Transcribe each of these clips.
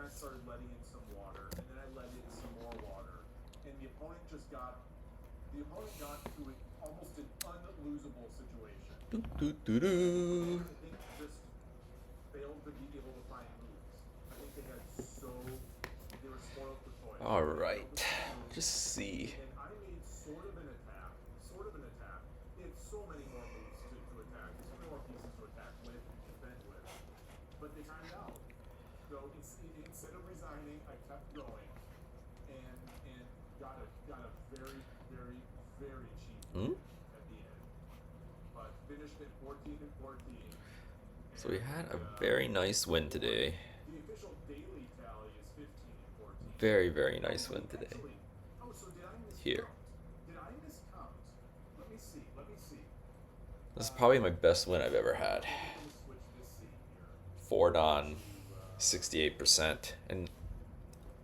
I started letting in some water, and then I let in some more water, and the opponent got to it almost an unlosable situation, Do, do, do, and do. I think just failed to be able to find moves. I think they were spoiled for choice. All They failed to right. pick moves, Just see. and I made sort of an attack. They had so many more moves to attack, so many more pieces to attack with and defend with, but they timed out. So instead of resigning, I kept going, and got a very very cheap Hmm? win at the end, but finished at 14-14, So we and had a very nice win or today. the official daily tally is 15-14. Very, very Oh nice win wait, today. actually, oh so did I Here. miscount? Did I miscount? Let me see. Let me see. This is probably my best win I've ever had. Let me switch this scene here Ford on to 68%. And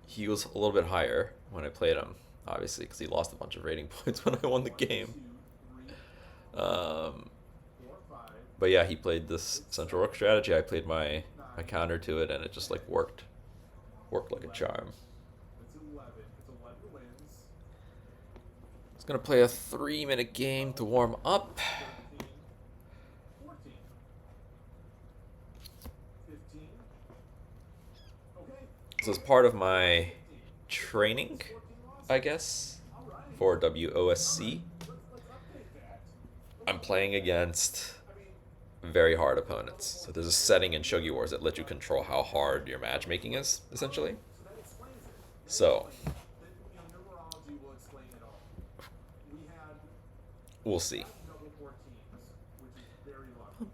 he was a little bit higher when I played him, obviously, because he lost a bunch of rating points when I won the one, game. two, three, Um, four, five, but yeah, he played this six, central rook seven, strategy. I played my, eight, my nine, counter to it, and it just like 10, worked. Worked like a 11. charm. That's 11. It's 11 wins. It's gonna play a 3-minute game 12, to warm up. 13, 14, 15. Okay. So as Okay. part of So that's my 15. 15 training, wins, 14 I losses. guess, All right. for All right. WOSC, Let's update that. Let's I'm update playing that. against I mean, very hard you had double opponents. So there's a 14s setting in yesterday. Shogi Wars that lets you control how hard your matchmaking is, All right. essentially. So that explains it. That So explains it. That, numerology will explain it all. We had we'll we see. had double 14s, which is very lucky.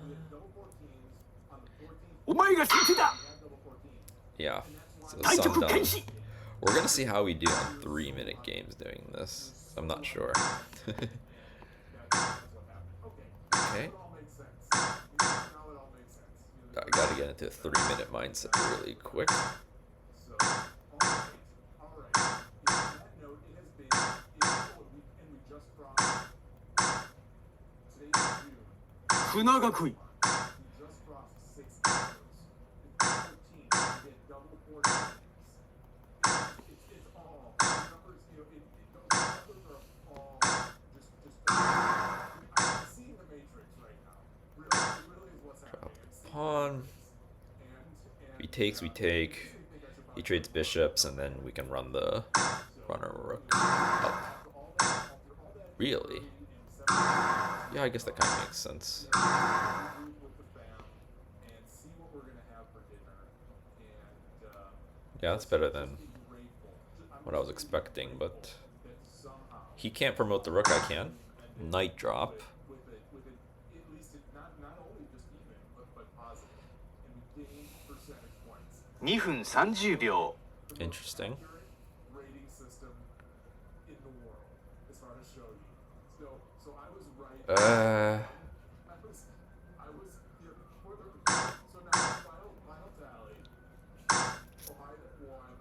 We had double 14s on the 14th turn. We had double 14s, Yeah. and that's why So we won the Sundown. first game. We're gonna see how we do Because on 3-minute games doing we this. were I'm so not sure. lucky, and that's what happened. Okay, now Okay. it all makes sense. Now it all makes sense. I gotta get into a 3-minute mindset really quick. So, all right. On that note, it has been, we just crossed. Today is June. Next month, we just crossed 6 hours. It's 14. We did double 14s. It's all the numbers. Those numbers are all just. I'm seeing the Matrix right now. Really, it really is what's Drop happening. I'm the seeing the pawn. Matrix, If he and takes, we it makes take. me think I should He probably trades start bishops, Photoshop and then more. we can run the So, runner rook up. after all that Really? early in 17 Yeah, I guess that kind of makes sense. regroup with the fam and see what we're gonna have for dinner, and Yeah, that's better just than be grateful. I'm what I was just gonna be expecting, grateful but that somehow he can't promote the rook. I this can. game ended Knight drop. with it at least not only just even but positive, and we gained percentage points. 2分30 So,秒 the most Interesting. accurate rating system in the world as far as shogi. So I was right on Uh, one. I was for the so now final tally. Ohio won.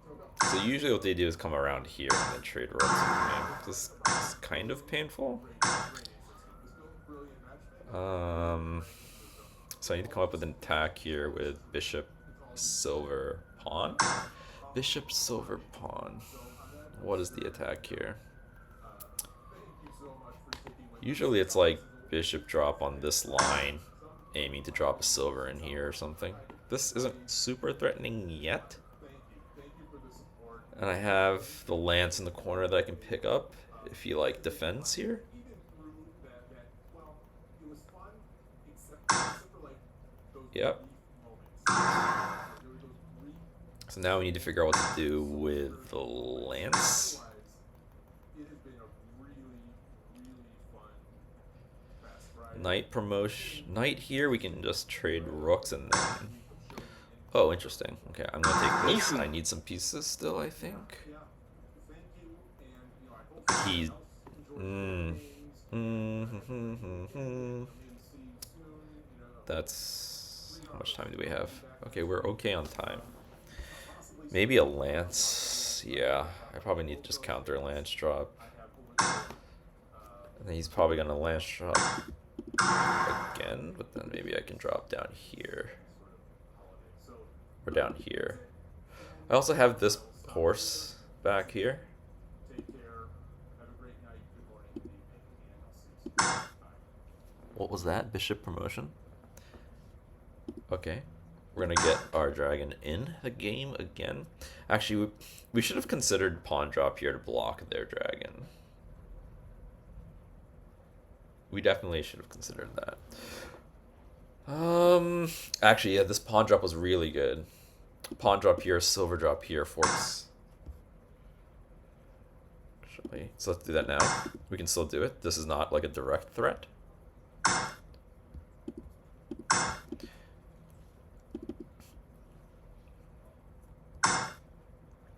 Took up so 2 usually what they 0. do is come around here and then trade rooks with me. This is kind of painful. Rating system. This built brilliant matchmaking. Brilliant Um, rating system. so I need to come up with an attack here with bishop, silver, pawn. Bishop, silver, pawn. So on that note, What is the sir, attack here? thank you so much for sticking with me. Usually it's like This is a little bishop bit drop on frustrating. this line, aiming to drop a Some silver in here or something. I This isn't super threatening yet. thank you for the support. And I have the lance in the corner that I can pick up if he like defends here. Even through that well, it was fun except for like those Yep. brief moments. There were those brief So now we need to figure out what to do with the lance. otherwise it has been a really fun fast Friday. Knight promotion. Knight here, we can just trade rooks and then. Week of shogi info. Oh, interesting. Okay, I'm gonna take this. Ethan. I need some pieces still, I think. Yeah. Thank you, and I hope He. everyone else enjoys their games. Mm. Maybe see you soon. That's. How much time do we have? Okay, we're okay on time. Possibly Maybe a lance. Yeah, I probably need to just counter lance drop. I have over And then he's probably gonna lance drop again, but then maybe I can drop down here. sort of holiday. So or down here. I also have this horse back here. Take care. Have a great night. Good morning. Good evening. And I'll see you soon. Bye. What was that? Bishop promotion? Okay. We're gonna get our dragon in the game again. Actually, we should have considered pawn drop here to block their dragon. We definitely should have considered that. Actually, yeah, this pawn drop was really good. Pawn drop here, silver drop here, forks. Actually, so let's do that now. We can still do it. This is not like a direct threat.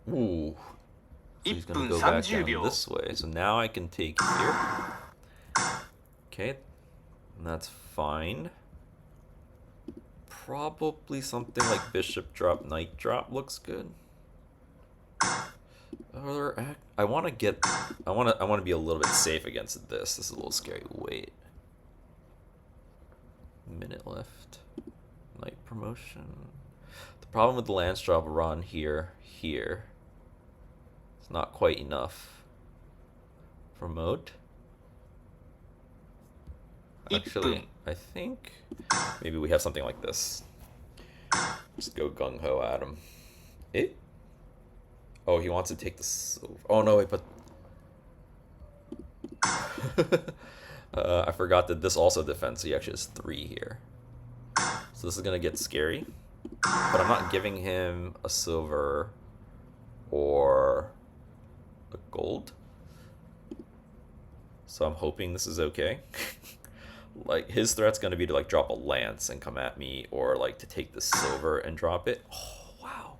Ooh. So he's gonna go back down this way. So now I can take here. Okay. And that's fine. Probably something like bishop drop, knight drop looks good. I want to be a little bit safe against this. This is a little scary. Wait. Minute left. Knight promotion. The problem with the lance drop run here. It's not quite enough. Promote. Actually, I think maybe we have something like this. Just go gung-ho at him. Oh, he wants to take this. Oh no, wait, but I forgot that this also defends, so he actually has 3 here. So this is gonna get scary. But I'm not giving him a silver or a gold. So I'm hoping this is okay. Like, his threat's gonna be to like drop a lance and come at me, or like to take the silver and drop it. Oh wow.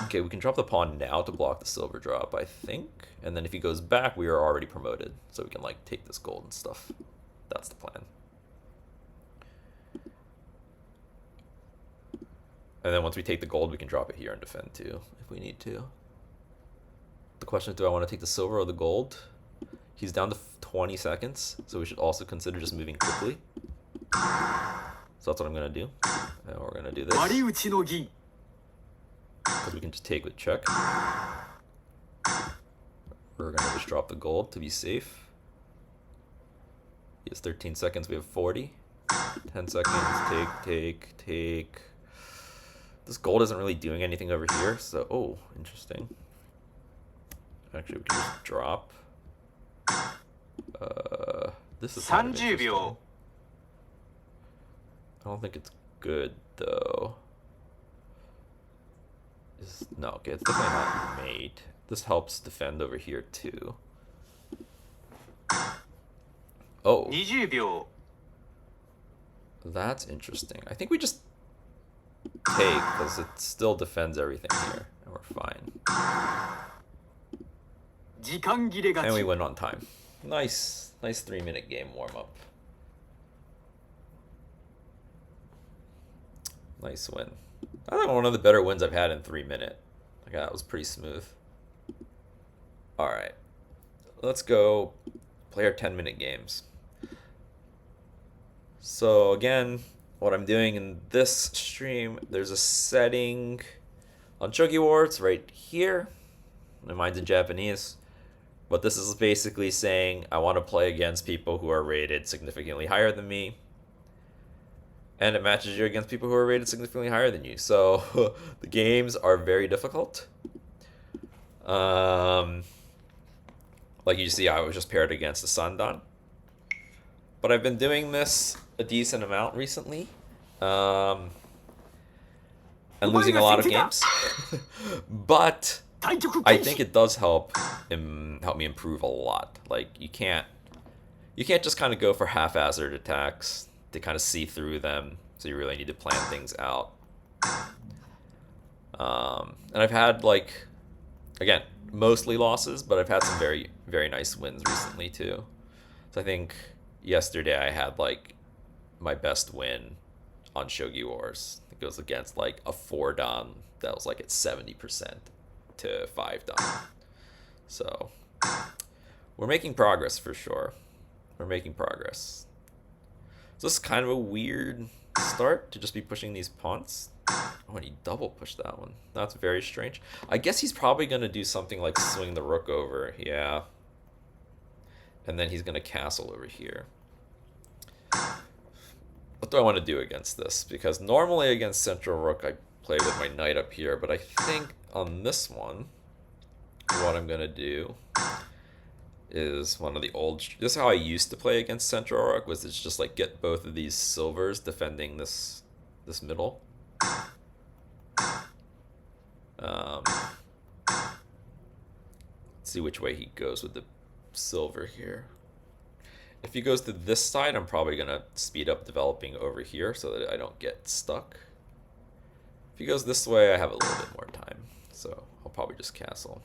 Okay, we can drop the pawn now to block the silver drop, I think. And then if he goes back, we are already promoted. So we can like take this gold and stuff. That's the plan. And then once we take the gold, we can drop it here and defend too, if we need to. The question is, do I want to take the silver or the gold? He's down to 20 seconds, so we should also consider just moving quickly. So that's what I'm going to do. And we're going to do this. Because we can just take with check. We're going to just drop the gold to be safe. He has 13 seconds, we have 40. 10 seconds, take. This gold isn't really doing anything over here, so, oh, interesting. Actually, we can just drop. This is kind of interesting. I don't think it's good, though. No, okay, it's definitely not mate. This helps defend over here, too. Oh. 20秒. That's interesting. I think we just take, because it still defends everything here, and we're fine. And we win on time. Nice 3-minute game warm-up. Nice win. I think one of the better wins I've had in 3-minute. Like, that was pretty smooth. Alright. Let's go play our 10-minute games. So again, what I'm doing in this stream, there's a setting on Shogi Wars right here. Mine's in Japanese. But this is basically saying I want to play against people who are rated significantly higher than me. And it matches you against people who are rated significantly higher than you. So the games are very difficult. Like you see, I was just paired against the Sandan. But I've been doing this a decent amount recently. And losing a lot of games. But I think it does help me improve a lot. Like, you can't just kind of go for haphazard attacks to kind of see through them. So you really need to plan things out. And I've had, like, again, mostly losses, but I've had some very, very nice wins recently too. So I think yesterday I had like my best win on Shogi Wars. It goes against like a 4-dan that was like at 70% to 5-dan. So we're making progress for sure. We're making progress. So this is kind of a weird start to just be pushing these pawns. Oh, and he double pushed that one. That's very strange. I guess he's probably going to do something like swing the rook over. Yeah. And then he's going to castle over here. What do I want to do against this? Because normally against central rook, I play with my knight up here. But I think on this one, what I'm going to do is one of the old... This is how I used to play against central rook, was it's just like get both of these silvers defending this middle. Let's see which way he goes with the silver here. If he goes to this side, I'm probably going to speed up developing over here so that I don't get stuck. If he goes this way, I have a little bit more time. So I'll probably just castle.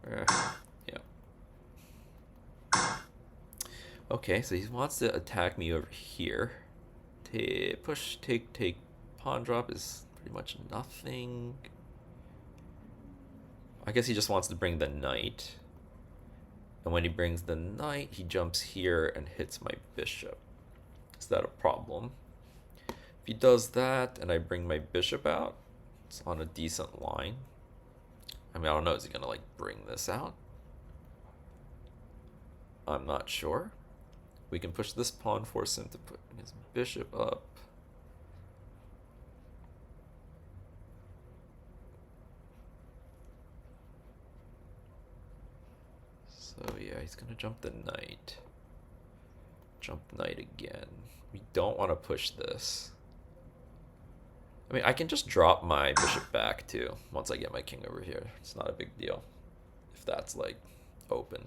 Yeah. Okay, so he wants to attack me over here. Push, take, pawn drop is pretty much nothing. I guess he just wants to bring the knight. And when he brings the knight, he jumps here and hits my bishop. Is that a problem? If he does that and I bring my bishop out, it's on a decent line. I mean, I don't know, is he gonna like bring this out? I'm not sure. We can push this pawn, force him to put his bishop up. So yeah, he's gonna jump the knight. Jump knight again. We don't want to push this. I mean, I can just drop my bishop back too once I get my king over here. It's not a big deal if that's like open.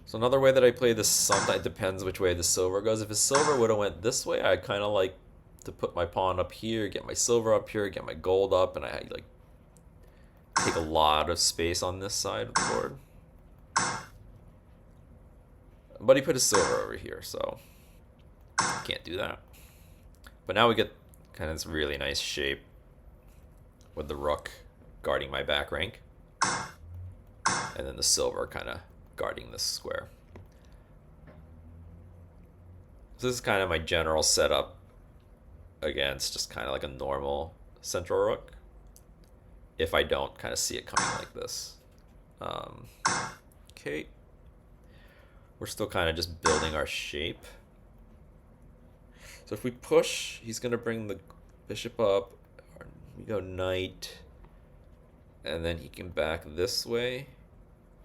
So another way that I play this, sometimes it depends which way the silver goes. If his silver would have went this way, I kind of like to put my pawn up here, get my silver up here, get my gold up, and I like take a lot of space on this side of the board. But he put his silver over here, so can't do that. But now we get kind of this really nice shape with the rook guarding my back rank, and then the silver kind of guarding this square. So this is kind of my general setup against just kind of like a normal central rook, if I don't kind of see it coming like this. Okay. We're still kind of just building our shape. So if we push, he's going to bring the bishop up. We go knight. And then he can back this way.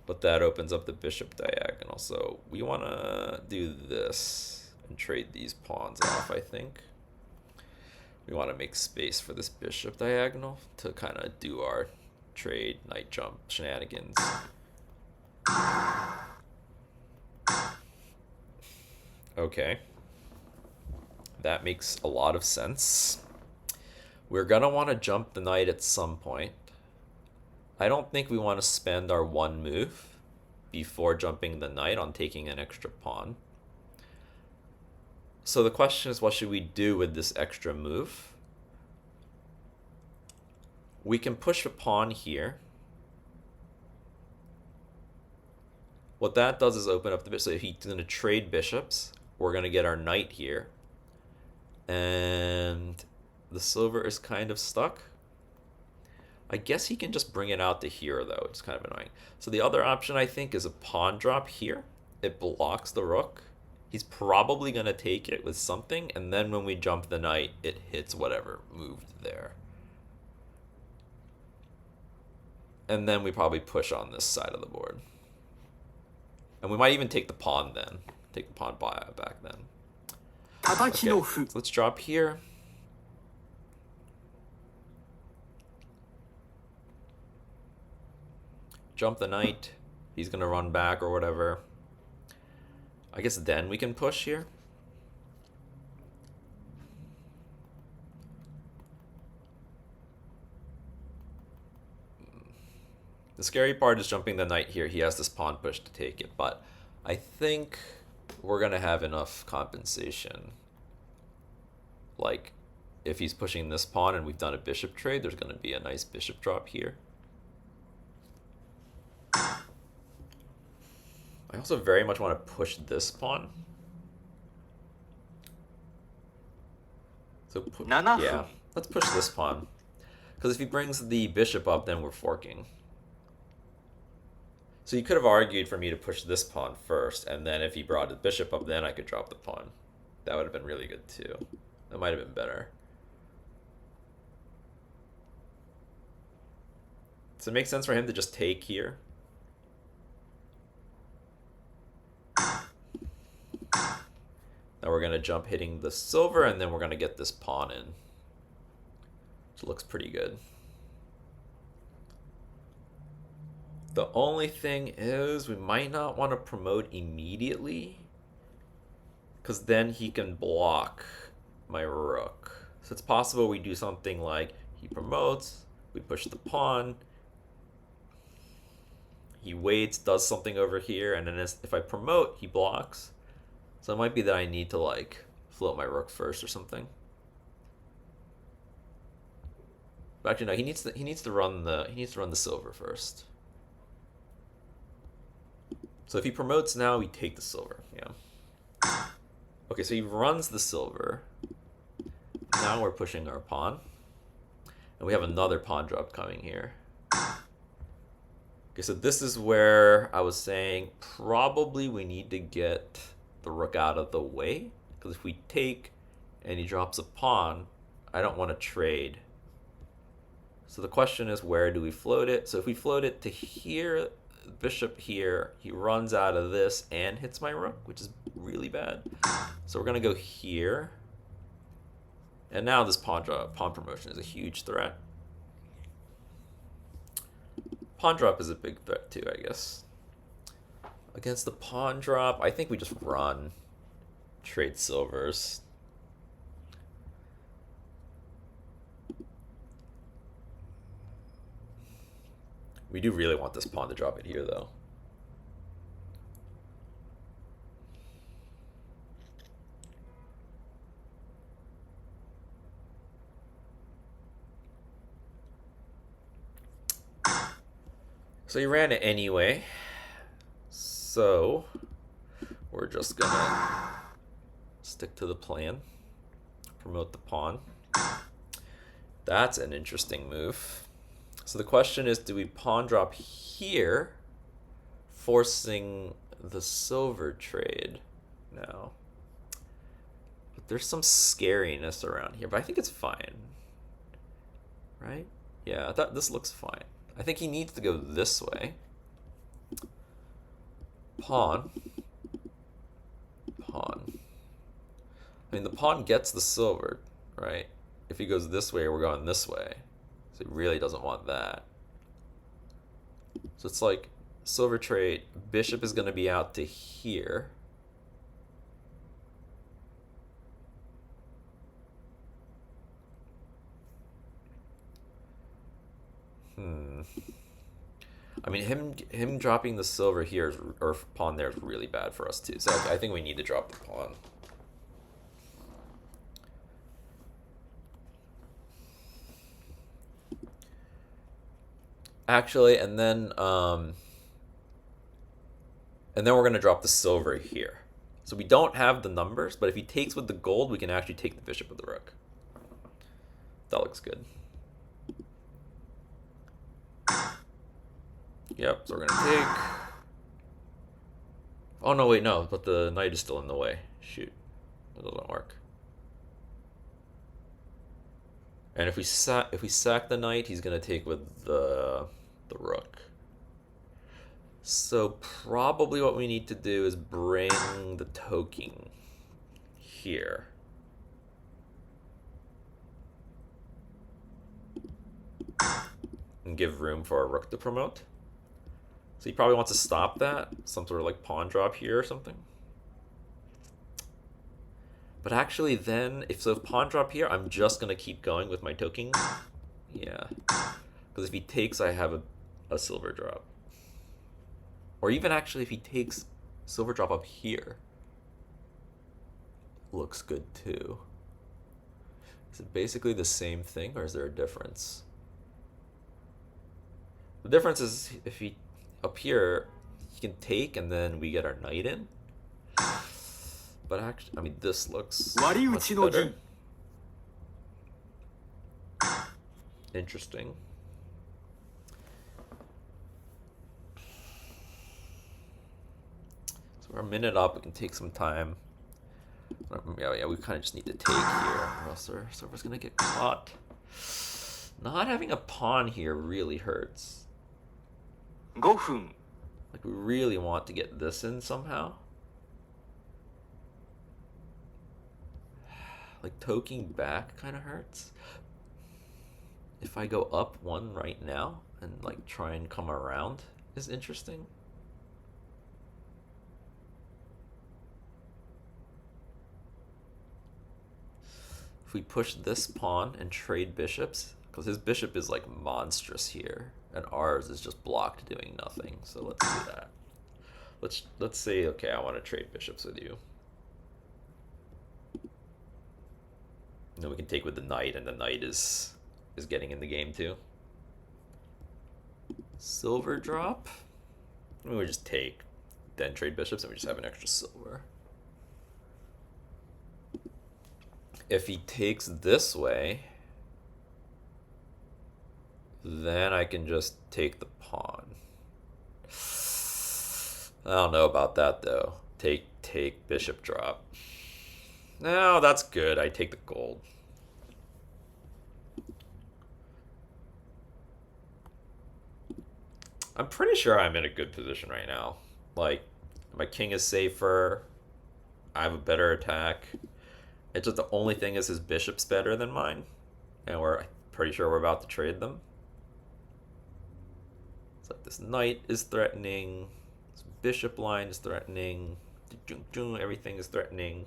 But that opens up the bishop diagonal. So we want to do this and trade these pawns off, I think. We want to make space for this bishop diagonal to kind of do our trade, knight jump shenanigans. Okay. That makes a lot of sense. We're going to want to jump the knight at some point. I don't think we want to spend our one move before jumping the knight on taking an extra pawn. So the question is, what should we do with this extra move? We can push a pawn here. What that does is open up the bishop. So if he's going to trade bishops, we're going to get our knight here. And the silver is kind of stuck. I guess he can just bring it out to here, though. It's kind of annoying. So the other option, I think, is a pawn drop here. It blocks the rook. He's probably going to take it with something, and then when we jump the knight, it hits whatever moved there. And then we probably push on this side of the board. And we might even take the pawn then. Take the pawn back then. Okay, so let's drop here. Jump the knight. He's going to run back or whatever. I guess then we can push here. The scary part is jumping the knight here. He has this pawn push to take it, but I think we're going to have enough compensation. Like, if he's pushing this pawn and we've done a bishop trade, there's going to be a nice bishop drop here. I also very much want to push this pawn. So yeah, let's push this pawn. Because if he brings the bishop up, then we're forking. So you could have argued for me to push this pawn first, and then if he brought the bishop up, then I could drop the pawn. That would have been really good too. That might have been better. Does it make sense for him to just take here? Now we're going to jump hitting the silver, and then we're going to get this pawn in. Which looks pretty good. The only thing is we might not want to promote immediately, because then he can block my rook. So it's possible we do something like he promotes, we push the pawn, he waits, does something over here, and then if I promote, he blocks. So it might be that I need to like float my rook first or something. But actually, no, he needs to run the silver first. So if he promotes now, we take the silver. Yeah. Okay, so he runs the silver. Now we're pushing our pawn. And we have another pawn drop coming here. Okay, so this is where I was saying probably we need to get the rook out of the way. Because if we take and he drops a pawn, I don't want to trade. So the question is, where do we float it? So if we float it to here, bishop here, he runs out of this and hits my rook, which is really bad. So we're going to go here. And now this pawn promotion is a huge threat. Pawn drop is a big threat too, I guess. Against the pawn drop, I think we just run. Trade silvers. We do really want this pawn to drop it here, though. So he ran it anyway. So we're just gonna stick to the plan. Promote the pawn. That's an interesting move. So the question is, do we pawn drop here, forcing the silver trade now? But there's some scariness around here, but I think it's fine. Right? Yeah, I thought this looks fine. I think he needs to go this way. Pawn. Pawn. I mean, the pawn gets the silver, right? If he goes this way, we're going this way. So he really doesn't want that. So it's like silver trade. Bishop is going to be out to here. I mean, him dropping the silver here or pawn there is really bad for us too. So I think we need to drop the pawn. Actually, and then we're gonna drop the silver here. So we don't have the numbers, but if he takes with the gold, we can actually take the bishop with the rook. That looks good. Yep, so we're gonna take. Oh no, wait, no, but the knight is still in the way. Shoot, that doesn't work. And if we sack the knight, he's gonna take with the rook. So probably what we need to do is bring the token here. And give room for our rook to promote. So he probably wants to stop that. Some sort of like pawn drop here or something. But actually then, if pawn drop here, I'm just going to keep going with my token. Yeah. Because if he takes, I have a silver drop. Or even actually if he takes silver drop up here. Looks good too. Is it basically the same thing or is there a difference? The difference is if he up here, he can take and then we get our knight in. But actually, I mean, this looks much better. Interesting. So we're a minute up. We can take some time. Yeah, we kind of just need to take here, or else our server's gonna get caught. Not having a pawn here really hurts. 5分 Like, we really want to get this in somehow. Like, toking back kind of hurts. If I go up one right now and, like, try and come around is interesting. If we push this pawn and trade bishops, because his bishop is, like, monstrous here, and ours is just blocked doing nothing. So let's do that. Let's say, okay, I want to trade bishops with you. And then we can take with the knight, and the knight is getting in the game too. Silver drop. I mean, we just take, then trade bishops, and we just have an extra silver. If he takes this way, then I can just take the pawn. I don't know about that though. Take bishop drop. No, that's good. I take the gold. I'm pretty sure I'm in a good position right now. Like, my king is safer. I have a better attack. It's just the only thing is his bishop's better than mine. And we're pretty sure we're about to trade them. It's like this knight is threatening. This bishop line is threatening. Everything is threatening.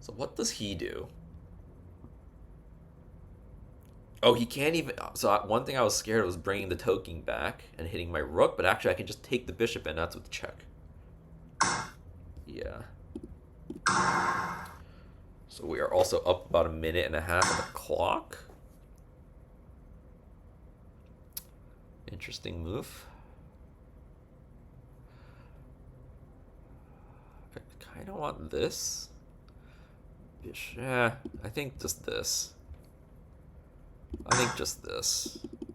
So what does he do? Oh, he can't even... So one thing I was scared of was bringing the token back and hitting my rook, but actually I can just take the bishop and that's with the check. Yeah. So we are also up about a minute and a half on the clock. Interesting move. I kind of want this. Yeah, I think just this. I think just this. And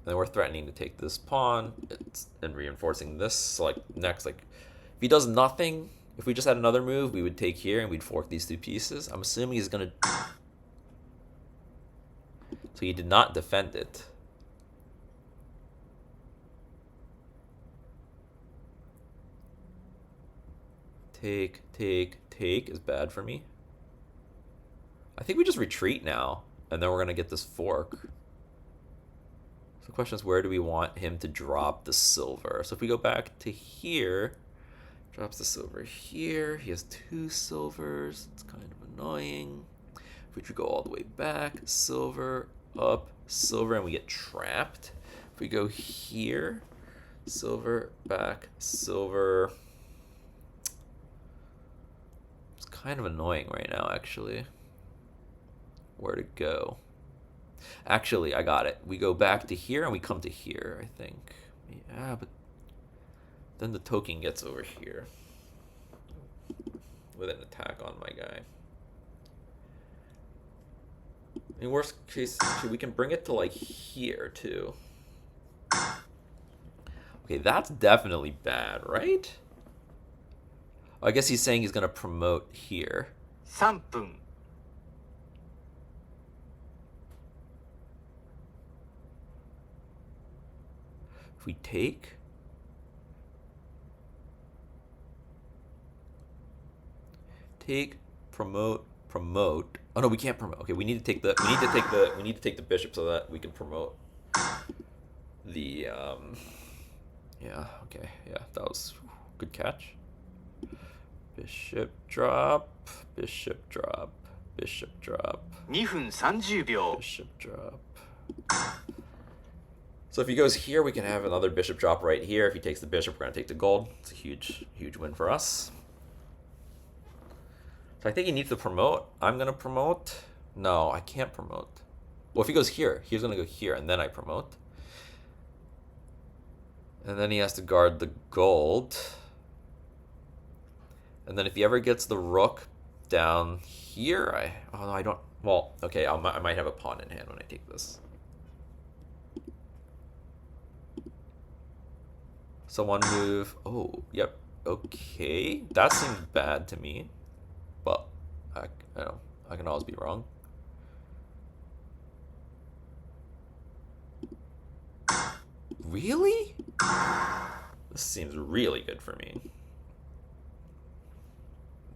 then we're threatening to take this pawn and reinforcing this. So like next, like if he does nothing, if we just had another move, we would take here and we'd fork these two pieces. I'm assuming he's gonna. So he did not defend it. Take is bad for me. I think we just retreat now, and then we're gonna get this fork. So the question is, where do we want him to drop the silver? So if we go back to here, drops the silver here. He has 2 silvers. It's kind of annoying. If we could go all the way back, silver, up, silver, and we get trapped. If we go here, silver, back, silver. It's kind of annoying right now, actually. Where to go? Actually, I got it. We go back to here and we come to here, I think. Yeah, but then the token gets over here with an attack on my guy. In worst case, actually, we can bring it to like here too. Okay, that's definitely bad, right? I guess he's saying he's gonna promote here. 3分 If we take, promote. Oh no, we can't promote. Okay, we need to take the bishop so that we can promote the yeah, okay. Yeah, that was good catch. Bishop drop, bishop drop, bishop drop. 2分30秒 Bishop drop. So if he goes here, we can have another bishop drop right here. If he takes the bishop, we're going to take the gold. It's a huge win for us. So I think he needs to promote. I'm going to promote. No, I can't promote. Well, if he goes here, he's going to go here, and then I promote. And then he has to guard the gold. And then if he ever gets the rook down here, oh no, I don't. Well, okay, I might have a pawn in hand when I take this. So one move. Oh, yep. Okay, that seems bad to me, but I can always be wrong. Really? This seems really good for me.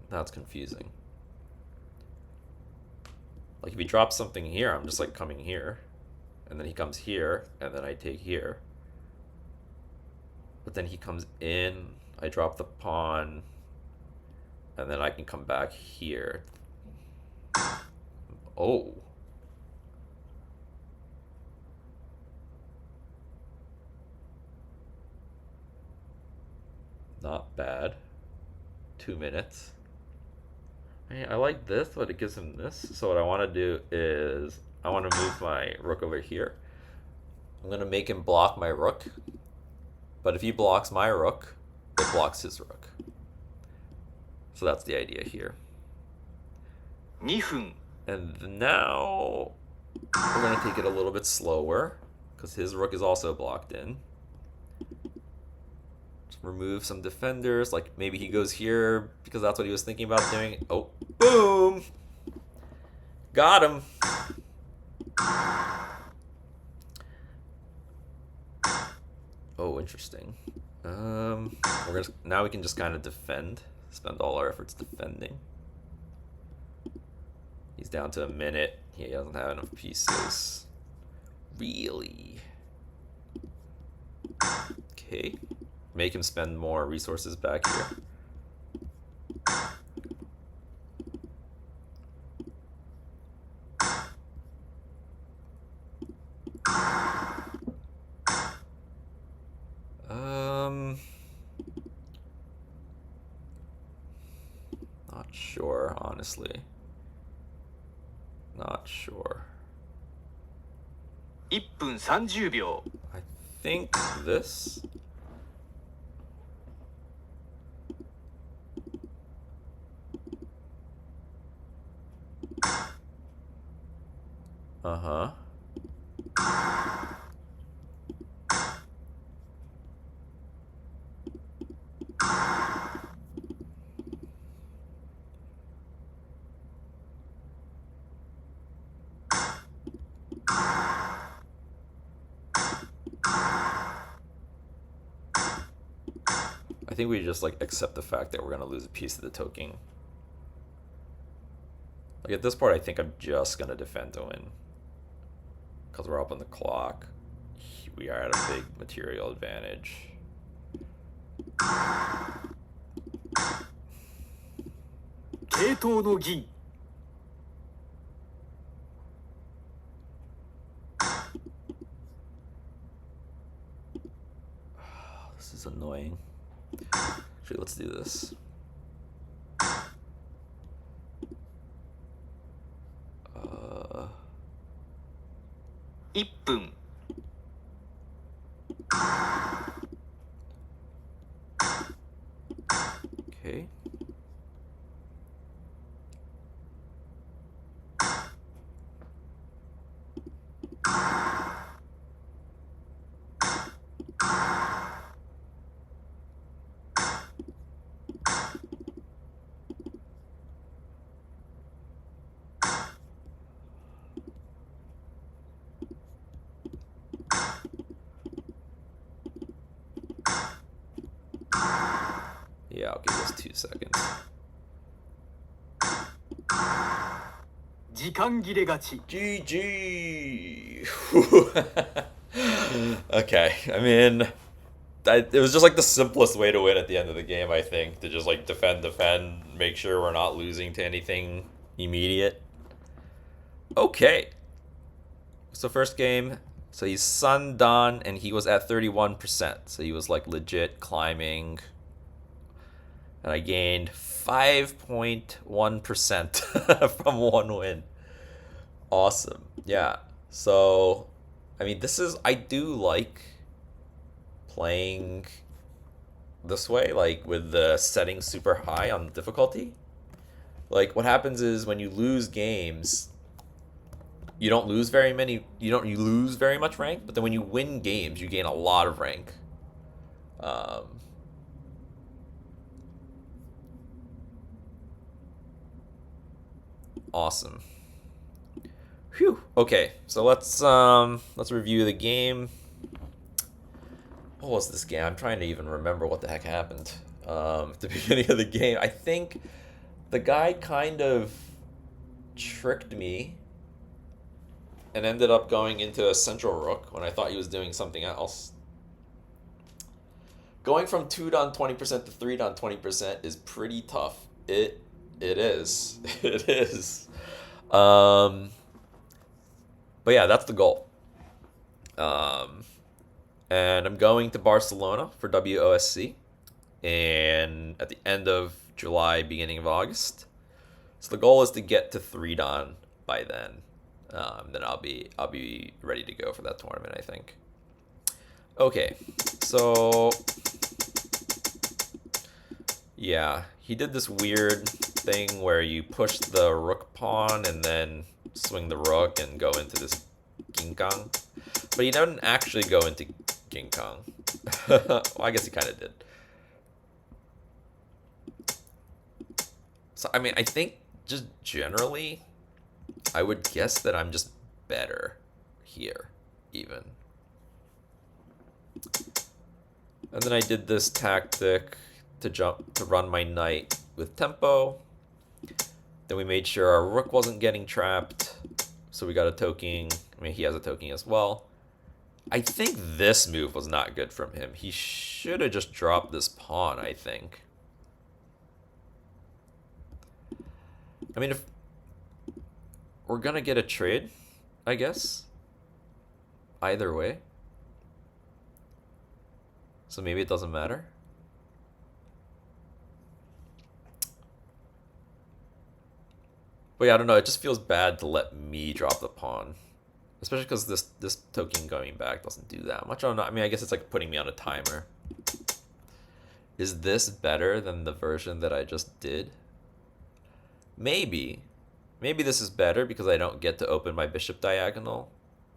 That's confusing. Like if he drops something here, I'm just like coming here, and then he comes here, and then I take here. But then he comes in, I drop the pawn, and then I can come back here. Oh. Not bad. 2 minutes. I like this, but it gives him this. So what I want to do is I want to move my rook over here. I'm going to make him block my rook. But if he blocks my rook, it blocks his rook. So that's the idea here. 2分 And now we're going to take it a little bit slower because his rook is also blocked in. Just remove some defenders, like maybe he goes here because that's what he was thinking about doing. Oh, boom! Got him! Oh, interesting. Now we can just kind of defend. Spend all our efforts defending. He's down to a minute. He doesn't have enough pieces. Really? Okay. Make him spend more resources back here. Not sure, honestly. Not sure. 1分30秒 I think this. Uh-huh. I think we just like accept the fact that we're gonna lose a piece of the token. Like at this part, I think I'm just gonna defend to win. Because we're up on the clock. We are at a big material advantage. This is annoying. Actually, let's do this. 1分 Okay. Yeah, I'll give this 2 seconds. 時間切れ勝ち GG. Okay, I mean, it was just like the simplest way to win at the end of the game, I think, to just like defend, make sure we're not losing to anything immediate. Okay. So first game, so he's Sun Dan and he was at 31%. So he was like legit climbing. And I gained 5.1% from one win. Awesome. Yeah. So, I mean, I do like playing this way, like with the settings super high on difficulty. Like what happens is when you lose games, you don't lose very much rank, but then when you win games, you gain a lot of rank. Awesome. Phew. Okay, so let's review the game. What was this game? I'm trying to even remember what the heck happened at the beginning of the game. I think the guy kind of tricked me and ended up going into a central rook when I thought he was doing something else. Going from 2 down 20% to 3 down 20% is pretty tough. It is. It is. But yeah, that's the goal. And I'm going to Barcelona for WOSC and at the end of July, beginning of August. So the goal is to get to 3 dan by then. Then I'll be ready to go for that tournament, I think. Okay, so yeah, he did this weird thing where you push the rook pawn and then swing the rook and go into this ginkang. But he doesn't actually go into ginkang. Well, I guess he kind of did. So, I mean, I think just generally, I would guess that I'm just better here, even. And then I did this tactic to run my knight with tempo. Then we made sure our rook wasn't getting trapped. So we got a toking. I mean, he has a toking as well. I think this move was not good from him. He should have just dropped this pawn, I think. I mean, if we're gonna get a trade, I guess. Either way. So maybe it doesn't matter. But yeah, I don't know. It just feels bad to let me drop the pawn. Especially because this token going back doesn't do that much. I don't know. I mean, I guess it's like putting me on a timer. Is this better than the version that I just did? Maybe. Maybe this is better because I don't get to open my bishop diagonal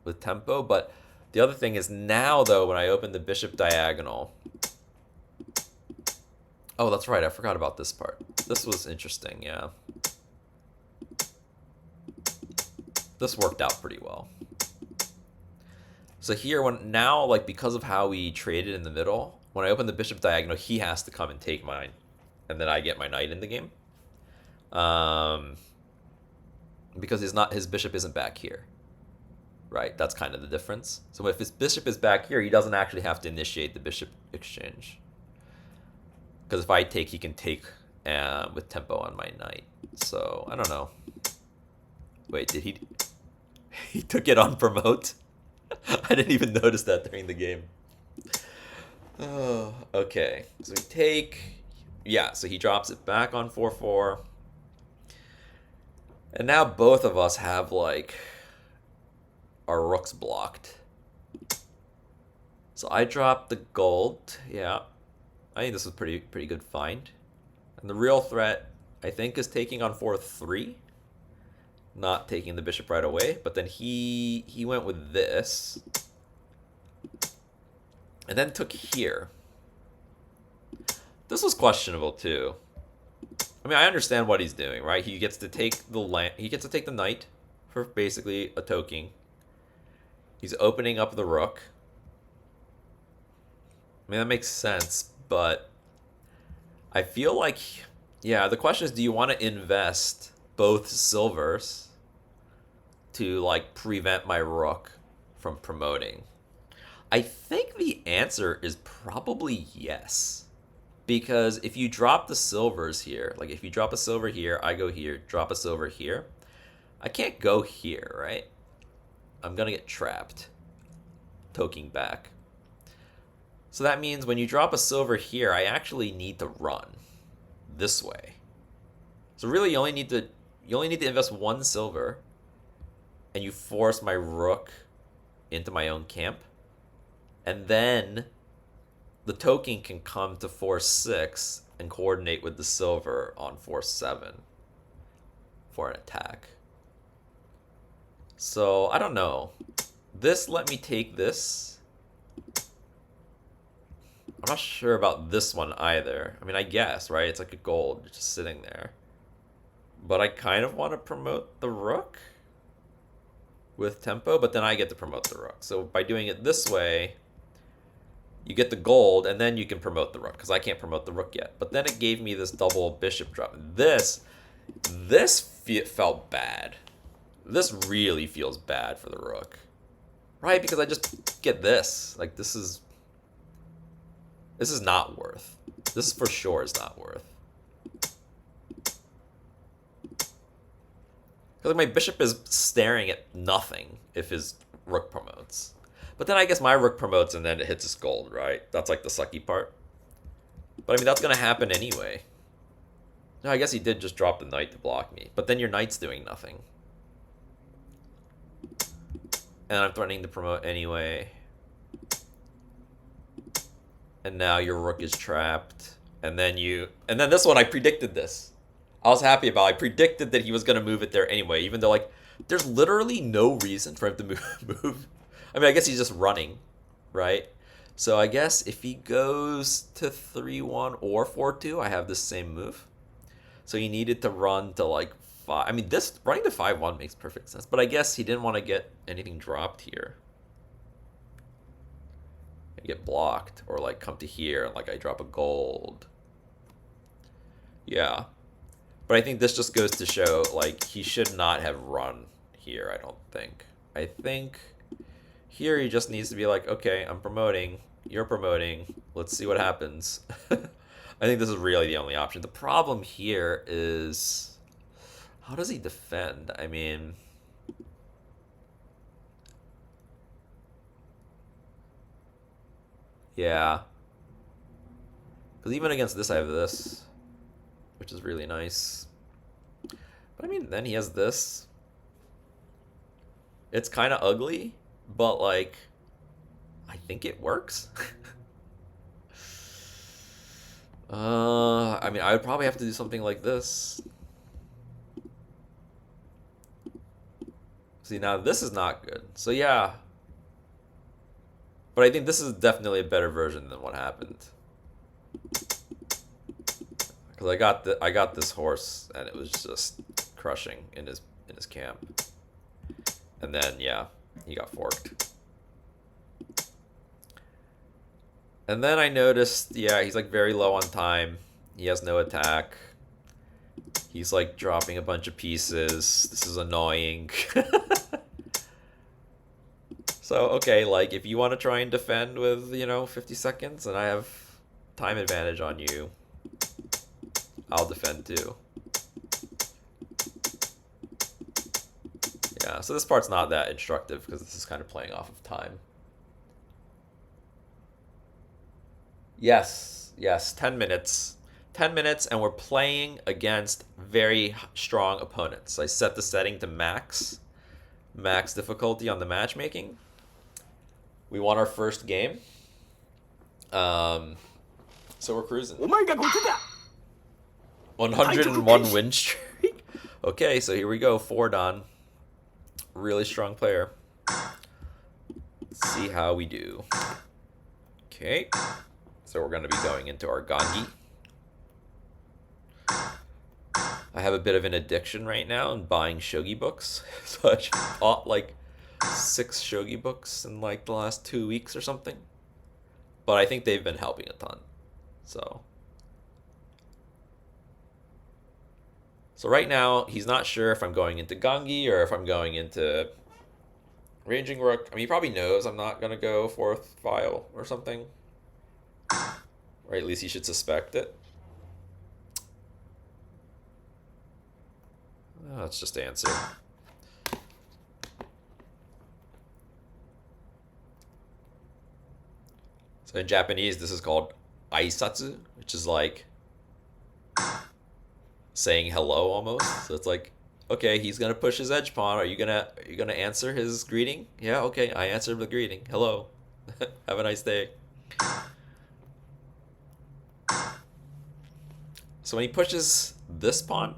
with tempo. But the other thing is now, though, when I open the bishop diagonal... Oh, that's right. I forgot about this part. This was interesting, yeah. This worked out pretty well. So here, like because of how we traded in the middle, when I open the bishop diagonal, he has to come and take mine, and then I get my knight in the game. Because his bishop isn't back here, right? That's kind of the difference. So if his bishop is back here, he doesn't actually have to initiate the bishop exchange. Because if I take, he can take with tempo on my knight. So I don't know. Wait, did he? He took it on promote? I didn't even notice that during the game. Oh, okay. So we take... Yeah, so he drops it back on 4-4. And now both of us have, like, our rooks blocked. So I dropped the gold. Yeah. I think this was pretty good find. And the real threat, I think, is taking on 4-3. Not taking the bishop right away, but then he went with this. And then took here. This was questionable too. I mean, I understand what he's doing, right? He gets to take the land. He gets to take the knight for basically a toking. He's opening up the rook. I mean, that makes sense, but I feel like, yeah, the question is, do you want to invest both silvers to like prevent my rook from promoting? I think the answer is probably yes. Because if you drop the silvers here, like if you drop a silver here, I go here, drop a silver here, I can't go here, right? I'm gonna get trapped. Toking back. So that means when you drop a silver here, I actually need to run this way. So really you only need to invest one silver, and you force my rook into my own camp. And then the token can come to 4-6 and coordinate with the silver on 4-7 for an attack. So I don't know. This let me take this. I'm not sure about this one either. I mean, I guess, right? It's like a gold just sitting there. But I kind of want to promote the rook with tempo, but then I get to promote the rook. So by doing it this way, you get the gold, and then you can promote the rook, because I can't promote the rook yet. But then it gave me this double bishop drop. This felt bad. This really feels bad for the rook. Right, because I just get this. Like, this is not worth. This for sure is not worth. Because my bishop is staring at nothing if his rook promotes. But then I guess my rook promotes and then it hits his gold, right? That's like the sucky part. But I mean, that's going to happen anyway. No, I guess he did just drop the knight to block me. But then your knight's doing nothing. And I'm threatening to promote anyway. And now your rook is trapped. And then this one, I predicted this. I was happy about it. I predicted that he was going to move it there anyway, even though, like, there's literally no reason for him to move. I mean, I guess he's just running, right? So I guess if he goes to 3-1 or 4-2, I have the same move. So he needed to run to, like, 5. I mean, this running to 5-1 makes perfect sense. But I guess he didn't want to get anything dropped here. Get blocked, or, like, come to here and, like, I drop a gold. Yeah. But I think this just goes to show, like, he should not have run here, I don't think. I think here he just needs to be like, okay, I'm promoting, you're promoting, let's see what happens. I think this is really the only option. The problem here is, how does he defend? I mean, yeah. Because even against this, I have this, which is really nice. But I mean, then he has this. It's kind of ugly, but, like, I think it works. I mean, I would probably have to do something like this. See, now this is not good. So yeah. But I think this is definitely a better version than what happened. Because I got this horse and it was just crushing in his camp. And then yeah, he got forked. And then I noticed, yeah, he's like very low on time. He has no attack. He's like dropping a bunch of pieces. This is annoying. So, okay, like if you want to try and defend with, 50 seconds and I have time advantage on you, I'll defend too. Yeah, so this part's not that instructive because this is kind of playing off of time. Yes, 10 minutes. 10 minutes and we're playing against very strong opponents. I set the setting to max difficulty on the matchmaking. We won our first game. So we're cruising. 101 win streak. Okay, so here we go. 4-dan. Really strong player. Let's see how we do. Okay. So we're going to be going into our Gangi. I have a bit of an addiction right now in buying shogi books. So I just bought like 6 shogi books in like the last 2 weeks or something. But I think they've been helping a ton. So right now, he's not sure if I'm going into Gangi or if I'm going into Ranging Rook. I mean, he probably knows I'm not going to go 4th file or something. Or at least he should suspect it. Oh, let's just answer. So in Japanese, this is called aisatsu, which is like saying hello almost. So it's like, okay, he's gonna push his edge pawn. Are you gonna answer his greeting? Yeah, okay, I answered the greeting. Hello. Have a nice day. So when he pushes this pawn,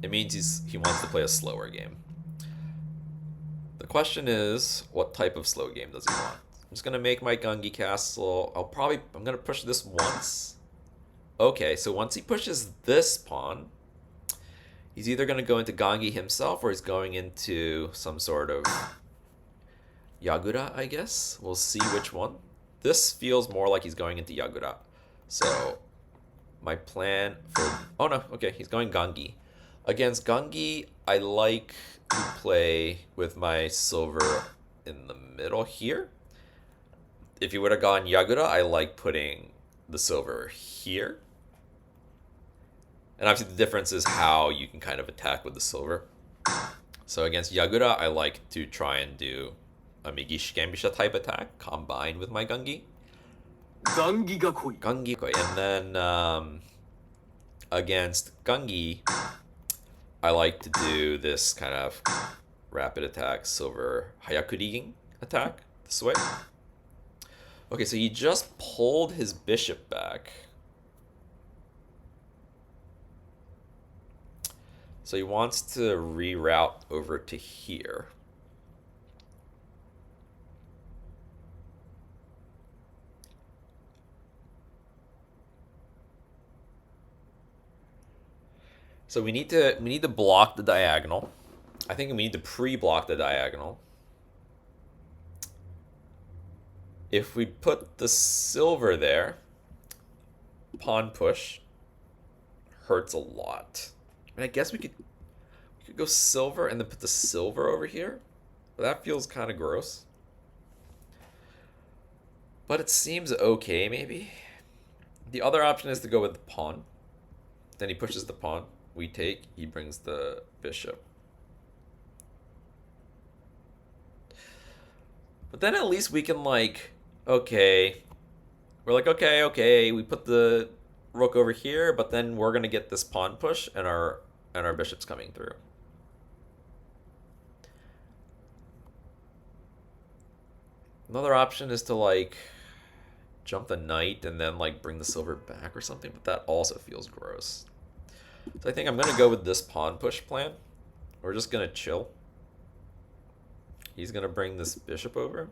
it means he wants to play a slower game. The question is, what type of slow game does he want? I'm just gonna make my Gungi castle. I'm gonna push this once. Okay, so once he pushes this pawn, he's either gonna go into Gangi himself or he's going into some sort of Yagura, I guess. We'll see which one. This feels more like he's going into Yagura. So my plan for... Oh no, okay, he's going Gangi. Against Gangi, I like to play with my silver in the middle here. If you would have gone Yagura, I like putting the silver here. And obviously the difference is how you can kind of attack with the silver. So against Yagura, I like to try and do a Migi Shikembisha type attack combined with my Gangi. Gangi ga koi. Gangi koi. And then against Gangi, I like to do this kind of rapid attack, silver Hayakurigin attack this way. Okay, so he just pulled his bishop back. So he wants to reroute over to here. So we need to block the diagonal. I think we need to pre-block the diagonal. If we put the silver there, pawn push hurts a lot. And I guess we could go silver and then put the silver over here. But that feels kind of gross. But it seems okay, maybe. The other option is to go with the pawn. Then he pushes the pawn. We take, he brings the bishop. But then at least we can like, okay. We're like, okay, we put the rook over here, but then we're gonna get this pawn push and our bishop's coming through. Another option is to like jump the knight and then like bring the silver back or something, but that also feels gross. So I think I'm gonna go with this pawn push plan. We're just gonna chill. He's gonna bring this bishop over.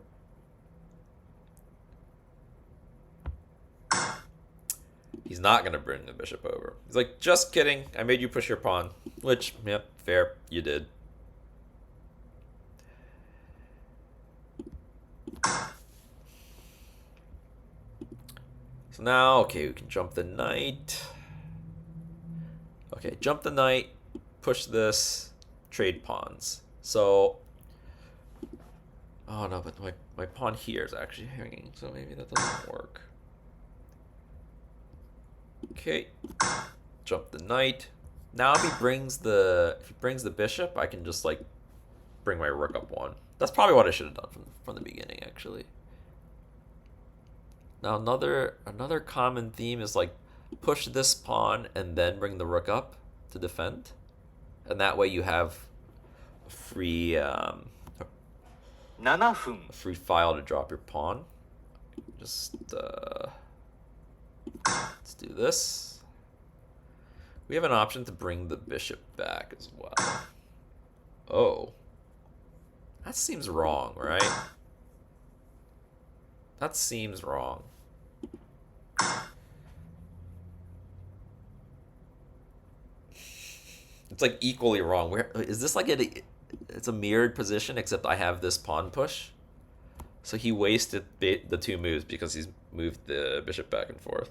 He's not gonna bring the bishop over. He's like, just kidding, I made you push your pawn. Which, yep, fair, you did. So now, okay, we can jump the knight. Okay, jump the knight, push this, trade pawns. So, oh no, but my pawn here is actually hanging, so maybe that doesn't work. Okay, jump the knight. Now if he brings the bishop, I can just like bring my rook up one. That's probably what I should have done from the beginning, actually. Now another common theme is like push this pawn and then bring the rook up to defend, and that way you have a free 7分 a free file to drop your pawn. Just let's do this. We have an option to bring the bishop back as well. Oh, that seems wrong, right? That seems wrong. It's like equally wrong. Where is this like it's a mirrored position except I have this pawn push. So he wasted the two moves because he's moved the bishop back and forth.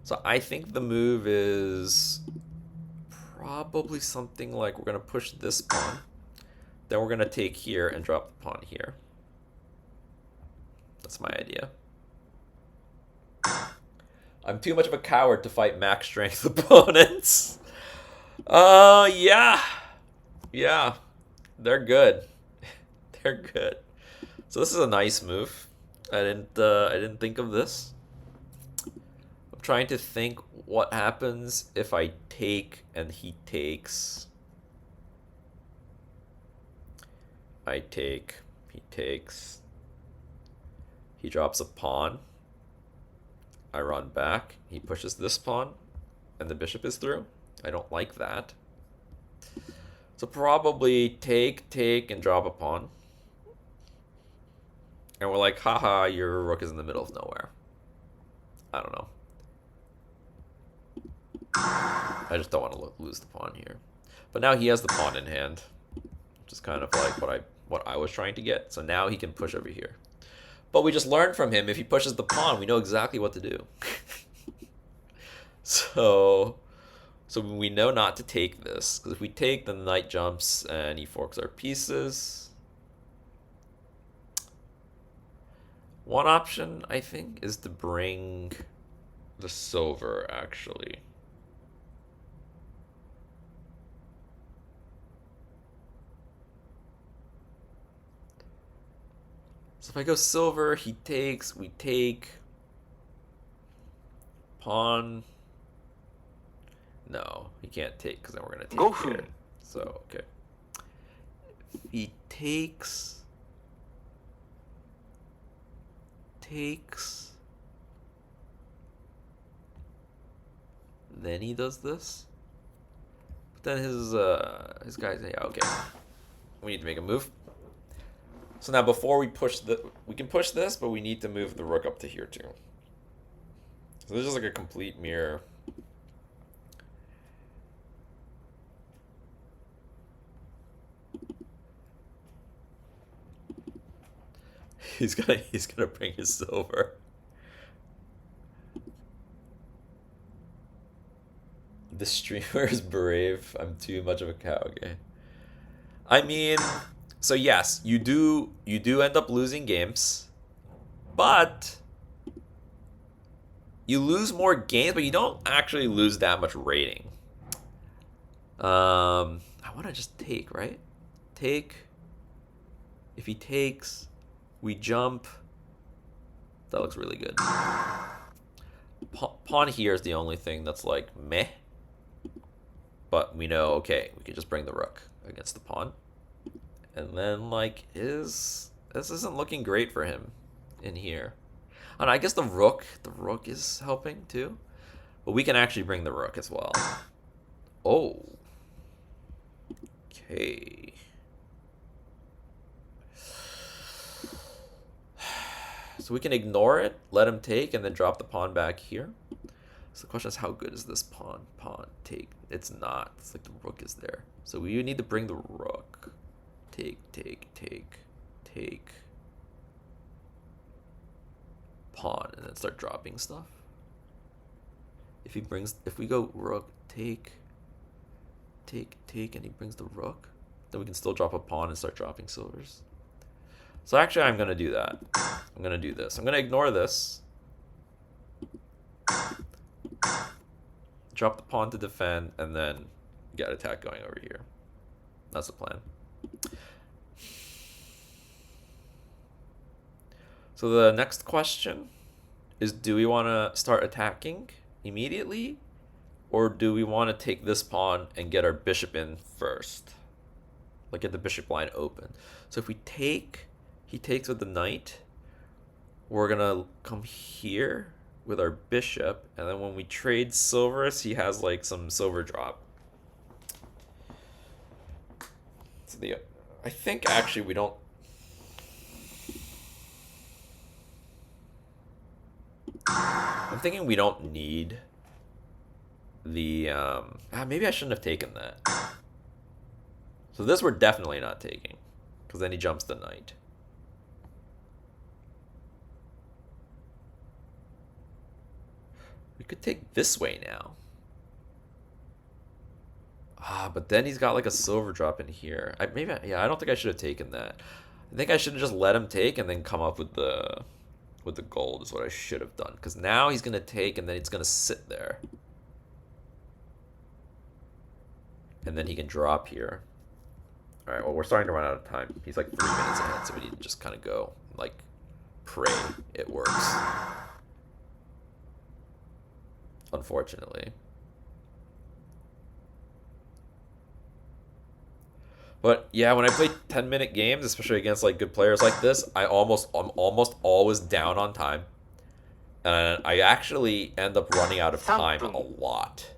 So I think the move is probably something like we're going to push this pawn. Then we're going to take here and drop the pawn here. That's my idea. I'm too much of a coward to fight max strength opponents. Yeah. Yeah. They're good. They're good. So this is a nice move. I didn't think of this. I'm trying to think what happens if I take and he takes. I take, he takes. He drops a pawn. I run back. He pushes this pawn, and the bishop is through. I don't like that. So probably take, and drop a pawn. And we're like, haha, your rook is in the middle of nowhere. I don't know. I just don't want to lose the pawn here. But now he has the pawn in hand, which is kind of like what I was trying to get. So now he can push over here. But we just learned from him, if he pushes the pawn, we know exactly what to do. So we know not to take this, because if we take, then the knight jumps and he forks our pieces. One option, I think, is to bring the silver, actually. So if I go silver, he takes, we take. Pawn. No, he can't take, because then we're going to take here. So, okay. If he takes. Then he does this. But then his guys, yeah, okay. We need to make a move. So now before we push we can push this, but we need to move the rook up to here too. So this is like a complete mirror. He's gonna bring his silver. The streamer is brave. I'm too much of a cow. Okay. I mean, so yes, you do end up losing games, but you lose more games, but you don't actually lose that much rating. I want to just take, right? Take. If he takes, we jump. That looks really good. Pawn here is the only thing that's like meh. But we know, okay, we can just bring the rook against the pawn. And then, like, this isn't looking great for him in here. And I guess the rook is helping too. But we can actually bring the rook as well. Oh. Okay. So we can ignore it, let him take, and then drop the pawn back here. So the question is, how good is this pawn? Pawn, take. It's not. It's like the rook is there. So we need to bring the rook. Take. Pawn, and then start dropping stuff. If we go rook, take, and he brings the rook, then we can still drop a pawn and start dropping silvers. So actually, I'm going to do that. I'm going to do this. I'm going to ignore this. Drop the pawn to defend, and then get attack going over here. That's the plan. So the next question is, do we want to start attacking immediately? Or do we want to take this pawn and get our bishop in first? Like get the bishop line open. So if we take, he takes with the knight. We're going to come here with our bishop. And then when we trade silvers, he has like some silver drop. So I think actually we don't. I'm thinking we don't need the maybe I shouldn't have taken that. So this we're definitely not taking, because then he jumps the knight. We could take this way now. But then he's got like a silver drop in here. I don't think I should have taken that. I think I should have just let him take and then come up with the gold is what I should have done. Because now he's going to take and then it's going to sit there. And then he can drop here. All right, well, we're starting to run out of time. He's like 3 minutes ahead, so we need to just kind of go, like, pray it works. Unfortunately. But yeah, when I play 10-minute games, especially against like good players like this, I'm almost always down on time. And I actually end up running out of time a lot.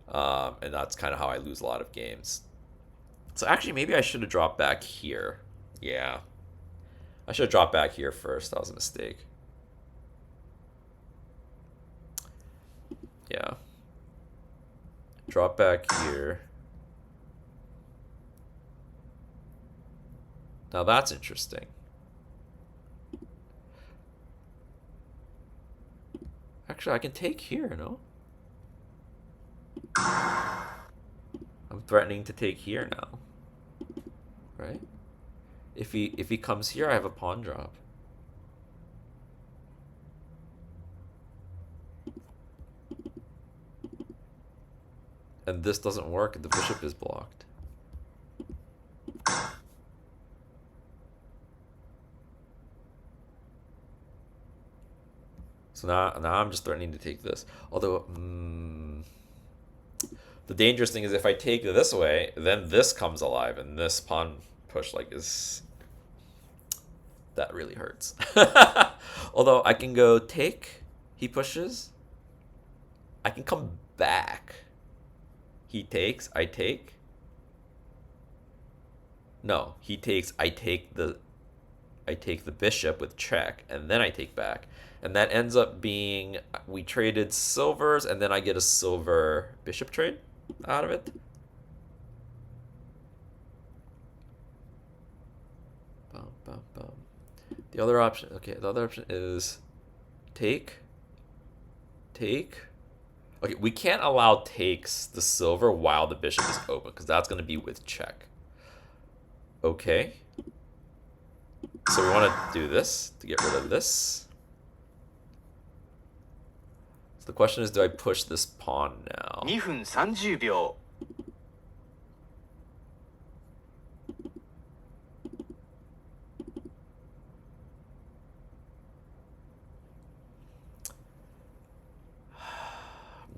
And that's kind of how I lose a lot of games. So actually, maybe I should have dropped back here. Yeah. I should have dropped back here first. That was a mistake. Yeah. Drop back here. Now that's interesting. Actually, I can take here, no? I'm threatening to take here now. Right? If he comes here, I have a pawn drop. And this doesn't work, the bishop is blocked. So now I'm just threatening to take this. Although, the dangerous thing is if I take this way, then this comes alive, and this pawn push is... That really hurts. Although I can go take, he pushes. I can come back. He takes, I take. No, he takes, I take the bishop with check, and then I take back. And that ends up being, we traded silvers, and then I get a silver bishop trade out of it. Bum, bum, bum. The other option, okay, the other option is take. Okay, we can't allow takes the silver while the bishop is open, because that's going to be with check. Okay. So we want to do this to get rid of this. So the question is, do I push this pawn now? 2分30秒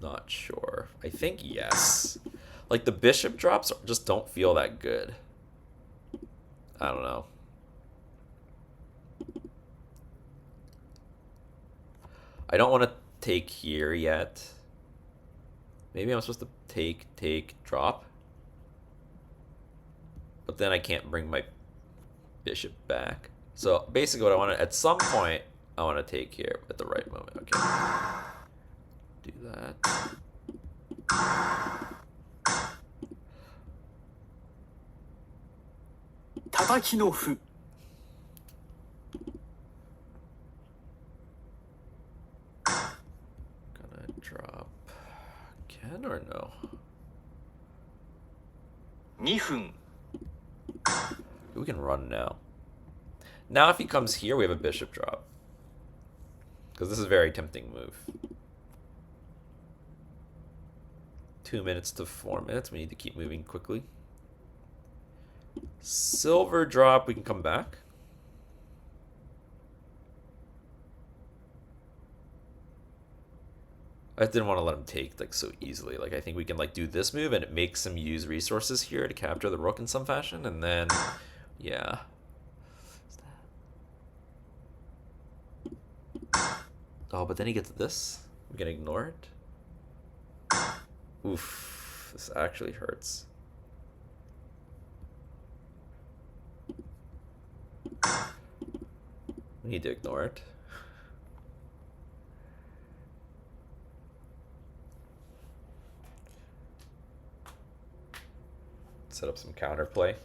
Not sure. I think yes. Like, the bishop drops just don't feel that good. I don't know. I don't want to take here yet. Maybe I'm supposed to take, drop. But then I can't bring my bishop back. So basically what I want to, at some point, I want to take here at the right moment. Okay. Do that. Tataki no fu. Gonna drop again or no? 2分 We can run now. Now if he comes here, we have a bishop drop. Because this is a very tempting move. 2 minutes to 4 minutes. We need to keep moving quickly. Silver drop, we can come back. I didn't want to let him take so easily. I think we can do this move and it makes him use resources here to capture the rook in some fashion, and then yeah. Oh, but then he gets this. We can ignore it. Oof, this actually hurts. We need to ignore it. Set up some counterplay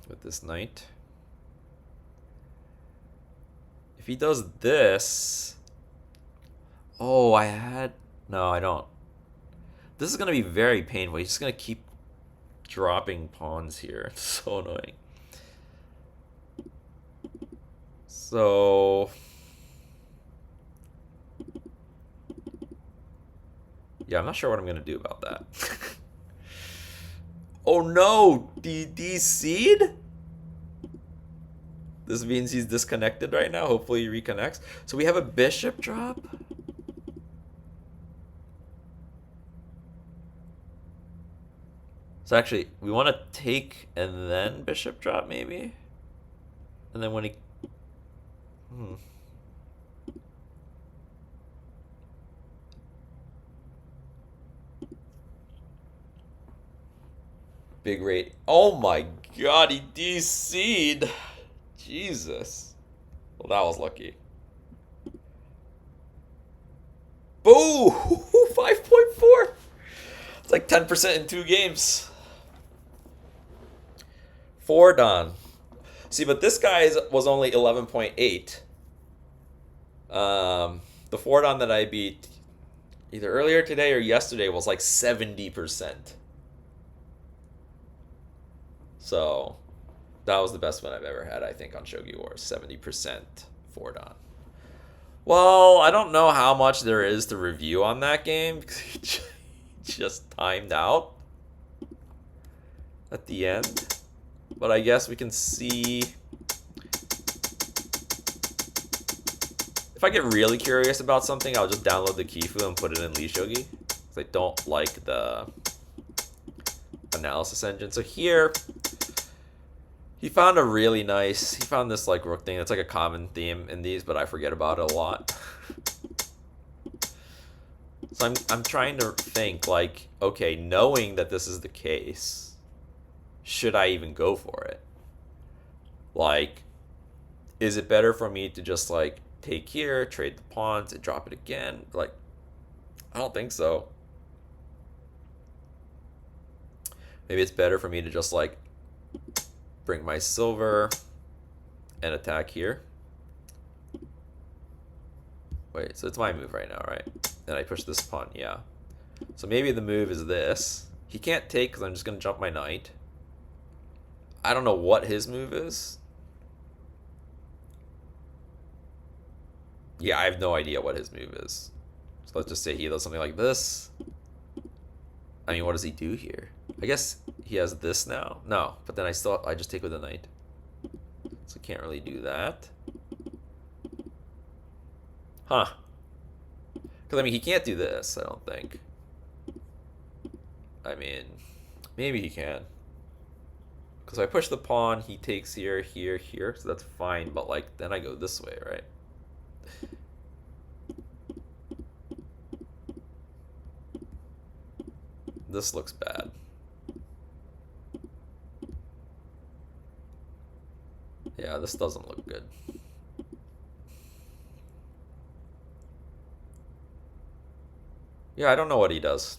with this knight. If he does this... Oh, no, I don't. This is going to be very painful. He's just going to keep dropping pawns here. It's so annoying. So... yeah, I'm not sure what I'm going to do about that. Oh no! DC'd? This means he's disconnected right now. Hopefully he reconnects. So we have a bishop drop? So actually, we want to take and then bishop drop maybe? And then when he... Big rate. Oh my god, he DC'd. Jesus. Well, that was lucky. Boo! 5.4. It's like 10% in 2 games. 4 Don. See, but this guy's was only 11.8. The 4 Don that I beat either earlier today or yesterday was like 70%. So that was the best one I've ever had, I think, on Shogi Wars. 70% 4 Don. Well, I don't know how much there is to review on that game because he just timed out at the end. But I guess we can see. If I get really curious about something, I'll just download the Kifu and put it in Lishogi. Because I don't like the analysis engine. So here, he found a really nice, he found this like rook thing. It's like a common theme in these, but I forget about it a lot. So I'm trying to think like, okay, knowing that this is the case, should I even go for it? Like, is it better for me to just like take here, trade the pawns, and drop it again? Like, I don't think so. Maybe it's better for me to just like bring my silver and attack here. Wait, so it's my move right now, right? And I push this pawn, yeah. So maybe the move is this. He can't take because I'm just going to jump my knight. I don't know what his move is. Yeah, I have no idea what his move is. So let's just say he does something like this. I mean, what does he do here? I guess he has this now. No, but then I just take with the knight. So can't really do that. Huh. Because, I mean, he can't do this, I don't think. I mean, maybe he can. Because if I push the pawn, he takes here, here, here. So that's fine, but, like, then I go this way, right? This looks bad. Yeah, this doesn't look good. Yeah, I don't know what he does.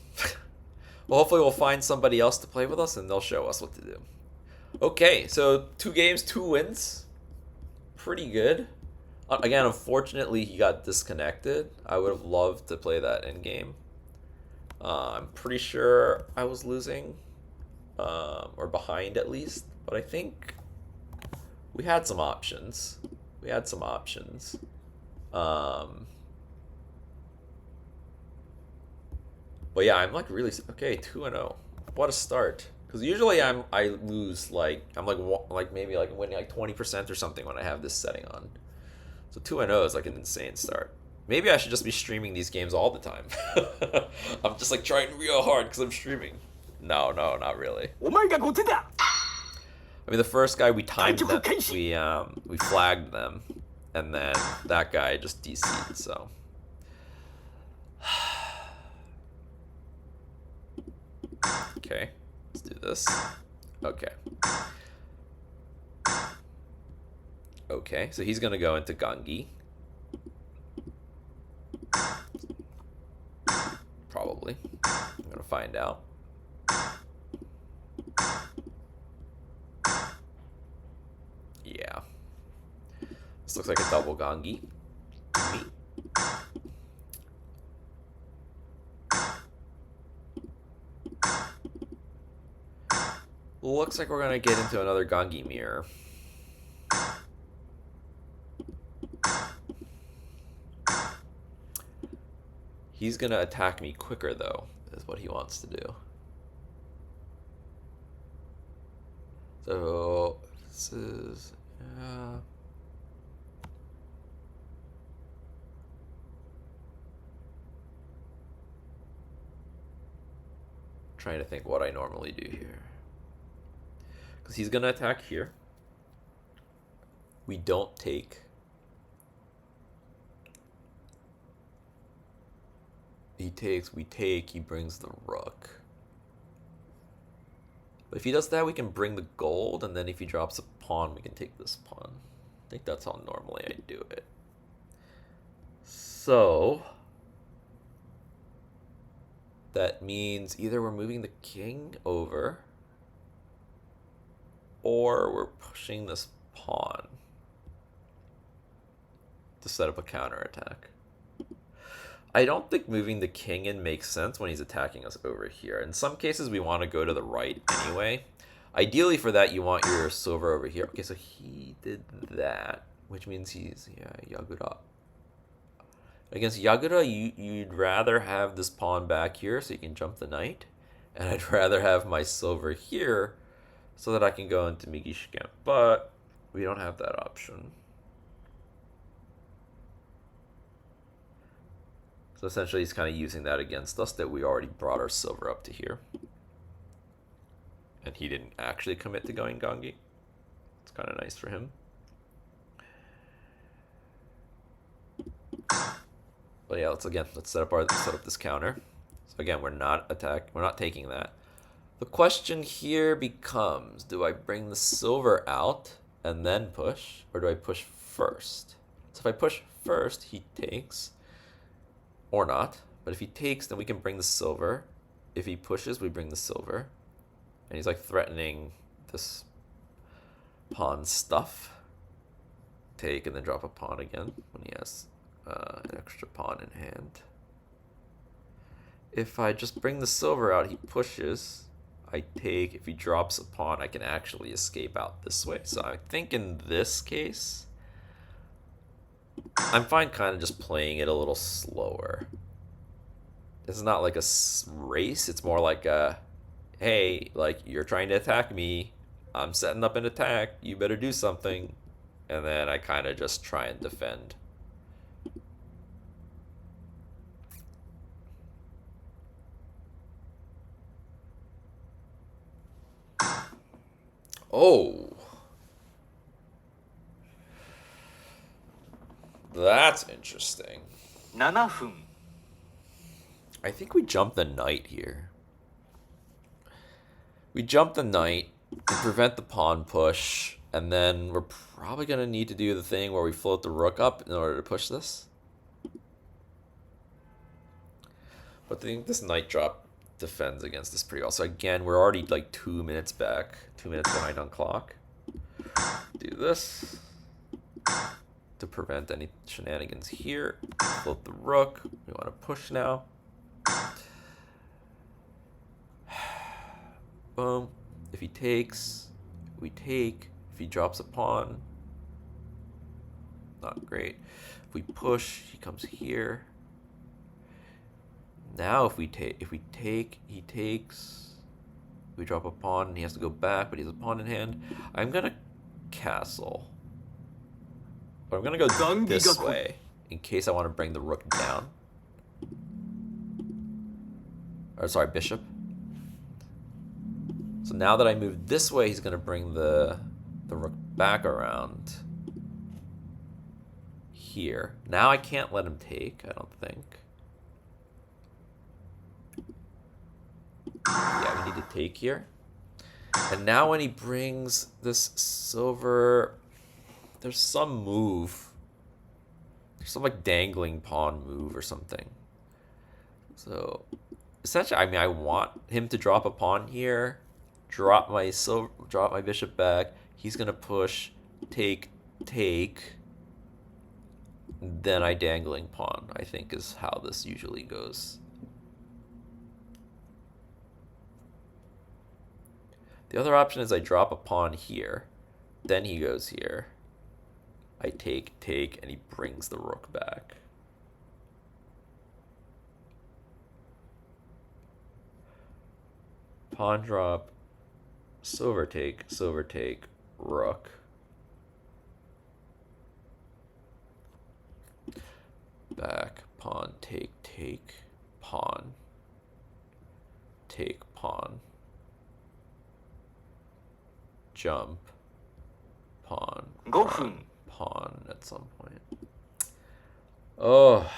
Well, hopefully we'll find somebody else to play with us and they'll show us what to do. Okay, so 2 games, 2 wins. Pretty good. Again, unfortunately, he got disconnected. I would have loved to play that in game. I'm pretty sure I was losing, or behind at least, but I think we had some options. But yeah, I'm like really okay. 2-0. What a start! Because usually I lose like I'm like maybe like winning like 20% or something when I have this setting on. So 2-0 is like an insane start. Maybe I should just be streaming these games all the time. I'm just like trying real hard because I'm streaming. No, not really. I mean, the first guy we timed them, we flagged them, and then that guy just DC'd. So. Okay, let's do this. Okay, so he's gonna go into Gangi. Probably. I'm gonna find out. Yeah. This looks like a double Gangi. Looks like we're gonna get into another Gangi mirror. He's gonna attack me quicker though, is what he wants to do. So this is trying to think what I normally do here. Because he's gonna attack here. We don't take. He takes, we take, he brings the rook. But if he does that, we can bring the gold, and then if he drops a pawn, we can take this pawn. I think that's how normally I do it. So that means either we're moving the king over, or we're pushing this pawn to set up a counterattack. I don't think moving the king in makes sense when he's attacking us over here. In some cases, we want to go to the right anyway. Ideally for that, you want your silver over here. Okay, so he did that, which means he's, yeah, Yagura. Against Yagura, you'd rather have this pawn back here so you can jump the knight. And I'd rather have my silver here so that I can go into Migishika. But we don't have that option. So essentially he's kind of using that against us, that we already brought our silver up to here. And he didn't actually commit to going Gangi. It's kind of nice for him. But yeah, let's set up this counter. So again, we're not taking that. The question here becomes, do I bring the silver out and then push, or do I push first? So if I push first, he takes, or not. But if he takes, then we can bring the silver. If he pushes, we bring the silver. And he's like threatening this pawn stuff. Take and then drop a pawn again when he has an extra pawn in hand. If I just bring the silver out, he pushes. I take. If he drops a pawn, I can actually escape out this way. So I think in this case, I'm fine kind of just playing it a little slower. It's not like a race. It's more like a, hey, like, you're trying to attack me. I'm setting up an attack. You better do something. And then I kind of just try and defend. Oh. That's interesting. 7分 I think we jump the knight here. We jump the knight to prevent the pawn push, and then we're probably going to need to do the thing where we float the rook up in order to push this. But I think this knight drop defends against this pretty well. So again, we're already like 2 minutes back, 2 minutes behind on clock. Do this to prevent any shenanigans here. Float the rook. We want to push now. Boom. If he takes, we take. If he drops a pawn, not great. If we push, he comes here. Now if we take, he takes. We drop a pawn and he has to go back, but he has a pawn in hand. I'm gonna castle. But I'm gonna go this way in case I want to bring the rook down. Or sorry, bishop. So now that I move this way, he's gonna bring the rook back around here. Now I can't let him take, I don't think. Yeah, we need to take here. And now when he brings this silver, there's some move. There's some like dangling pawn move or something. So essentially, I mean, I want him to drop a pawn here, drop my bishop back. He's gonna push, take, then I dangling pawn, I think is how this usually goes. The other option is I drop a pawn here, then he goes here. I take, and he brings the rook back. Pawn drop, silver take, rook. Back, pawn, take, pawn. Take, pawn. Jump, pawn, 5分 pawn at some point. Oh.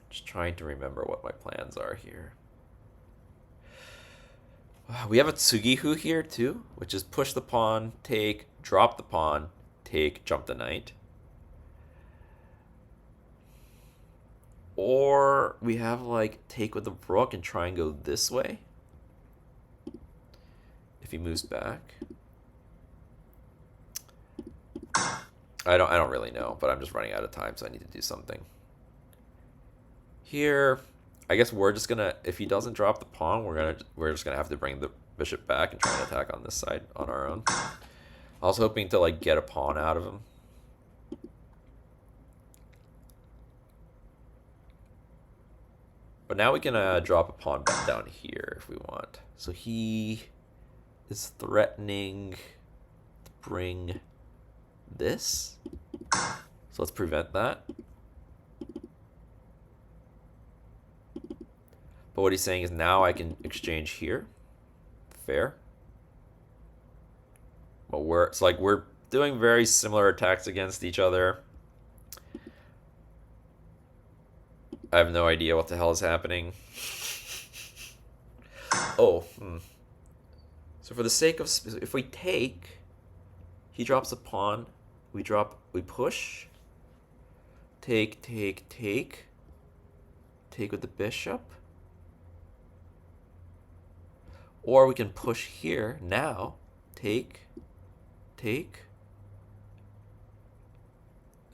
Just trying to remember what my plans are here. We have a Tsugihu here too, which is push the pawn, take, drop the pawn, take, jump the knight. Or we have like take with the rook and try and go this way. If he moves back. I don't really know, but I'm just running out of time, so I need to do something. Here, I guess we're just gonna, if he doesn't drop the pawn, we're just gonna have to bring the bishop back and try and attack on this side on our own. I was hoping to like get a pawn out of him. But now we can drop a pawn back down here if we want. So he is threatening to bring this. So let's prevent that. But what he's saying is now I can exchange here. Fair. But we're doing very similar attacks against each other. I have no idea what the hell is happening. Oh. So for the sake of, if we take, he drops a pawn. We push. Take. Take with the bishop. Or we can push here now. Take.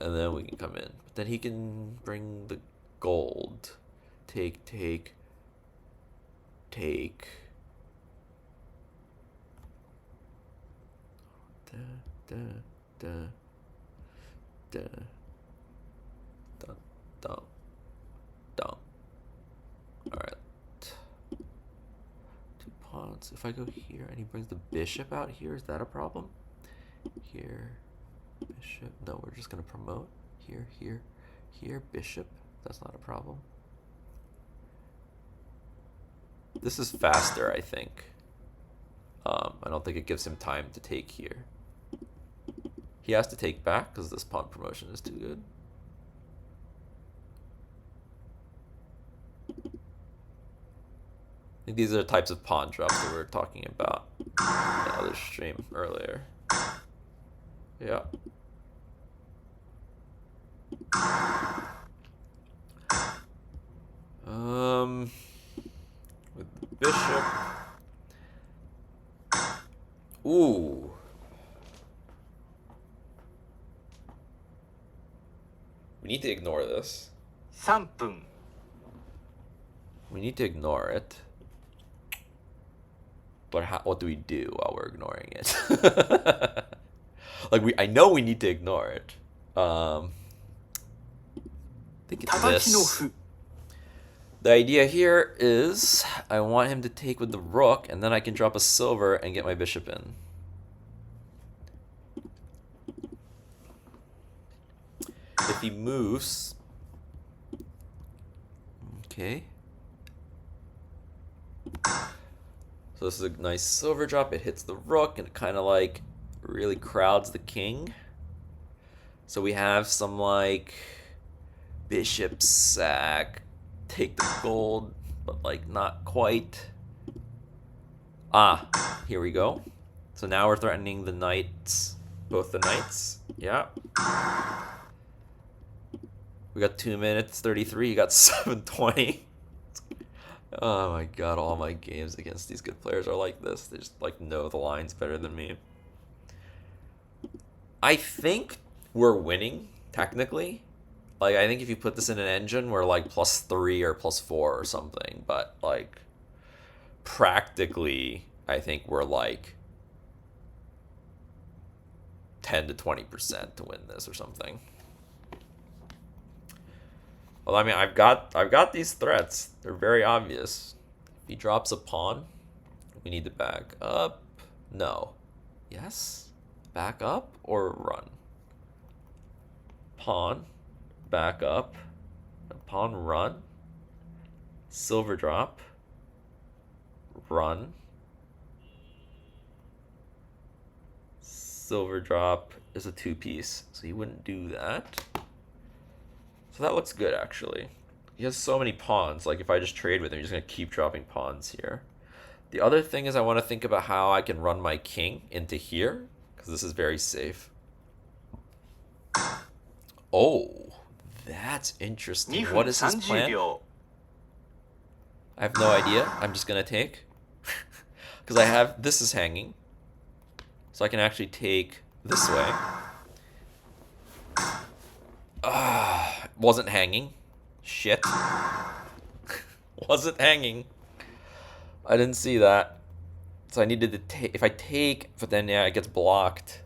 And then we can come in. But then he can bring the gold. Take. Alright. 2 pawns. If I go here and he brings the bishop out here, is that a problem? Here, bishop. No, we're just gonna promote. Here, bishop. That's not a problem. This is faster, I think. I don't think it gives him time to take here. He has to take back because this pawn promotion is too good. I think these are the types of pawn drops that we were talking about in the other stream earlier. Yeah. With the bishop. Ooh. We need to ignore this. 3分 We need to ignore it. But what do we do while we're ignoring it? I know we need to ignore it. I think it's 叩きの this. 歩 The idea here is I want him to take with the rook, and then I can drop a silver and get my bishop in. If he moves... Okay. So this is a nice silver drop. It hits the rook, and it kind of like really crowds the king. So we have some like bishop sack, take the gold, but like not quite. Ah, here we go. So now we're threatening the knights, both the knights. Yeah. We got 2 minutes 33. You got 7:20. Oh my god, all my games against these good players are like this. They just like know the lines better than me. I think we're winning, technically. Like, I think if you put this in an engine, we're like +3 or +4 or something. But like, practically, I think we're like 10 to 20% to win this or something. Well, I mean, I've got these threats. They're very obvious. If he drops a pawn, we need to back up. No. Yes? Back up or run? Pawn, back up. Pawn, run. Silver drop. Run. Silver drop is a 2-piece, so he wouldn't do that. So that looks good, actually. He has so many pawns. Like, if I just trade with him, he's going to keep dropping pawns here. The other thing is I want to think about how I can run my king into here, because this is very safe. Oh, that's 2 interesting. 分 What is his 30 plan? 秒 I have no idea. I'm just gonna take. Because I have, this is hanging. So I can actually take this way. Wasn't hanging. Shit. Wasn't hanging. I didn't see that. So I needed to take, if I take, but then yeah, it gets blocked.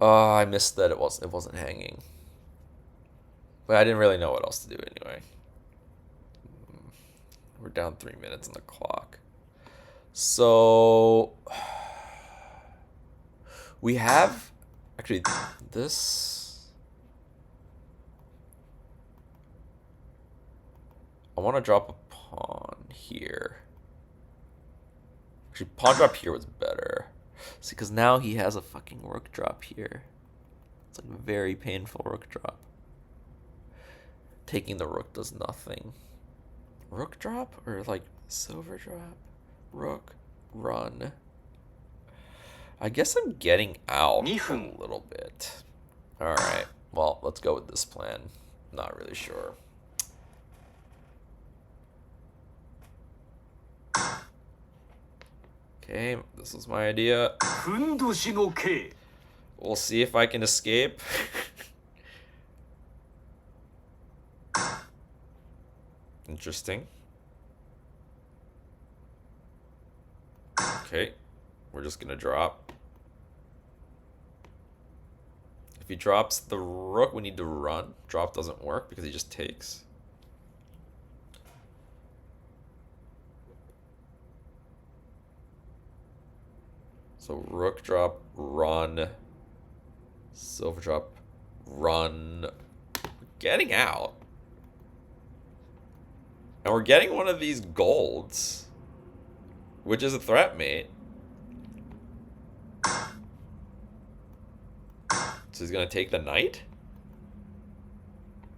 Oh, I missed that it wasn't hanging. But I didn't really know what else to do anyway. We're down 3 minutes on the clock. So we have actually this. I want to drop a pawn here. Actually, pawn drop here was better. See, because now he has a fucking rook drop here. It's like a very painful rook drop. Taking the rook does nothing. Rook drop or like silver drop? Rook, run. I guess I'm getting out a little bit. Alright, well, let's go with this plan. Not really sure. Okay, this was my idea. ふんどしの計 We'll see if I can escape. Interesting. Okay, we're just gonna drop. If he drops the rook, we need to run. Drop doesn't work because he just takes. So rook drop, run. Silver drop, run. We're getting out. And we're getting one of these golds, which is a threat mate. So he's gonna take the knight?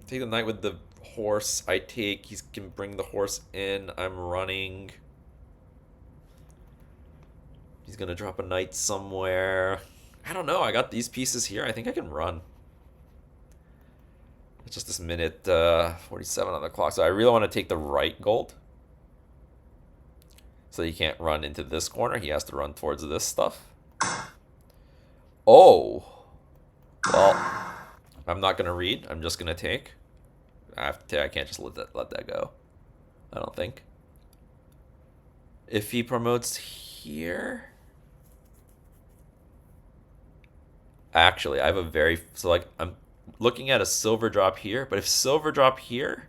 Take the knight with the horse. I take, he can bring the horse in. I'm running. He's gonna drop a knight somewhere. I don't know, I got these pieces here. I think I can run. It's just this minute 47 on the clock. So I really want to take the right gold. So he can't run into this corner. He has to run towards this stuff. Oh. Well, I'm not going to read. I'm just going to take. I have to take. I can't just let that go. I don't think. If he promotes here... Actually, I have a very... So, like, I'm looking at a silver drop here. But if silver drop here...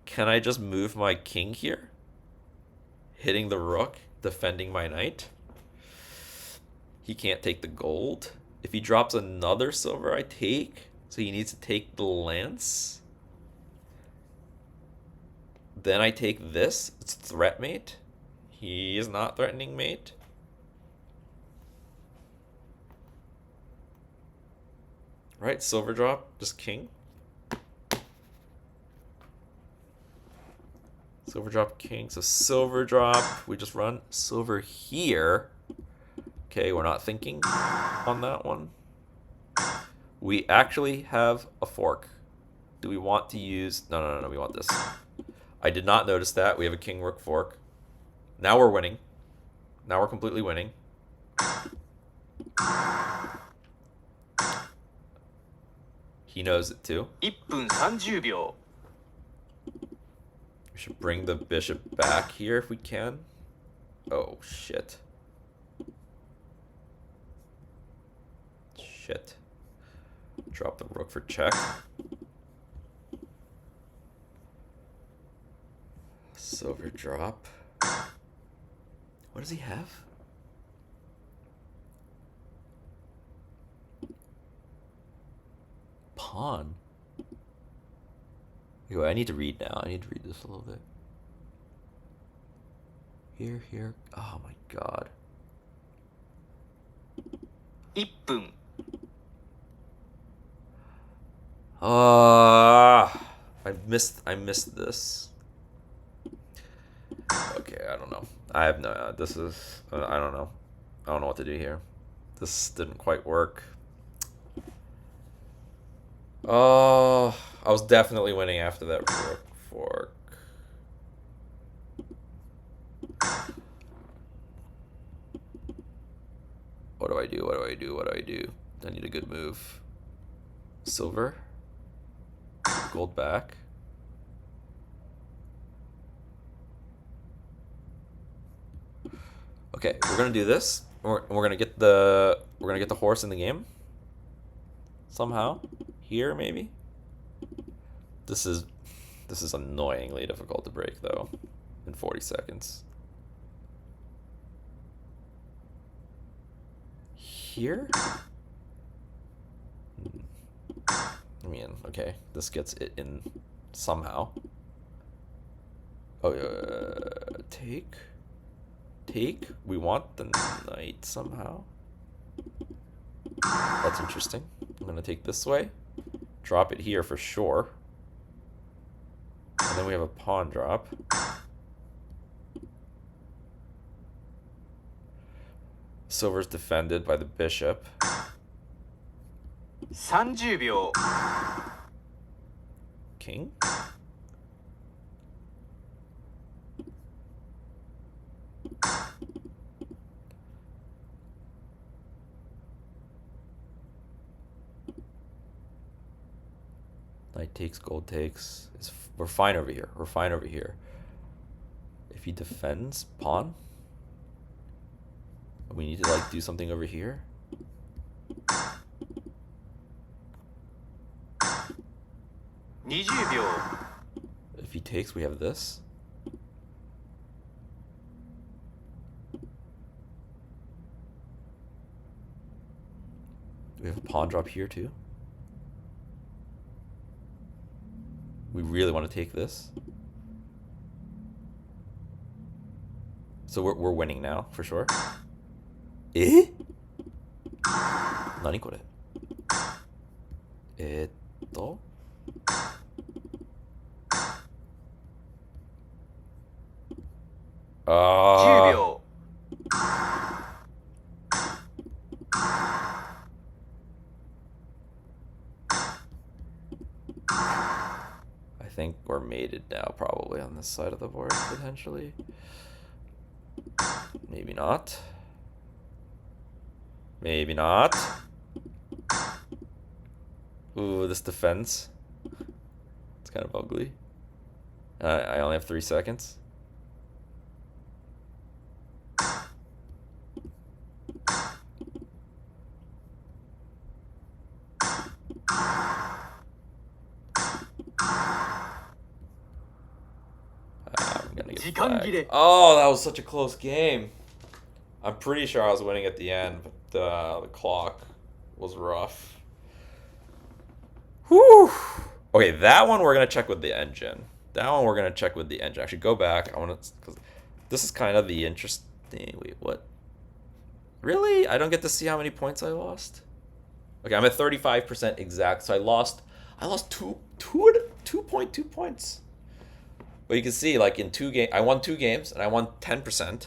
Can I just move my king here? Hitting the rook, defending my knight. He can't take the gold. If he drops another silver, I take. So he needs to take the lance. Then I take this. It's threat mate. He is not threatening mate. Right, silver drop, just king. Silver drop, king. So silver drop, we just run silver here. Okay, we're not thinking on that one. We actually have a fork. Do we want to use... No, we want this. I did not notice that. We have a king rook fork. Now we're winning. Now we're completely winning. He knows it too. 1分30秒 We should bring the bishop back here if we can. Oh, shit. Shit. Drop the rook for check. Silver drop. What does he have? Pawn. Yo, I need to read now. I need to read this a little bit. Here. Oh my god. 1分 I missed this. I have no. This is. I don't know. I don't know what to do here. This didn't quite work. Oh, I was definitely winning after that rook fork. What do I do? What do I do? What do I do? I need a good move. Silver. Gold back. Okay, we're gonna do this. We're gonna get the horse in the game. Somehow. Here maybe. This is annoyingly difficult to break though. In 40 seconds. Here? I mean, okay, this gets it in somehow. Oh, take. We want the knight somehow. That's interesting. I'm gonna take this way. Drop it here for sure. And then we have a pawn drop. Silver's defended by the bishop. 30秒 King? Knight takes, gold takes. We're fine over here. We're fine over here. If he defends, pawn. We need to like do something over here. 20秒 If he takes, we have this. Do we have a pawn drop here too? We really want to take this. So we're winning now, for sure. Eh? 何これ? 10秒 I think we're mated now, probably on this side of the board, potentially. Maybe not. Maybe not. Ooh, this defense. It's kind of ugly. I only have 3 seconds. I'm gonna get flagged. Oh, that was such a close game. I'm pretty sure I was winning at the end, but the clock was rough. Whew. Okay, that one we're gonna check with the engine. Actually, go back. I want to, because this is kind of the interesting. Wait, what? Really? I don't get to see how many points I lost. Okay, I'm at 35% exact, so I lost 2.2 points. But you can see, like in 2 games, I won 2 games and I won 10%,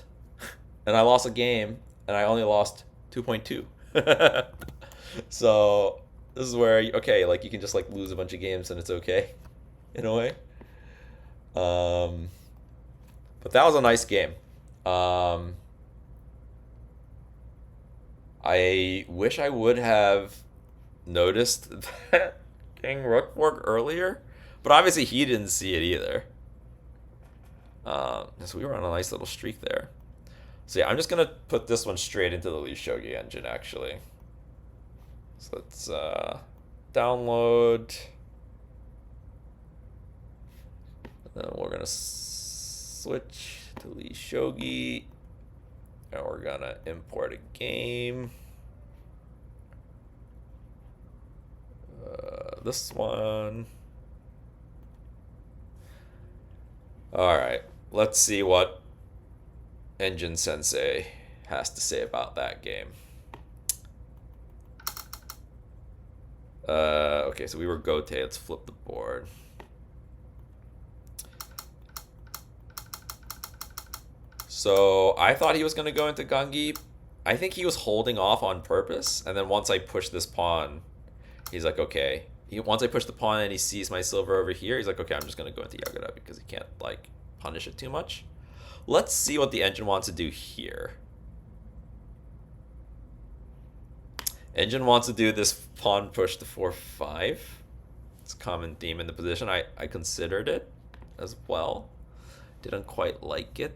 and I lost a game and I only lost 2.2. So this is where okay, like you can just like lose a bunch of games and it's okay, in a way. But that was a nice game. I wish I would have noticed that King Rook fork earlier, but obviously he didn't see it either. So we were on a nice little streak there. So yeah, I'm just gonna put this one straight into the Lee Shogi engine actually. So let's download. And then we're gonna switch to Lee Shogi. And we're gonna import a game. This one. Alright, let's see what Engine Sensei has to say about that game. Okay, so we were Gote. Let's flip the board. So I thought he was going to go into Gangi. I think he was holding off on purpose. And then once I push this pawn, he's like, okay. Once I push the pawn and he sees my silver over here, he's like, okay, I'm just going to go into Yagura because he can't, like, punish it too much. Let's see what the engine wants to do here. Engine wants to do this pawn push to 4-5. It's a common theme in the position. I considered it as well. Didn't quite like it.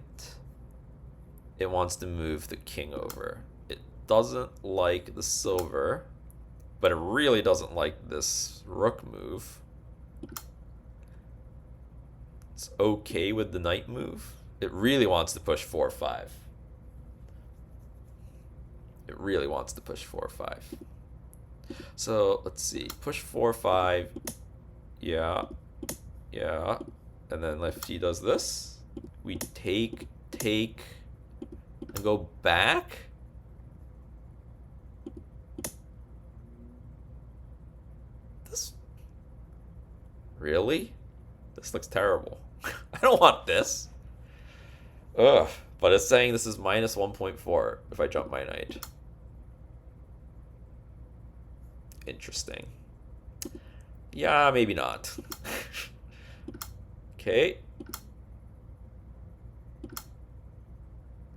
It wants to move the king over. It doesn't like the silver, but it really doesn't like this rook move. It's okay with the knight move. It really wants to push 4-5. It really wants to push 4-5. So let's see. Push 4-5. Yeah. Yeah. And then if he does this, we take, and go back. This. Really? This looks terrible. I don't want this. Ugh. But it's saying this is minus 1.4 if I jump my knight. Interesting. Yeah, maybe not. Okay.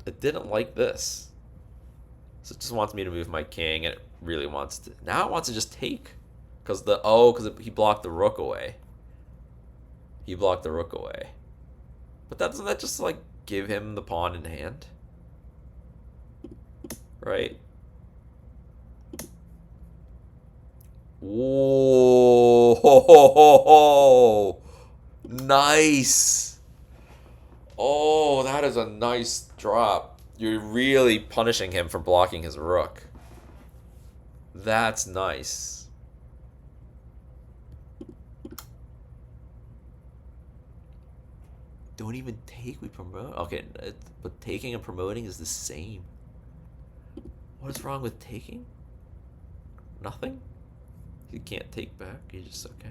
It didn't like this. So it just wants me to move my king, and it really wants to... Now it wants to just take. Because he blocked the rook away. He blocked the rook away. But doesn't that just, like, give him the pawn in hand? Right? Whoa! Ho, ho, ho, ho. Nice! Oh, that is a nice drop. You're really punishing him for blocking his rook. That's nice. Don't even take, we promote. Okay, but taking and promoting is the same. What is wrong with taking? Nothing? You can't take back, you just, okay,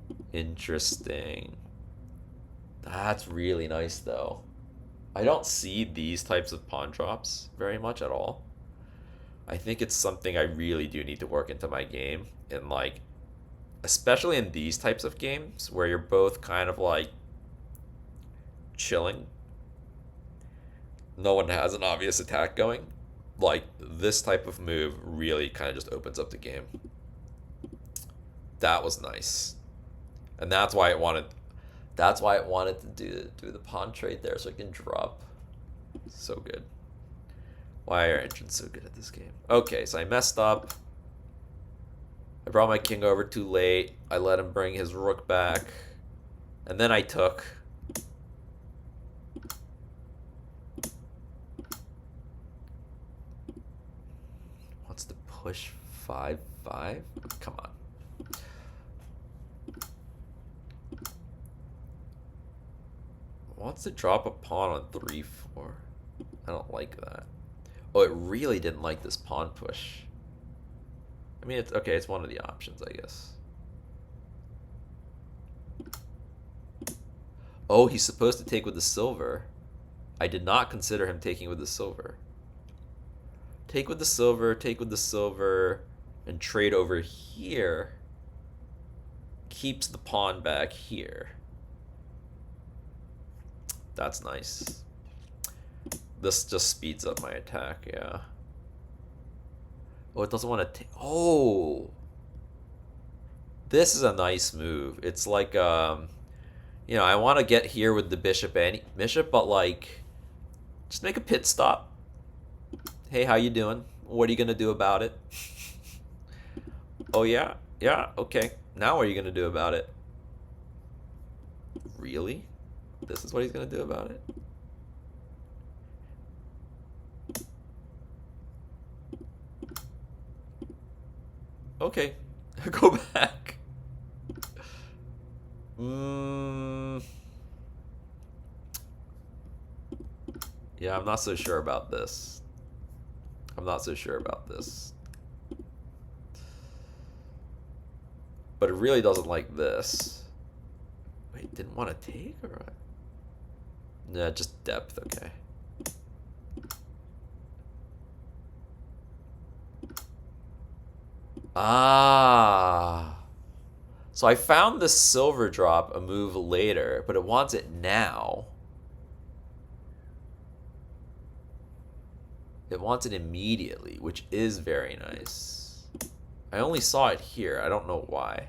yeah. Interesting. That's really nice, though. I don't see these types of pawn drops very much at all. I think it's something I really do need to work into my game. And, like, especially in these types of games where you're both kind of, like, chilling. No one has an obvious attack going. Like, this type of move really kind of just opens up the game. That was nice. And that's why it wanted to do the pawn trade there so it can drop. So good. Why are engines so good at this game? Okay, so I messed up. I brought my king over too late. I let him bring his rook back. And then I took. Wants to push 5-5? Come on. Wants to drop a pawn on 3-4. I don't like that. Oh, it really didn't like this pawn push. I mean, it's okay. It's one of the options, I guess. Oh, he's supposed to take with the silver. I did not consider him taking with the silver. Take with the silver, take with the silver, and trade over here. Keeps the pawn back here. That's nice. This just speeds up my attack, yeah. Oh, it doesn't want to take... Oh! This is a nice move. It's like, you know, I want to get here with the bishop, but, like, just make a pit stop. Hey, how you doing? What are you going to do about it? Oh, yeah? Yeah, okay. Now what are you going to do about it? Really? This is what he's going to do about it? Okay. Go back. Yeah, I'm not so sure about this. I'm not so sure about this. But it really doesn't like this. Wait, didn't want to take or what? Nah, just depth, okay. Ah. So I found the silver drop a move later, but it wants it now. It wants it immediately, which is very nice. I only saw it here. I don't know why.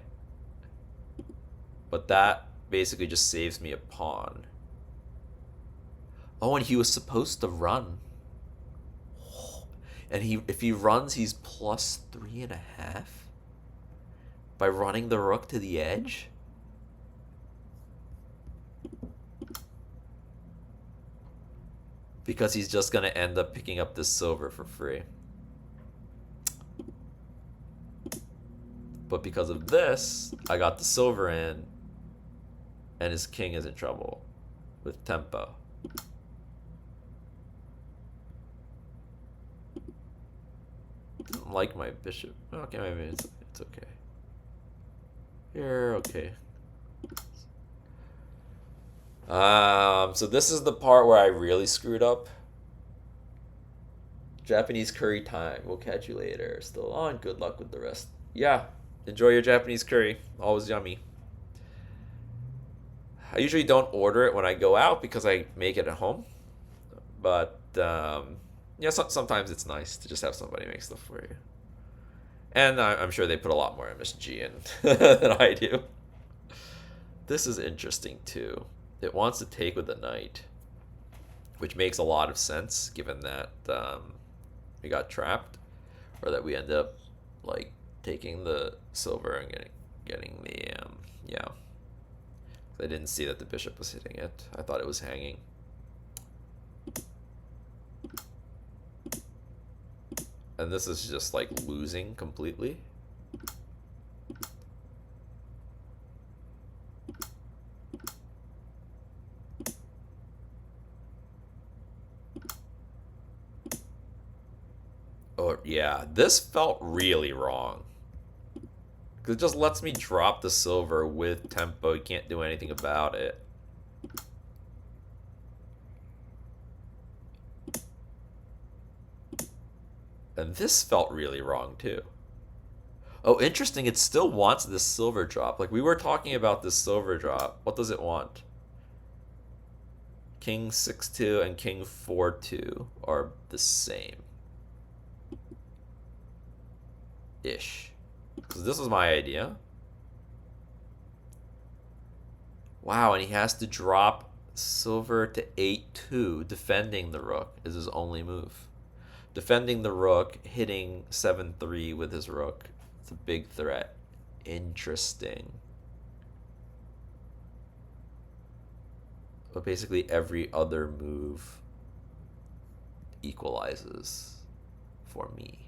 But that basically just saves me a pawn. Oh, and he was supposed to run. And if he runs, he's plus 3.5? By running the rook to the edge? Because he's just going to end up picking up this silver for free. But because of this, I got the silver in, and his king is in trouble with tempo. Didn't like my bishop. Okay, maybe it's okay. Here, okay. So this is the part where I really screwed up. Japanese curry time. We'll catch you later. Still on. Good luck with the rest. Yeah, enjoy your Japanese curry. Always yummy. I usually don't order it when I go out because I make it at home. But yeah, sometimes it's nice to just have somebody make stuff for you. And I'm sure they put a lot more MSG in than I do. This is interesting too. It wants to take with the knight, which makes a lot of sense given that we got trapped, or that we ended up like taking the silver and getting the yeah. I didn't see that the bishop was hitting it. I thought it was hanging. And this is just like losing completely. Oh yeah, this felt really wrong. Because it just lets me drop the silver with tempo. You can't do anything about it. And this felt really wrong too. Oh, interesting. It still wants this silver drop. Like we were talking about this silver drop. What does it want? King 6-2 and King 4-2 are the same. Ish. Because this was my idea. Wow, and he has to drop silver to 8-2. Defending the rook is his only move. Defending the rook, hitting 7-3 with his rook. It's a big threat. Interesting. But basically every other move equalizes for me.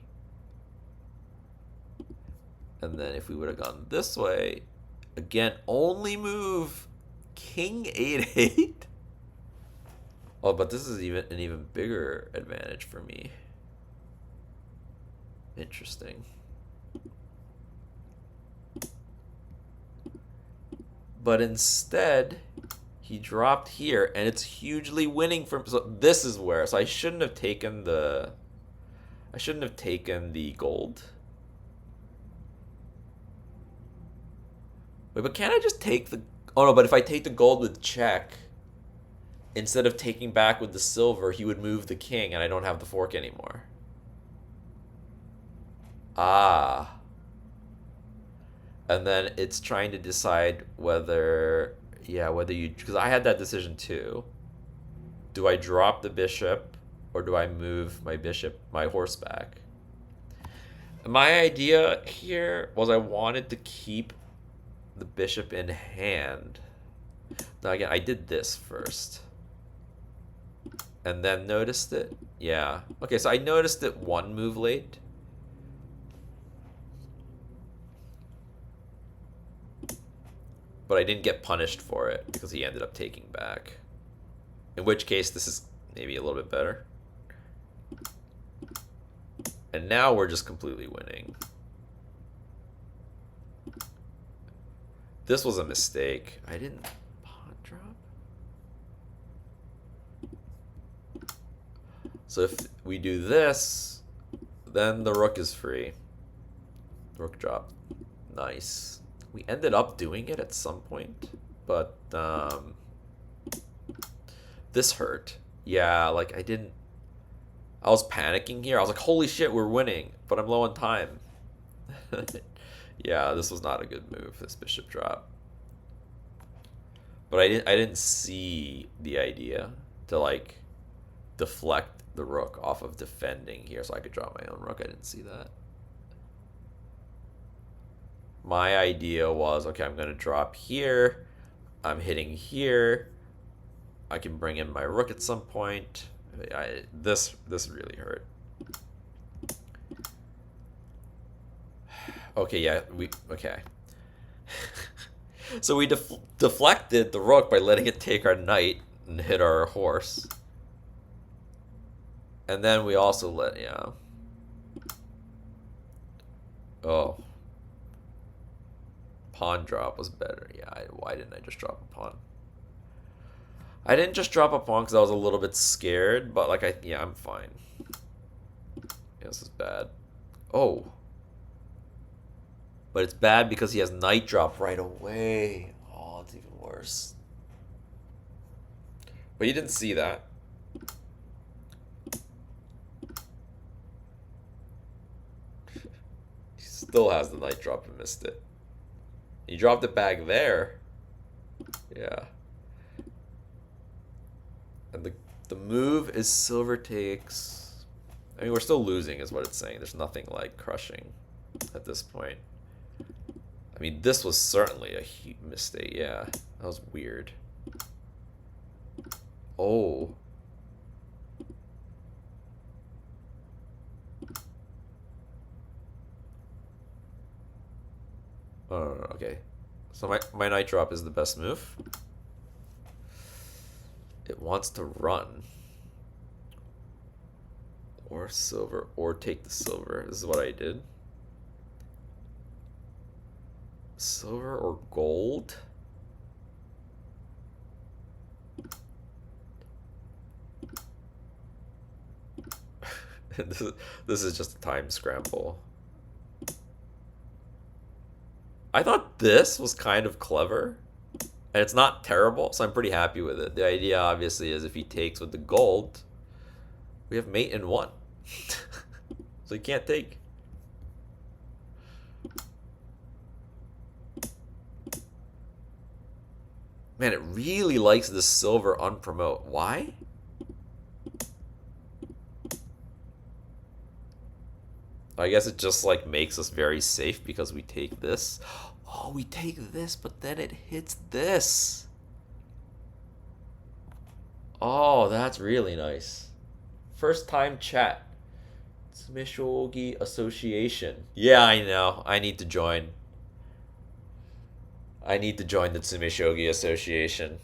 And then if we would have gone this way, again, only move King 8-8. Oh, but this is an even bigger advantage for me. Interesting. But instead, he dropped here, and it's hugely winning from. So this is where. So I shouldn't have taken the. I shouldn't have taken the gold. Wait, but can't I just take the? Oh no! But if I take the gold with check, instead of taking back with the silver, he would move the king, and I don't have the fork anymore. Ah. And then it's trying to decide whether, yeah, whether you, because I had that decision too. Do I drop the bishop or do I move my bishop, my horse back? My idea here was I wanted to keep the bishop in hand. Now again, I did this first. And then noticed it. Yeah. Okay, so I noticed it one move late. But I didn't get punished for it because he ended up taking back. In which case, this is maybe a little bit better. And now we're just completely winning. This was a mistake. I didn't pawn drop. So if we do this, then the rook is free. Rook drop. Nice. We ended up doing it at some point, but this hurt. Yeah, like I was panicking here. I was like, holy shit, we're winning, but I'm low on time. Yeah, this was not a good move, this bishop drop. But I didn't see the idea to like deflect the rook off of defending here so I could draw my own rook. I didn't see that. My idea was, okay, I'm going to drop here. I'm hitting here. I can bring in my rook at some point. This really hurt. Okay, yeah, okay. So we deflected the rook by letting it take our knight and hit our horse. And then we also let, yeah. Oh. Pawn drop was better. Yeah, why didn't I just drop a pawn? I didn't just drop a pawn because I was a little bit scared, but like yeah, I'm fine. Yeah, this is bad. Oh. But it's bad because he has knight drop right away. Oh, it's even worse. But you didn't see that. He still has the knight drop and missed it. He dropped it back there. Yeah. And the move is silver takes. I mean, we're still losing is what it's saying. There's nothing like crushing at this point. I mean, this was certainly a huge mistake. Yeah, that was weird. Oh. Oh, no, no, okay. So my knight drop is the best move. It wants to run. Or silver, or take the silver. This is what I did. Silver or gold? This is just a time scramble. I thought this was kind of clever. And it's not terrible, so I'm pretty happy with it. The idea, obviously, is if he takes with the gold, we have mate in one. So he can't take. Man, it really likes this silver unpromote. Why? I guess it just like makes us very safe because we take this. Oh, we take this, but then it hits this. Oh, that's really nice. First time chat. Tsumeshogi Association. Yeah, I know. I need to join. I need to join the Tsumeshogi Association.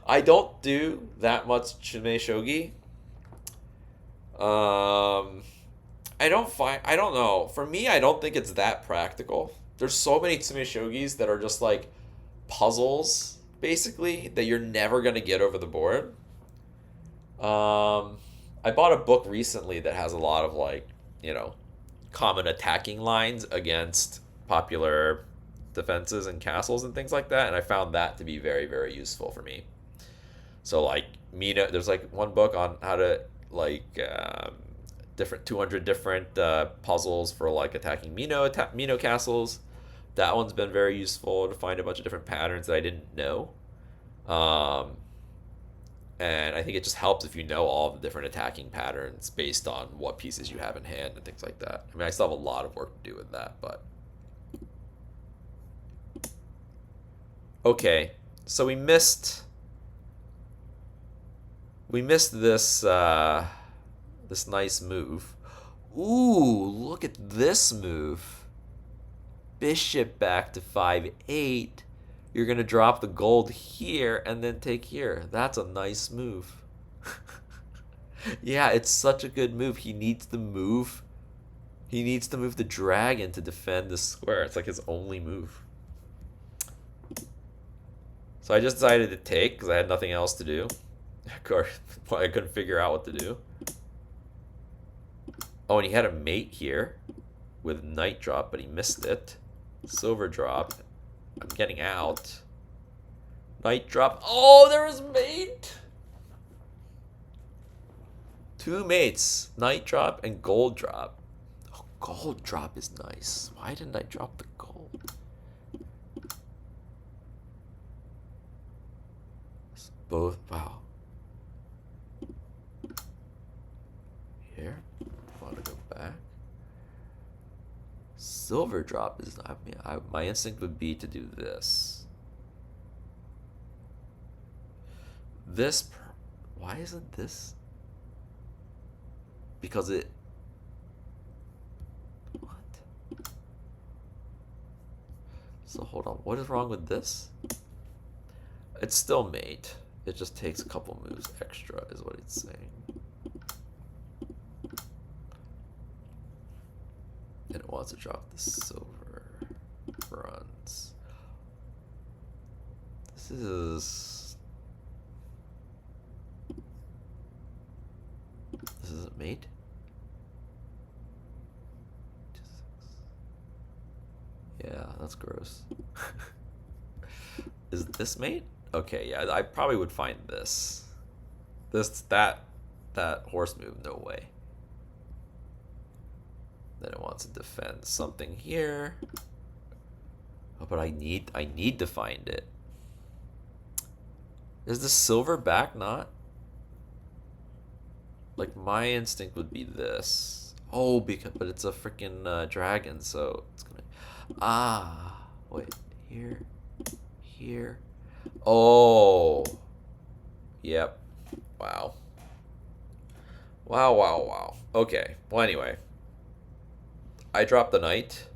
I don't do that much Tsumeshogi. I don't know. For me, I don't think it's that practical. There's so many Tsumeshogis that are just like puzzles, basically, that you're never going to get over the board. I bought a book recently that has a lot of like, you know, common attacking lines against popular defenses and castles and things like that, and I found that to be very, very useful for me. So like Mino, there's like one book on how to like different 200 different puzzles for like attacking Mino castles. That one's been very useful to find a bunch of different patterns that I didn't know. And I think it just helps if you know all the different attacking patterns based on what pieces you have in hand and things like that. I mean, I still have a lot of work to do with that, but okay. So we missed this this nice move. Ooh, look at this move. Bishop back to 5-8. You're going to drop the gold here and then take here. That's a nice move. Yeah, it's such a good move. He needs to move. He needs to move the dragon to defend the square. It's like his only move. So I just decided to take because I had nothing else to do. Why I couldn't figure out what to do. Oh, and he had a mate here with Knight drop, but he missed it. Silver drop. I'm getting out. Knight drop. Oh, there was mate. 2 mates. Knight drop and gold drop. Oh, gold drop is nice. Why didn't I drop the gold? Both. Wow. Here. Want to go back. Silver drop is. I mean, my instinct would be to do this. This. Why isn't this? Because it. What? So hold on. What is wrong with this? It's still mate. It just takes a couple moves extra, is what it's saying. And it wants to drop the silver runs. This is it mate? Yeah, that's gross. Is this mate? Okay, yeah, I probably would find this. That horse move, no way. Then it wants to defend something here. Oh, but I need to find it. Is the silver back not? Like, my instinct would be this. Oh, but it's a freaking dragon, so it's gonna. Wait, here. Oh. Yep. Wow. Wow. Okay. Well, anyway. I dropped the knight.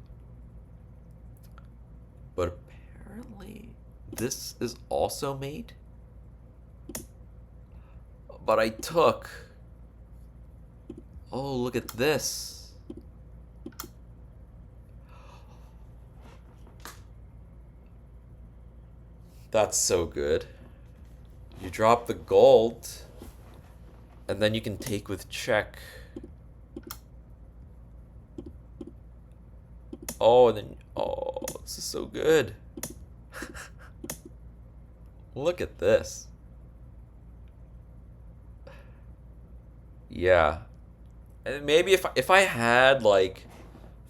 But apparently this is also mate. But I took. Oh, look at this. That's so good. You drop the gold, and then you can take with check. Oh, and then, oh, this is so good. Look at this. Yeah. And maybe if I had like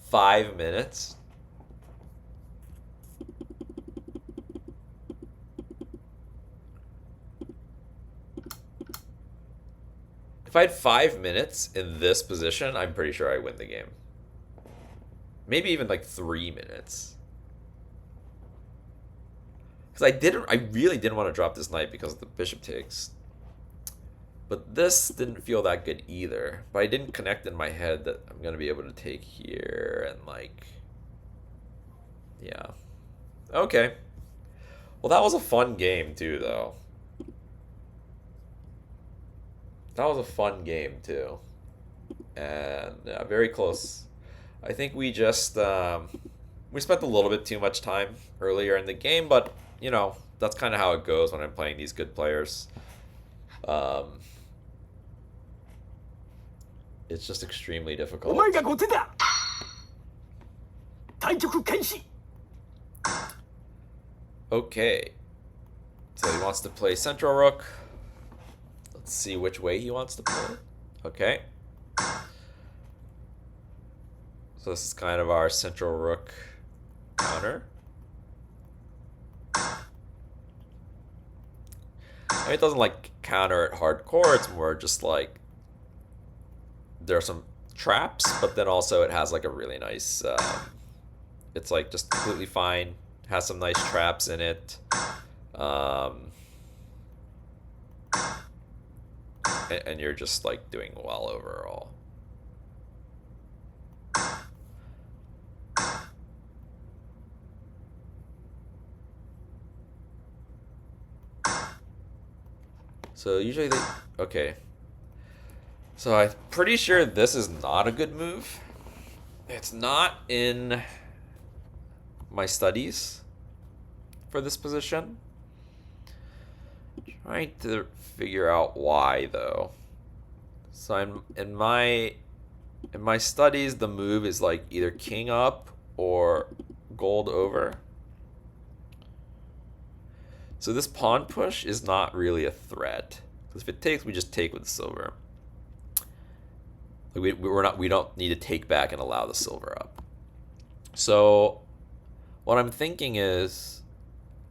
5 minutes. If I had 5 minutes in this position, I'm pretty sure I win the game. Maybe even like 3 minutes. Because I really didn't want to drop this knight because of the bishop takes. But this didn't feel that good either. But I didn't connect in my head that I'm going to be able to take here and like... Yeah. Okay. Well, that was a fun game too, though. That was a fun game too. And yeah, very close. I think we just... we spent a little bit too much time earlier in the game, but, you know, that's kind of how it goes when I'm playing these good players. It's just extremely difficult. Okay. So he wants to play Central Rook. Let's see which way he wants to play. Okay. So this is kind of our Central Rook counter. I mean, it doesn't like counter it hardcore. It's more just like there are some traps, but then also it has like a really nice. It's like just completely fine. Has some nice traps in it. And you're just like doing well overall. So usually they... Okay. So I'm pretty sure this is not a good move. It's not in my studies for this position. Trying to figure out why though. So I'm in my studies, the move is like either king up or gold over. So this pawn push is not really a threat, because if it takes, we just take with the silver. Like we don't need to take back and allow the silver up. So what I'm thinking is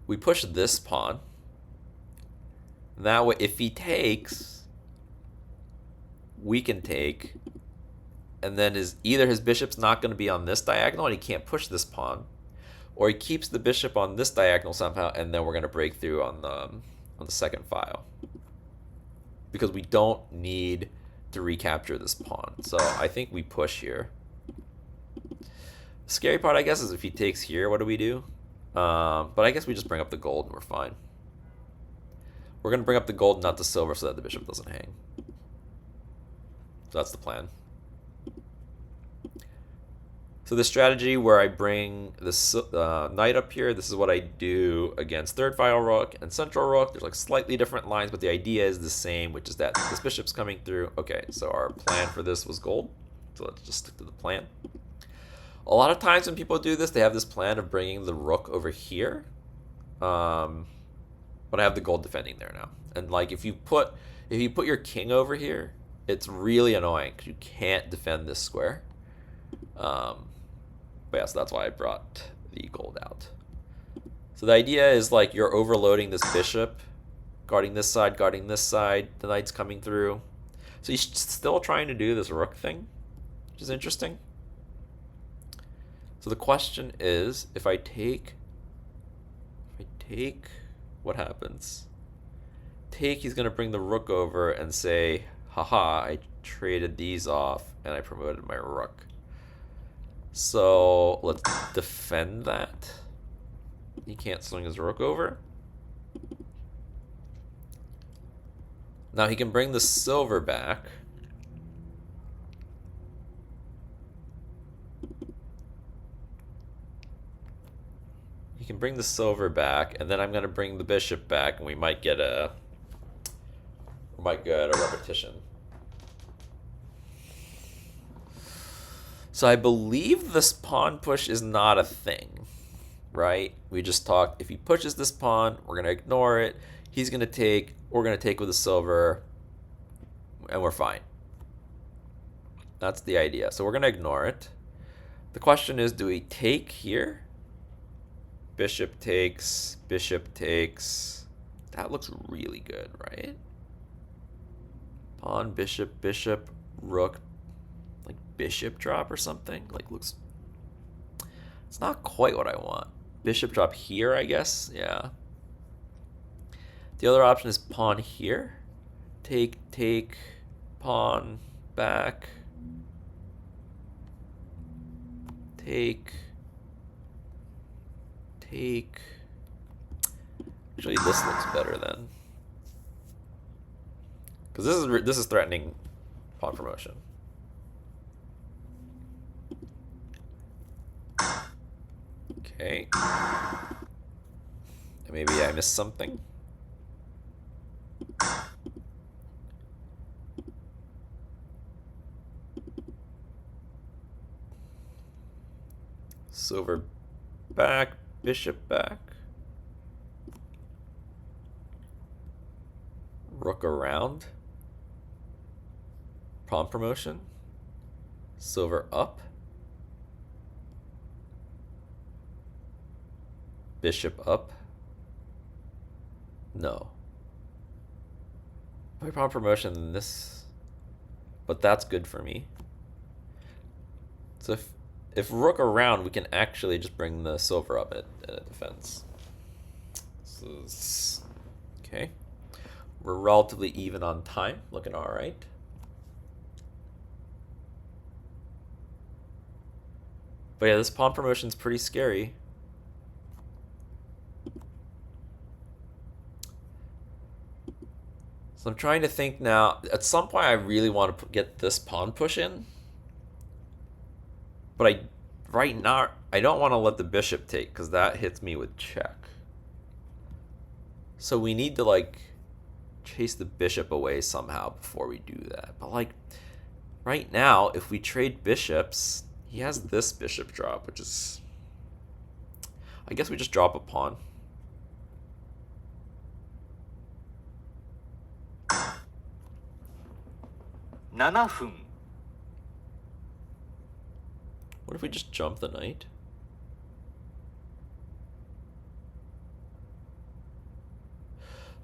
we push this pawn. That way, if he takes, we can take, and then either his bishop's not going to be on this diagonal and he can't push this pawn, or he keeps the bishop on this diagonal somehow, and then we're going to break through on the second file, because we don't need to recapture this pawn. So I think we push here. The scary part, I guess, is if he takes here, what do we do? But I guess we just bring up the gold and we're fine. We're going to bring up the gold, not the silver, so that the bishop doesn't hang. So that's the plan. So the strategy where I bring this knight up here, this is what I do against third file rook and central rook. There's like slightly different lines, but the idea is the same, which is that this bishop's coming through. Okay, so our plan for this was gold. So let's just stick to the plan. A lot of times when people do this, they have this plan of bringing the rook over here. But I have the gold defending there now. And like if you put your king over here, it's really annoying because you can't defend this square. But yeah, so that's why I brought the gold out. So the idea is like you're overloading this bishop, guarding this side, the knight's coming through. So he's still trying to do this rook thing, which is interesting. So the question is, if I take, what happens? Take, he's going to bring the rook over and say, haha, I traded these off and I promoted my rook. So let's defend that. He can't swing his rook over. Now he can bring the silver back. He can bring the silver back, and then I'm going to bring the bishop back, and we might get a repetition. So I believe this pawn push is not a thing, right? We just talked, if he pushes this pawn, we're going to ignore it. He's going to take, we're going to take with the silver, and we're fine. That's the idea. So we're going to ignore it. The question is, do we take here? Bishop takes, bishop takes. That looks really good, right? Pawn, bishop, bishop, rook, like bishop drop or something. Like looks, it's not quite what I want. Bishop drop here, I guess, yeah. The other option is pawn here. Take, take, pawn, back. Take. Take. Actually, this looks better then, because this is threatening pawn promotion. Okay. Maybe I missed something. Silver back. Bishop back. Rook around. Pawn promotion. Silver up. Bishop up. No. My pawn promotion than this. But that's good for me. So if rook around, we can actually just bring the silver up at a defense. Okay. We're relatively even on time, looking all right. But yeah, this pawn promotion's pretty scary. So I'm trying to think now. At some point, I really want to get this pawn push in. But right now, I don't want to let the bishop take, because that hits me with check. So we need to like chase the bishop away somehow before we do that. But like right now, if we trade bishops, he has this bishop drop, which is, I guess we just drop a pawn. Nana分 What if we just jump the knight?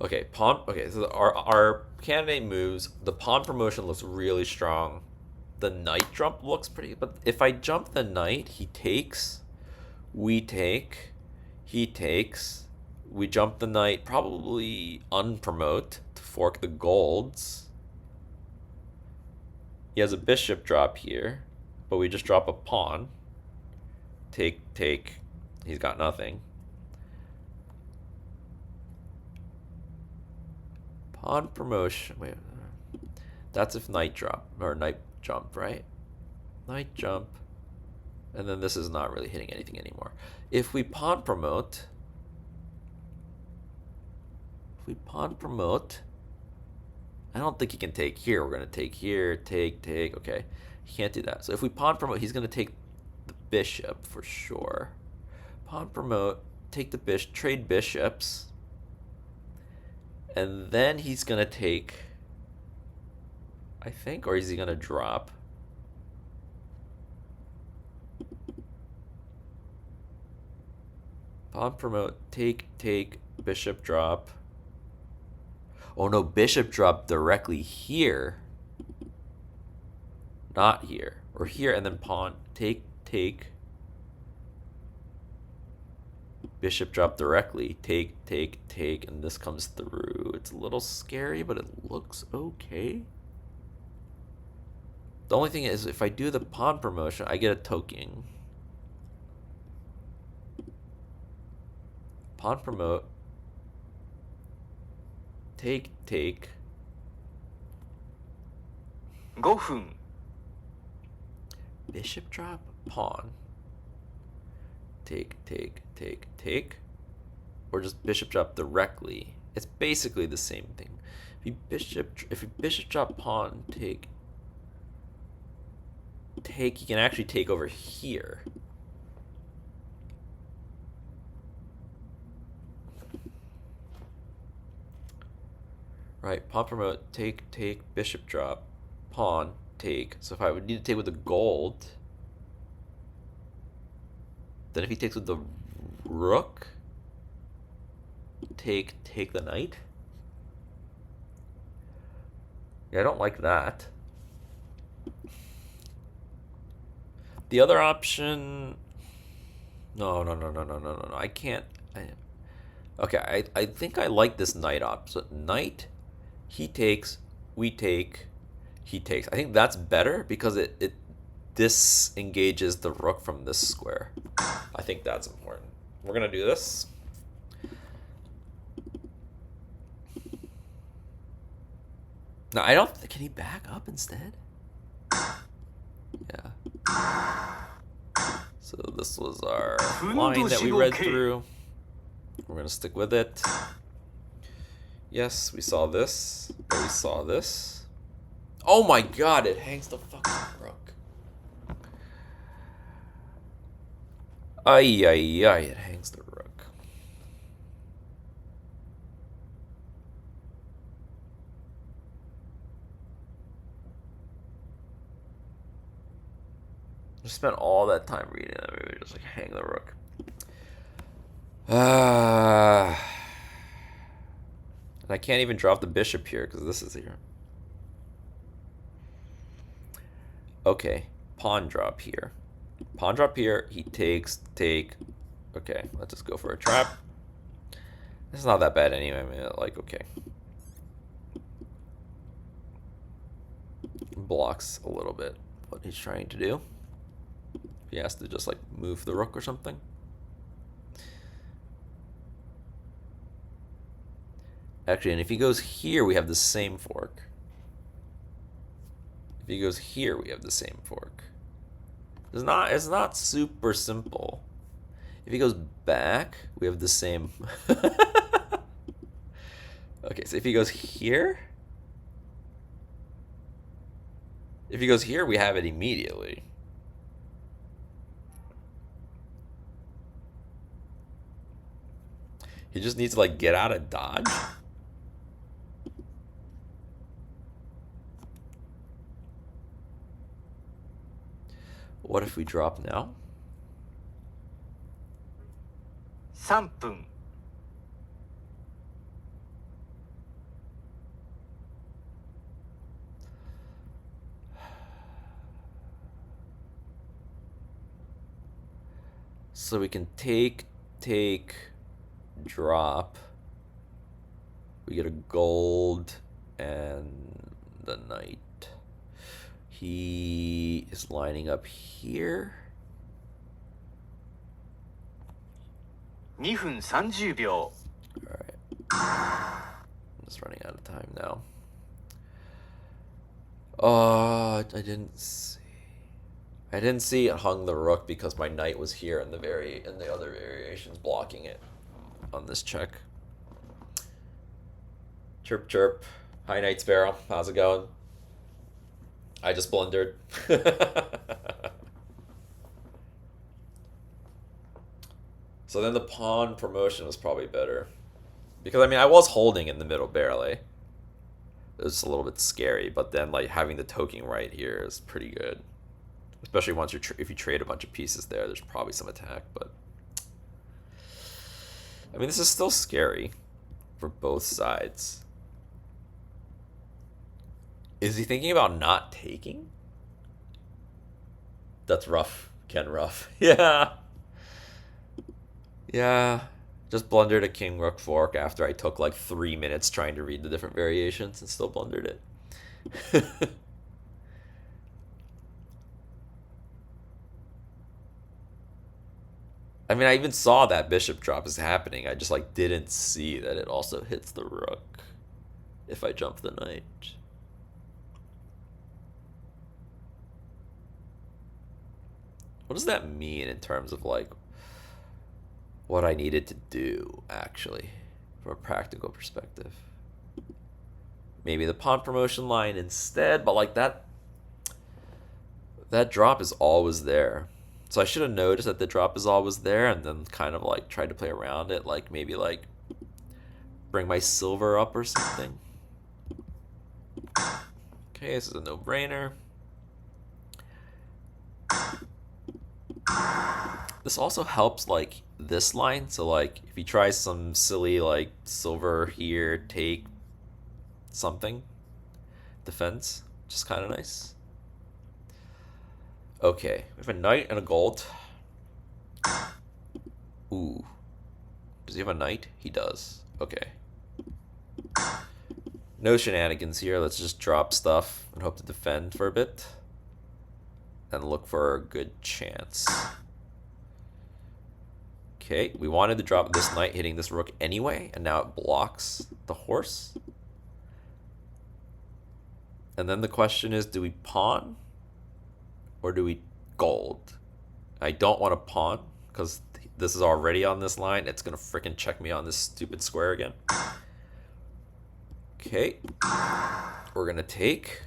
Okay, pawn. Okay, so our candidate moves. The pawn promotion looks really strong. The knight jump looks pretty. But if I jump the knight, he takes. We take. He takes. We jump the knight. Probably unpromote to fork the golds. He has a bishop drop here, but we just drop a pawn. Take, take. He's got nothing. Pawn promotion. Wait, that's if knight drop or knight jump, right? Knight jump, and then this is not really hitting anything anymore. If we pawn promote, I don't think he can take here. We're gonna take here, take. Okay, he can't do that. So if we pawn promote, he's gonna take the bishop for sure. Pawn promote, take the bishop, trade bishops. And then he's going to take, I think, or is he going to drop? Pawn promote, take, bishop drop. Oh no, bishop drop directly here. Not here. Or here, and then pawn, take. Bishop drop directly, take, and this comes through. It's a little scary, but it looks okay. The only thing is, if I do the pawn promotion, I get a token. Pawn promote, take. 5分 Bishop drop, pawn. Take. Or just bishop drop directly. It's basically the same thing. If you bishop drop pawn, take, you can actually take over here. Right, pawn promote, take, bishop drop, pawn, take. So if I would need to take with the gold, then if he takes with the rook, take the knight. Yeah, I don't like that. The other option, no. I can't. Okay, I think I like this knight option. Knight, he takes, we take, he takes. I think that's better because it disengages the rook from this square. I think that's important. We're gonna do this. No, I don't. Can he back up instead? Yeah. So this was our line that we read through. We're gonna stick with it. Yes, we saw this. We saw this. Oh my god, it hangs the fucking rook. Ay, it hangs the rook. Just spent all that time reading it. Maybe just like hang the rook. And I can't even drop the bishop here because this is here. Okay, pawn drop here. Pawn drop here. He takes, take. Okay, let's just go for a trap. It's not that bad anyway. I mean, like, okay. Blocks a little bit what he's trying to do. He has to just like move the rook or something. Actually, and if he goes here, we have the same fork. If he goes here, we have the same fork. It's not super simple. If he goes back, we have the same. Okay, so if he goes here... If he goes here, we have it immediately. He just needs to, like, get out of dodge. What if we drop now? 3分 So we can take, drop. We get a gold and the knight. He is lining up here. 2分30秒 Alright. I'm just running out of time now. Oh, I didn't see. I didn't see it hung the rook because my knight was here in the other variations blocking it on this check. Chirp chirp. Hi Night Sparrow. How's it going? I just blundered. So then the pawn promotion was probably better. Because, I mean, I was holding in the middle barely. It was a little bit scary, but then, like, having the toking right here is pretty good. Especially once if you trade a bunch of pieces there, there's probably some attack, but... I mean, this is still scary for both sides. Is he thinking about not taking? That's rough. Ken rough. Yeah. Yeah. Just blundered a king rook fork after I took like 3 minutes trying to read the different variations and still blundered it. I mean, I even saw that bishop drop is happening. I just like didn't see that it also hits the rook if I jump the knight. What does that mean in terms of like what I needed to do actually from a practical perspective? Maybe the pawn promotion line instead, but like that drop is always there. So I should have noticed that the drop is always there and then kind of like tried to play around it, like maybe like bring my silver up or something. Okay, this is a no-brainer. This also helps like this line, so like if he tries some silly like silver here, take something, defense, just kind of nice. Okay, we have a knight and a gold. Ooh. Does he have a knight? He does. Okay. No shenanigans here. Let's just drop stuff and hope to defend for a bit. And look for a good chance. Okay, we wanted to drop this knight hitting this rook anyway, and now it blocks the horse. And then the question is, do we pawn? Or do we gold? I don't want to pawn, because this is already on this line. It's going to freaking check me on this stupid square again. Okay. We're going to take.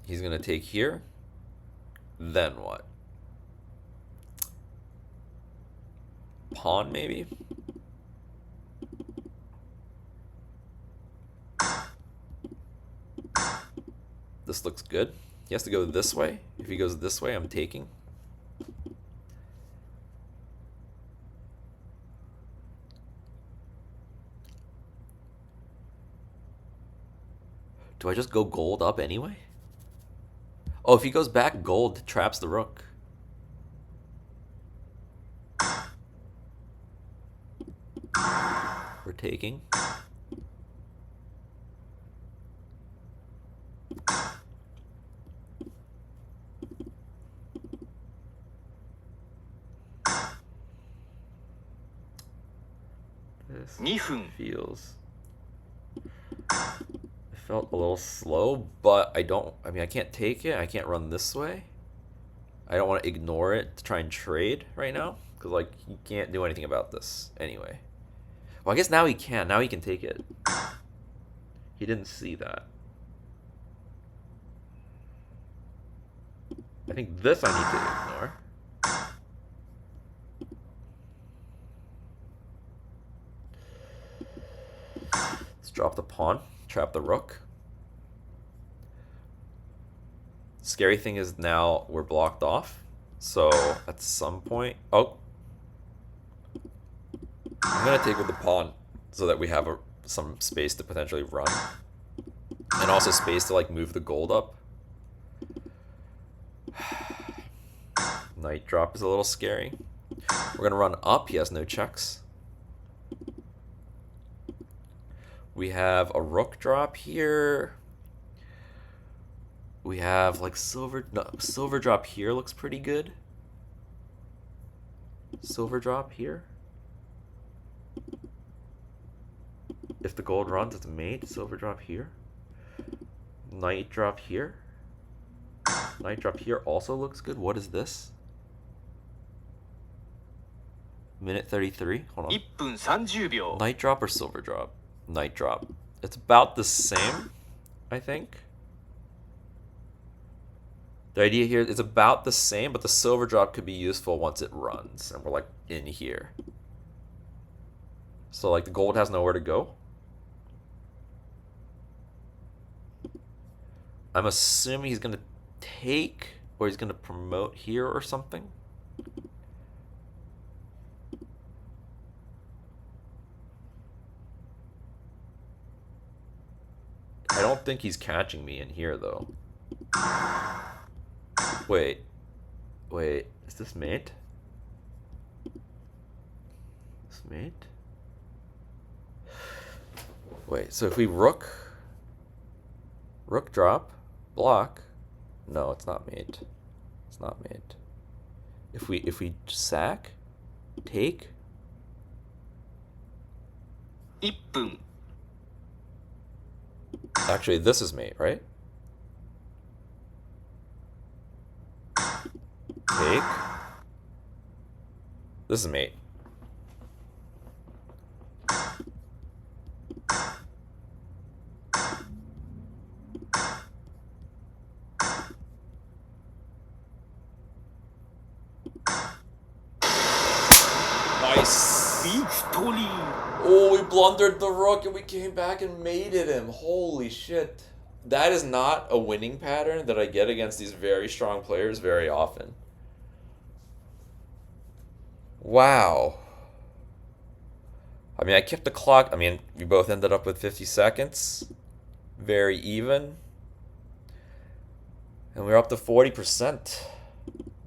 He's going to take here. Then what? Pawn, maybe? This looks good. He has to go this way. If he goes this way, I'm taking. Do I just go gold up anyway? Oh, if he goes back, gold traps the rook. We're taking. This 2分 feels... It felt a little slow, but I mean, I can't take it. I can't run this way. I don't want to ignore it to try and trade right now, because, like, you can't do anything about this anyway. Well, I guess now he can. Now he can take it. He didn't see that. I think this I need to ignore. Let's drop the pawn, trap the rook. Scary thing is now we're blocked off. So at some point, oh, I'm gonna take with the pawn so that we have some space to potentially run, and also space to like move the gold up. Knight drop is a little scary. We're gonna run up. He has no checks. We have a rook drop here. We have like silver drop here looks pretty good. Silver drop here. If the gold runs, it's mate. Silver drop here. Knight drop here. Knight drop here also looks good. What is this? Minute 33. Hold on. 1分30秒 Knight drop or silver drop? Knight drop. It's about the same, I think. The idea here is about the same, but the silver drop could be useful once it runs, and we're like in here. So like the gold has nowhere to go. I'm assuming he's gonna take, or he's gonna promote here or something. I don't think he's catching me in here though. Wait, is this mate? This mate? Wait, so if we rook drop, block, no, it's not mate. It's not mate. If we sack, take. 1分 Actually, this is mate, right? Take. This is mate. Nice. Victory! Oh, we blundered the rook and we came back and mated him. Holy shit. That is not a winning pattern that I get against these very strong players very often. Wow. I mean, I kept the clock. I mean, we both ended up with 50 seconds. Very even. And we're up to 40%.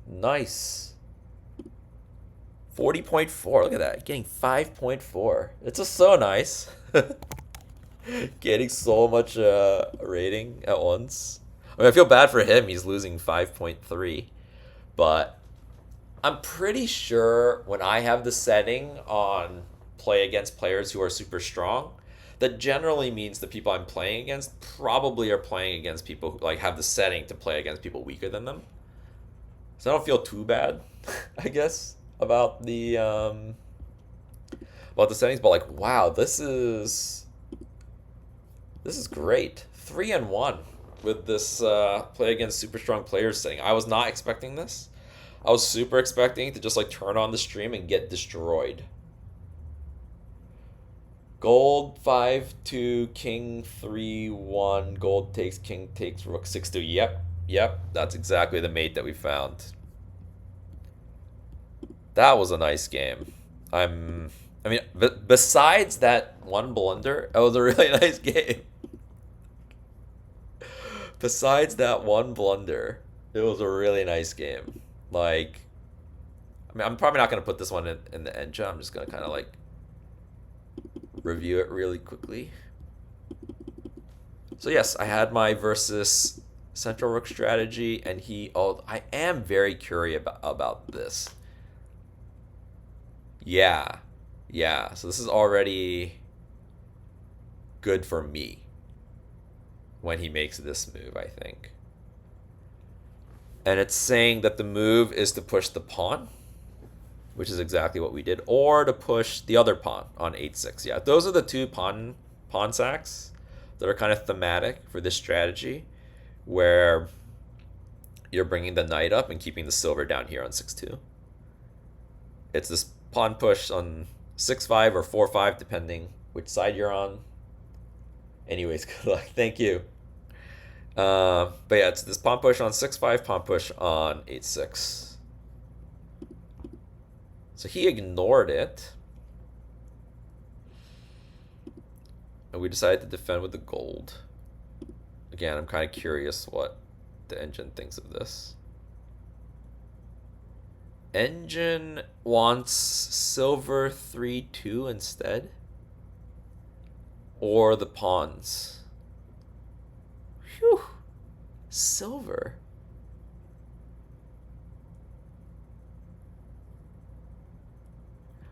Nice. 40.4. Look at that. Getting 5.4. It's just so nice. Getting so much rating at once. I mean, I feel bad for him. He's losing 5.3. But I'm pretty sure when I have the setting on play against players who are super strong, that generally means the people I'm playing against probably are playing against people who like have the setting to play against people weaker than them. So I don't feel too bad, I guess, about the settings. But like, wow, this is great. 3-1 with this play against super strong players setting. I was not expecting this. I was super expecting to just like turn on the stream and get destroyed. Gold 5-2, king 3-1, gold takes, king takes, rook 6-2. Yep, that's exactly the mate that we found. That was a nice game. I mean, besides that one blunder, it was a really nice game. Besides that one blunder, it was a really nice game. Like, I mean, I'm probably not going to put this one in the engine. I'm just going to kind of like review it really quickly. So yes, I had my versus central rook strategy, and I am very curious about this. Yeah, so this is already good for me when he makes this move, I think. And it's saying that the move is to push the pawn. which is exactly what we did, or to push the other pawn on 8-6. Yeah, those are the two pawn sacks that are kind of thematic for this strategy, where you're bringing the knight up and keeping the silver down here on 6-2. It's this pawn push on 6-5 or 4-5, depending which side you're on. Anyways, good luck. Thank you. But yeah, it's this pawn push on 6-5, pawn push on 8-6. So he ignored it. And we decided to defend with the gold. Again, I'm kind of curious what the engine thinks of this. Engine wants silver 3-2 instead. Or the pawns. Phew. Silver.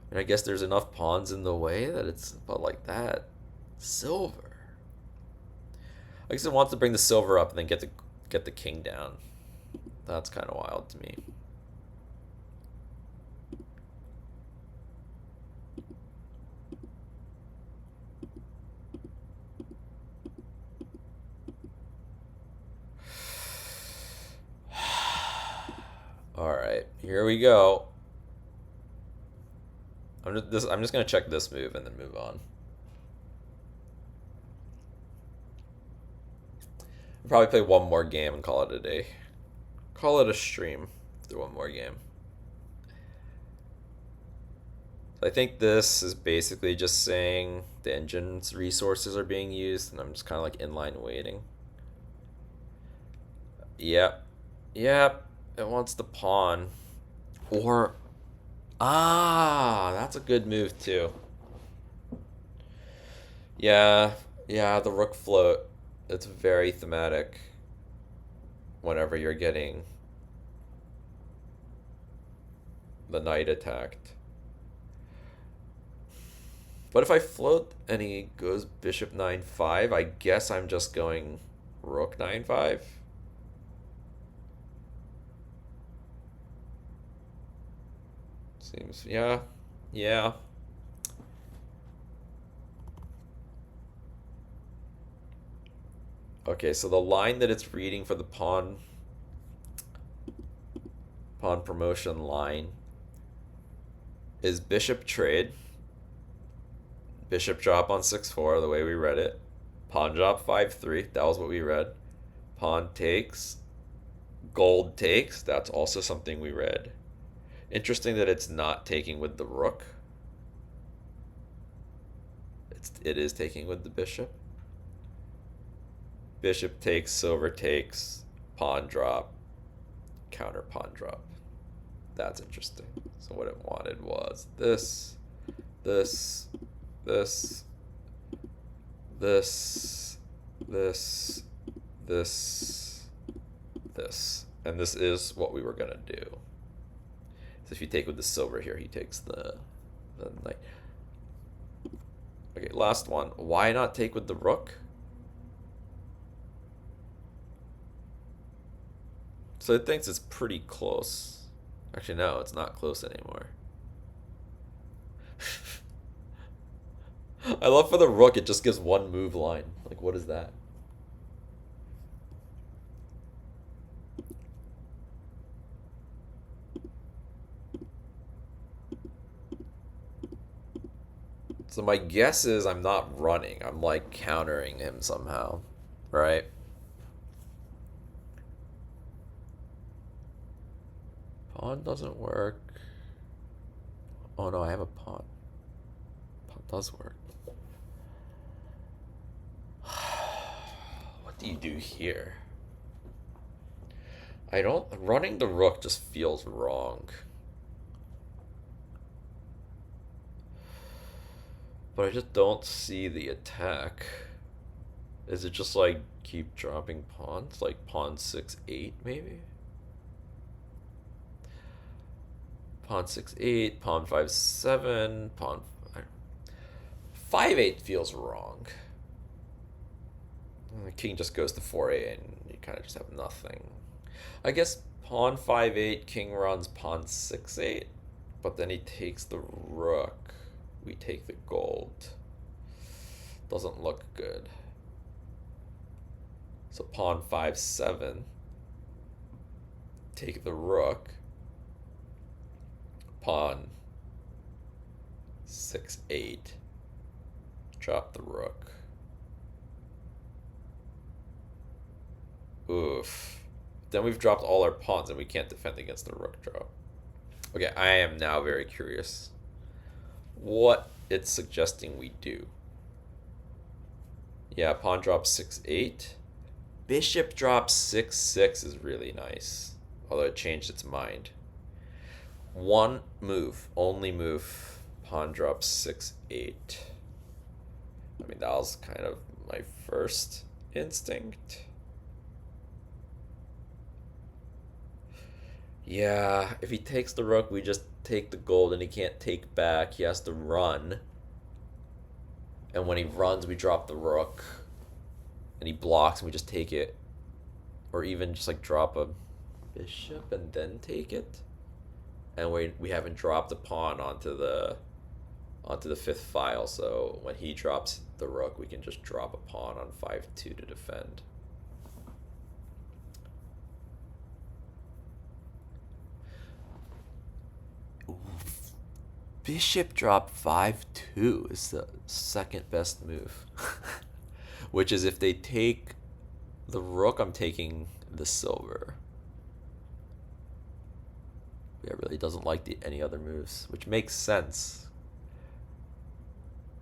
And I guess there's enough pawns in the way that it's about like that. Silver. I guess it wants to bring the silver up and then get the king down. That's kind of wild to me. All right, here we go. I'm just gonna check this move and then move on. I'll probably play one more game and call it a day. Call it a stream after one more game. So I think this is basically just saying the engine's resources are being used, and I'm just kind of like inline waiting. Yep. It wants the pawn. Or... that's a good move too. Yeah, the rook float. It's very thematic whenever you're getting the knight attacked. But if I float and he goes bishop 9-5, I guess I'm just going rook 9-5. Seems, yeah. Okay, so the line that it's reading for the pawn promotion line is bishop trade, bishop drop on 6-4, the way we read it, pawn drop 5-3, that was what we read, pawn takes, gold takes, that's also something we read. Interesting that it's not taking with the rook. It is taking with the bishop. Bishop takes, silver takes, pawn drop, counter pawn drop. That's interesting. So what it wanted was this. And this is what we were gonna do. So if you take with the silver here, he takes the knight. Okay, last one. Why not take with the rook? So it thinks it's pretty close. Actually, no, it's not close anymore. I love for the rook, it just gives one move line. Like, what is that? So my guess is I'm not running. I'm like countering him somehow, right? Pawn doesn't work. Oh no, I have a pawn. Pawn does work. What do you do here? Running the rook just feels wrong. But I just don't see the attack. Is it just like keep dropping pawns? Like pawn 6-8 maybe? Pawn 6-8, pawn 5-7, pawn 5-8 feels wrong. The king just goes to 4-8 and you kind of just have nothing. I guess pawn 5-8, king runs pawn 6-8, But then he takes the rook. We take the gold. Doesn't look good. So pawn 5-7. Take the rook. Pawn 6-8. Drop the rook. Oof. Then we've dropped all our pawns and we can't defend against the rook drop. Okay, I am now very curious what it's suggesting we do. Yeah, pawn drops 6-8. Bishop drops 6-6 is really nice. Although it changed its mind. One move, only move. Pawn drops 6-8. I mean, that was kind of my first instinct. Yeah, if he takes the rook, we just take the gold and he can't take back. He has to run. And when he runs, we drop the rook. And he blocks and we just take it. Or even just like drop a bishop and then take it. And we haven't dropped a pawn onto the fifth file, so when he drops the rook, we can just drop a pawn on 5-2 to defend. Bishop drop 5-2 is the second best move. Which is if they take the rook, I'm taking the silver. Yeah, really doesn't like any other moves, which makes sense.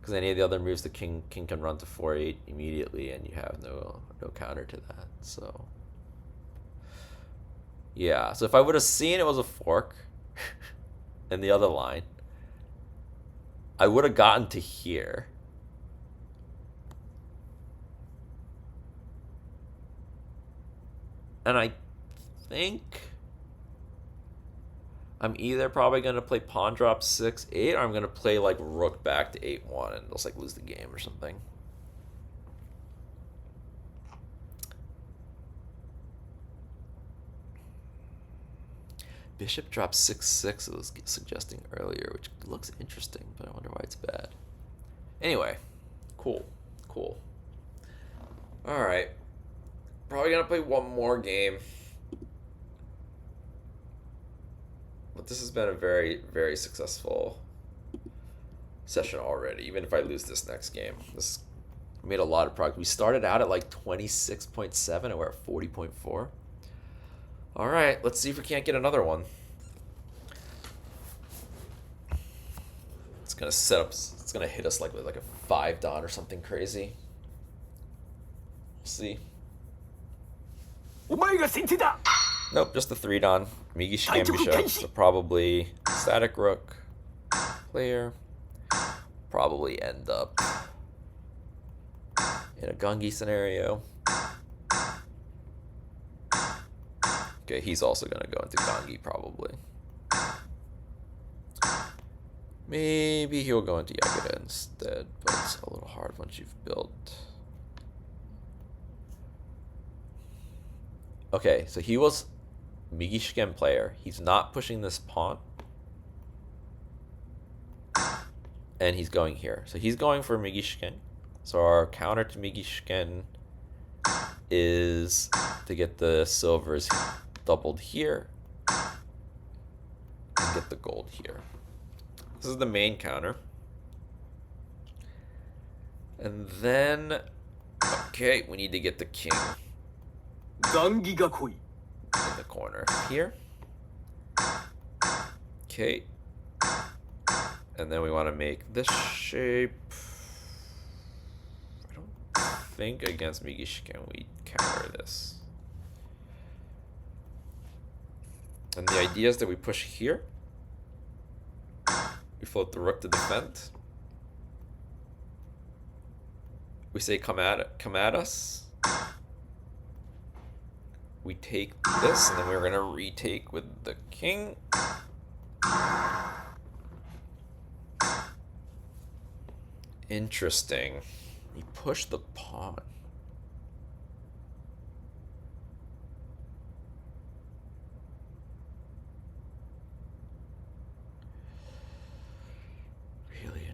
Because any of the other moves, the king can run to 4-8 immediately, and you have no counter to that. So yeah, so if I would have seen it was a fork in the other line, I would have gotten to here. And I think I'm either probably going to play pawn drop 6-8 or I'm going to play like rook back to 8-1 and just like lose the game or something. Bishop drops 6-6 I was suggesting earlier, which looks interesting, but I wonder why it's bad. Anyway, cool. Alright. Probably going to play one more game. But this has been a very, very successful session already, even if I lose this next game. This made a lot of progress. We started out at like 26.7 and we're at 40.4. All right, let's see if we can't get another one. It's gonna set up. It's gonna hit us like with like a 5 don or something crazy. We'll see. Nope, just the 3 don. Migi Shigen Bishop. So probably static rook player. Probably end up in a Gungi scenario. Okay, he's also gonna go into Gungi probably. Maybe he'll go into Yakuza instead, but it's a little hard once you've built. Okay, so he was Migi Shigen player. He's not pushing this pawn. And he's going here. So he's going for Migi Shigen. So our counter to Migi Shigen is to get the silvers doubled here and get the gold here. This is the main counter. And then, okay, we need to get the king in the corner here. Okay. And then we want to make this shape. I don't think against Migi Shigen we counter this. And the idea is that we push here. We float the rook to defend. We say come at us. We take this, and then we're gonna retake with the king. Interesting. He pushed the pawn.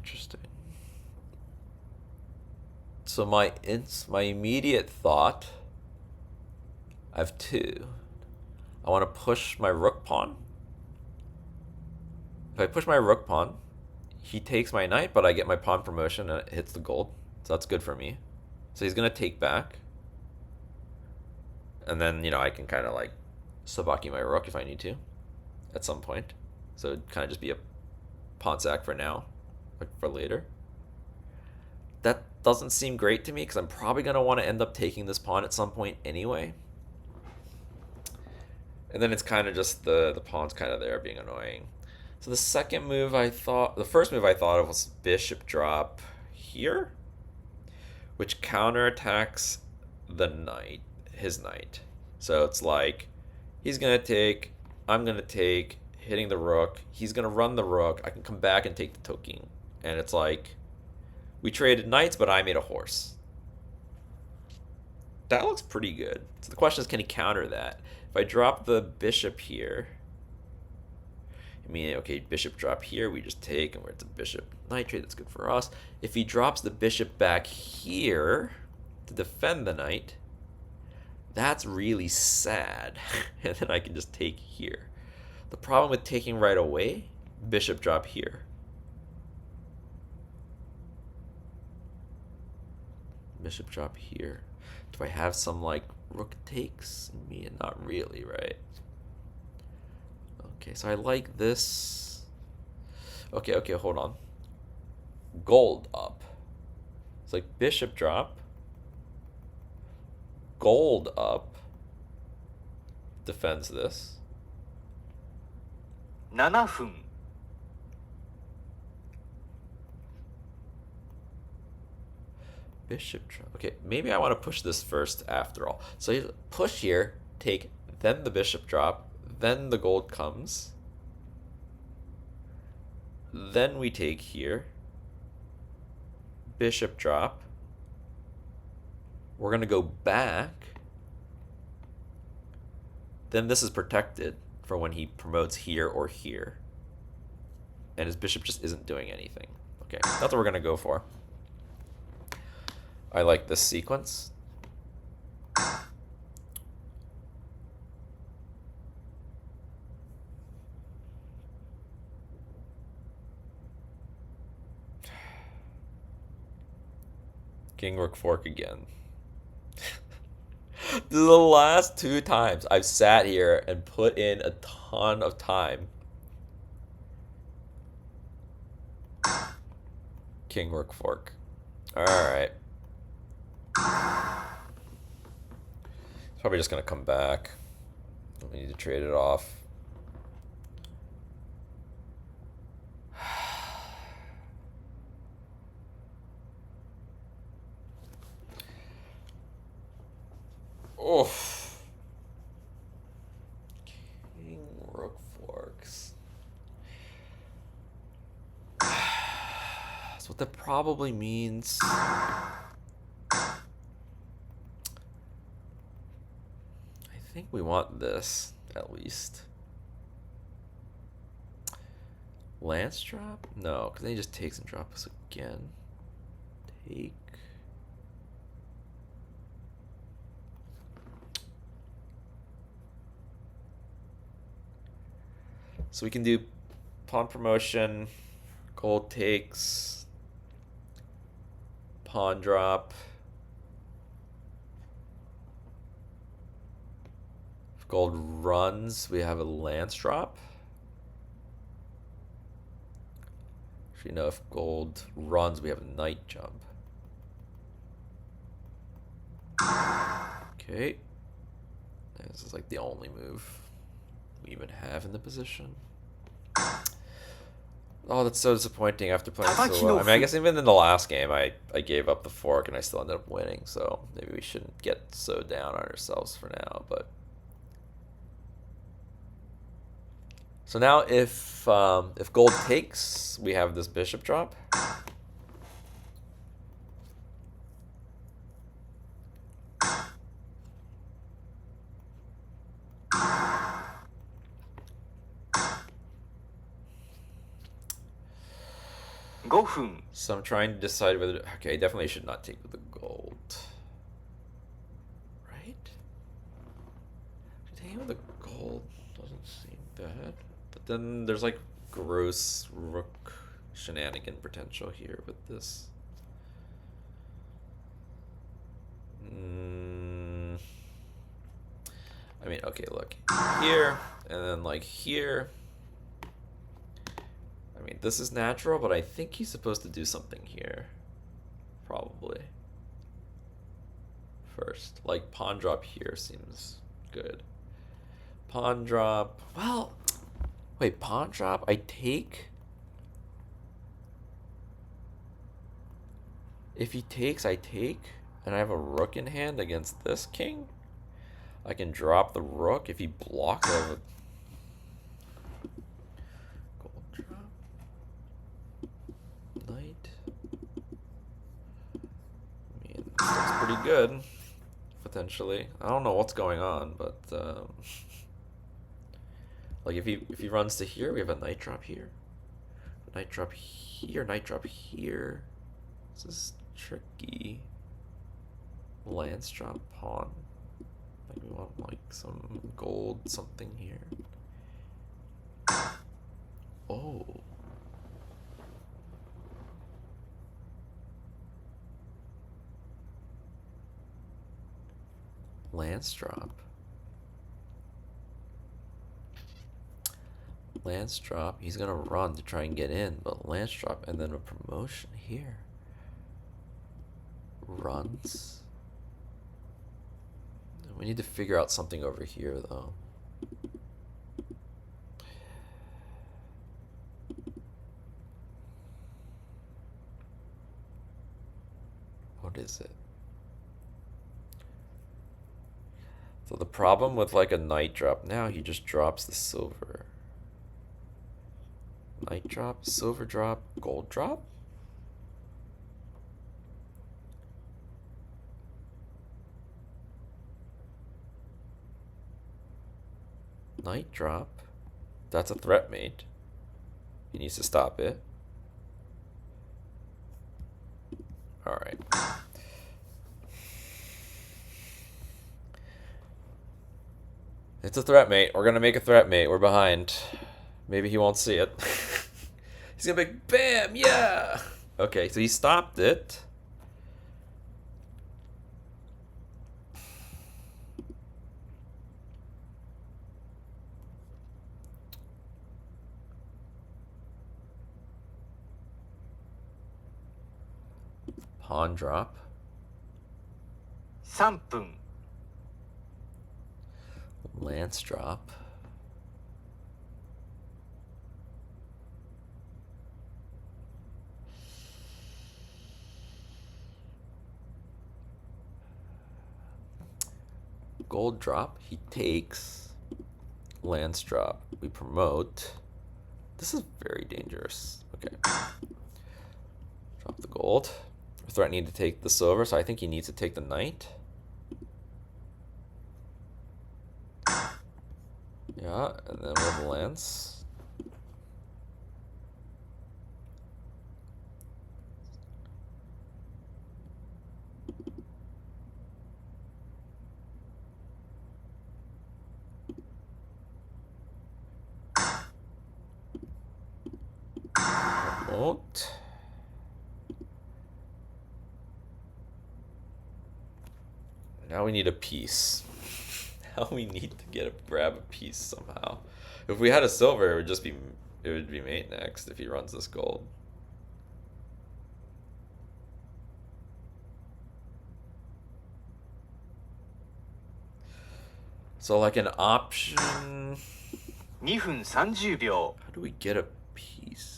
Interesting. So my immediate thought, I have two. I want to push my rook pawn. If I push my rook pawn, he takes my knight, but I get my pawn promotion and it hits the gold. So that's good for me. So he's going to take back. And then, you know, I can kind of like sabaki my rook if I need to at some point. So it'd kind of just be a pawn sack for now, like for later. That doesn't seem great to me because I'm probably going to want to end up taking this pawn at some point anyway. And then it's kind of just the pawn's kind of there being annoying. So the second move the first move I thought of was bishop drop here, which counterattacks the knight, his knight. So it's like he's going to take, I'm going to take, hitting the rook. He's going to run the rook. I can come back and take the token. And it's like, we traded knights, but I made a horse. That looks pretty good. So the question is, can he counter that? If I drop the bishop here, I mean, okay, bishop drop here, we just take, and we're at the bishop knight trade. That's good for us. If he drops the bishop back here to defend the knight, that's really sad. And then I can just take here. The problem with taking right away, bishop drop here. Bishop drop here. Do I have some like rook takes? I mean, not really, right? Okay, so I like this. Okay, hold on. Gold up. It's like bishop drop. Gold up. Defends this. 7分 Bishop drop. Okay, maybe I want to push this first after all. So you push here, take, then the bishop drop, then the gold comes. Then we take here. Bishop drop. We're going to go back. Then this is protected for when he promotes here or here. And his bishop just isn't doing anything. Okay, that's what we're going to go for. I like this sequence. King rook fork again. This is the last 2 times I've sat here and put in a ton of time. King rook fork. All right. It's probably just gonna come back. We need to trade it off. Oof. King rook forks. That's what that probably means. I think we want this, at least. Lance drop? No, because then he just takes and drops again. Take. So we can do pawn promotion, gold takes, pawn drop. If gold runs, we have a lance drop. Actually, no, if gold runs, we have a knight jump. Okay. This is like the only move we even have in the position. Oh, that's so disappointing after playing so well. I mean, I guess even in the last game, I gave up the fork and I still ended up winning. So maybe we shouldn't get so down on ourselves for now. But so now, if gold takes, we have this bishop drop. 5分 So I'm trying to decide whether... Okay, I definitely should not take the gold. Right? Taking with the gold doesn't seem bad. But then there's like gross rook shenanigan potential here with this. I mean, okay, look. Here, and then like here. I mean, this is natural, but I think he's supposed to do something here. Probably. First. Like, pawn drop here seems good. Pawn drop. Well, wait, pawn drop? I take? If he takes, I take. And I have a rook in hand against this king. I can drop the rook. If he blocks, I have a gold drop. Knight. I mean, this looks pretty good, potentially. I don't know what's going on, but like if he runs to here, we have a knight drop here, knight drop here, knight drop here. This is tricky. Lance drop pawn. Like we want like some gold something here. Oh. Lance drop. Lance drop. He's gonna run to try and get in, but lance drop and then a promotion here. Runs. We need to figure out something over here, though. What is it? So the problem with like a knight drop now, he just drops the silver. Knight drop, silver drop, gold drop? Knight drop. That's a threat mate. He needs to stop it. Alright. It's a threat mate. We're gonna make a threat mate. We're behind. Maybe he won't see it. He's gonna be like, bam, yeah! Okay, so he stopped it. Pawn drop. 3分 Lance drop. Gold drop. He takes. Lance drop. We promote. This is very dangerous. Okay. Drop the gold. We're threatening to take the silver, so I think he needs to take the knight. Yeah, and then we have a lance. Promote. Now we need a piece. Now we need to grab a piece somehow. If we had a silver, it would be mate next if he runs this gold. So like an option. 2分30秒 How do we get a piece?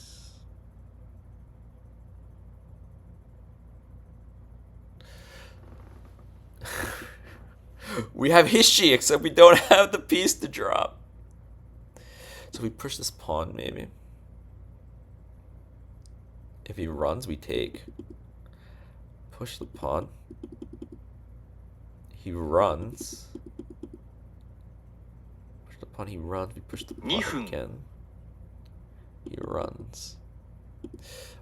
We have Hishi, except we don't have the piece to drop. So we push this pawn, maybe. If he runs, we take. Push the pawn. He runs. Push the pawn, he runs. We push the pawn again. He runs.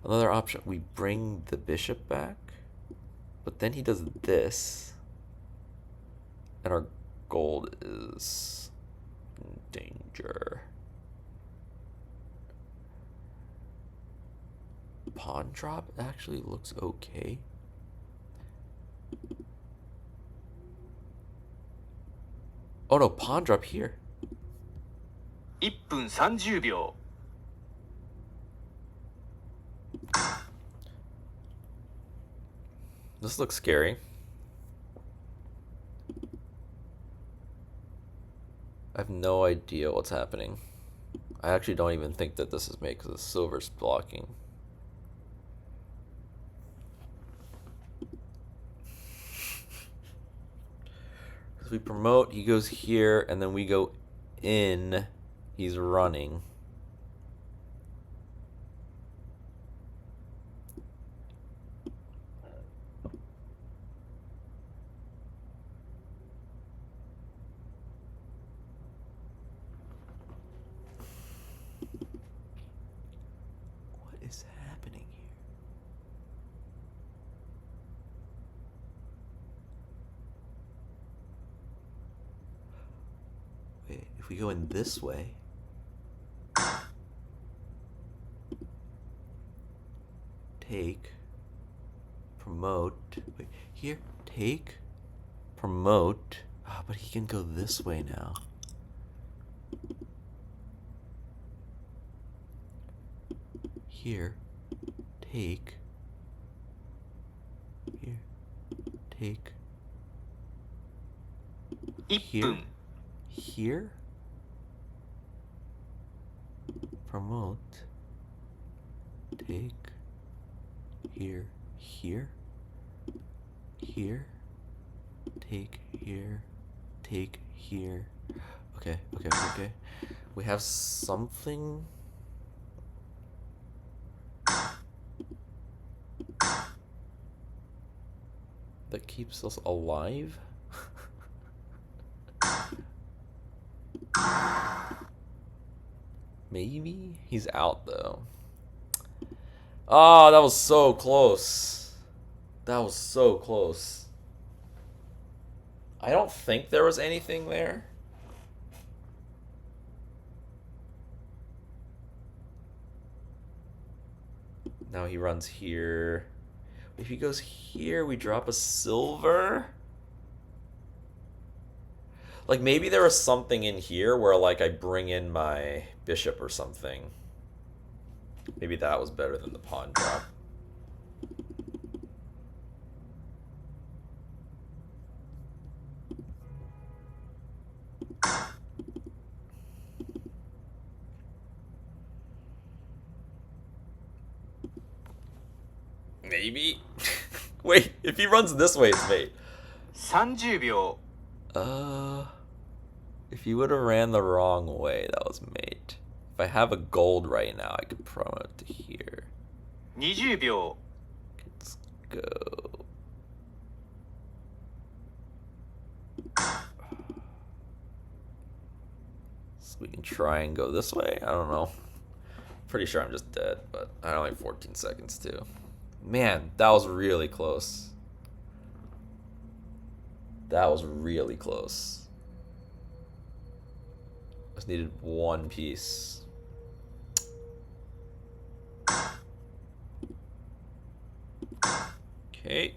Another option, we bring the bishop back, but then he does this, and our gold is in danger. Pawn drop actually looks okay. Oh no, pawn drop here. 1分30秒 This looks scary. I have no idea what's happening. I actually don't even think that this is made because the silver's blocking. As we promote, he goes here, and then we go in. He's running. What is happening here? Wait, if we go in this way, take, promote, wait, here, take, promote, but he can go this way now. Here, take, here, take, 1 here, 分 here, promote, take, here, here, here, take here, take here. Okay, okay, okay, okay. We have something. That keeps us alive? Maybe? He's out though. Oh, that was so close. That was so close. I don't think there was anything there. Now he runs here. If he goes here, we drop a silver. Like maybe there was something in here where like I bring in my bishop or something. Maybe that was better than the pawn drop. Maybe. Wait, if he runs this way, it's mate. 30秒 If he would have ran the wrong way, that was mate. If I have a gold right now, I could promote to here. 20秒 Let's go. So we can try and go this way? I don't know. Pretty sure I'm just dead, but I only have 14 seconds too. Man, that was really close. That was really close. Just needed one piece. Okay.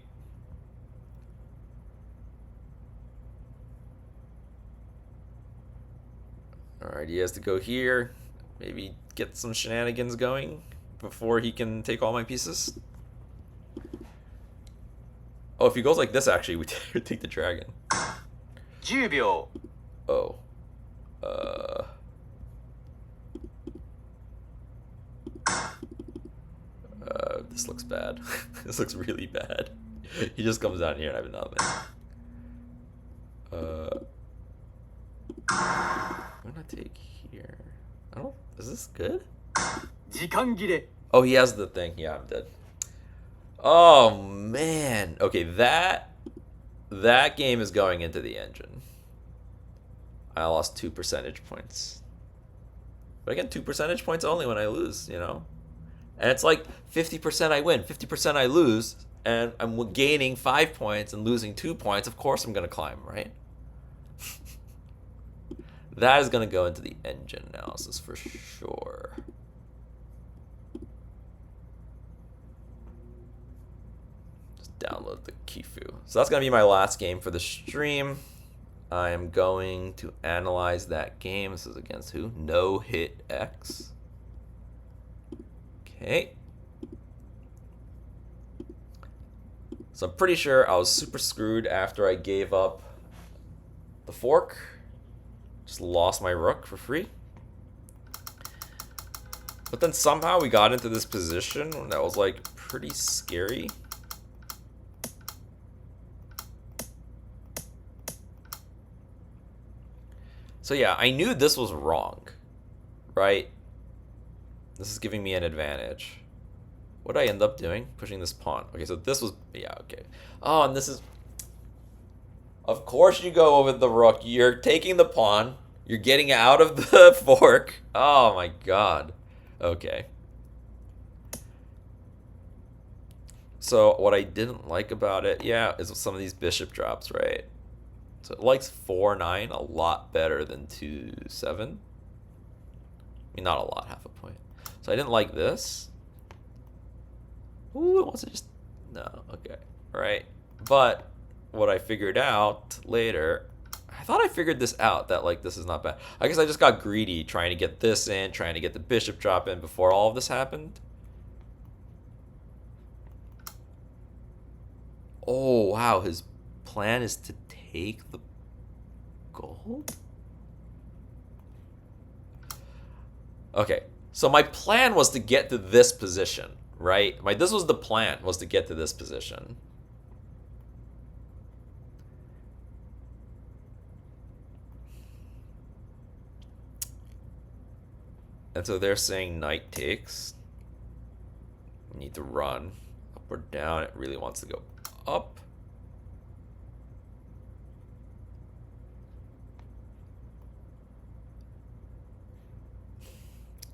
Alright, he has to go here. Maybe get some shenanigans going before he can take all my pieces. Oh, if he goes like this, actually, we take the dragon. 10秒 Oh. This looks bad. This looks really bad. He just comes down here and I have nothing. I'm gonna take here. I don't. Is this good? 時間切れ Oh, he has the thing. Yeah, I'm dead. Oh man. Okay, that game is going into the engine. I lost 2 percentage points. But again, 2 percentage points only when I lose, you know? And it's like 50% I win, 50% I lose, and I'm gaining 5 points and losing 2 points. Of course I'm going to climb, right? That is going to go into the engine analysis for sure. Just download the Kifu. So that's going to be my last game for the stream. I am going to analyze that game. This is against who? No Hit X. Okay. So I'm pretty sure I was super screwed after I gave up the fork. Just lost my rook for free. But then somehow we got into this position that was like pretty scary. So yeah, I knew this was wrong, right? This is giving me an advantage. What did I end up doing? Pushing this pawn. Okay, so this was, yeah, okay. Oh, and this is, of course you go over the rook. You're taking the pawn. You're getting out of the fork. Oh my god. Okay. So what I didn't like about it, yeah, is some of these bishop drops, right? So it likes 4-9 a lot better than 2-7. I mean, not a lot, half a point. So I didn't like this. Ooh, it wants to just, no, okay, all right. But what I figured out later, I thought I figured this out, that like this is not bad. I guess I just got greedy trying to get this in, trying to get the bishop drop in before all of this happened. Oh, wow, his plan is to take the gold? Okay, so my plan was to get to this position, right? This was the plan, was to get to this position. And so they're saying knight takes. You need to run up or down. It really wants to go up.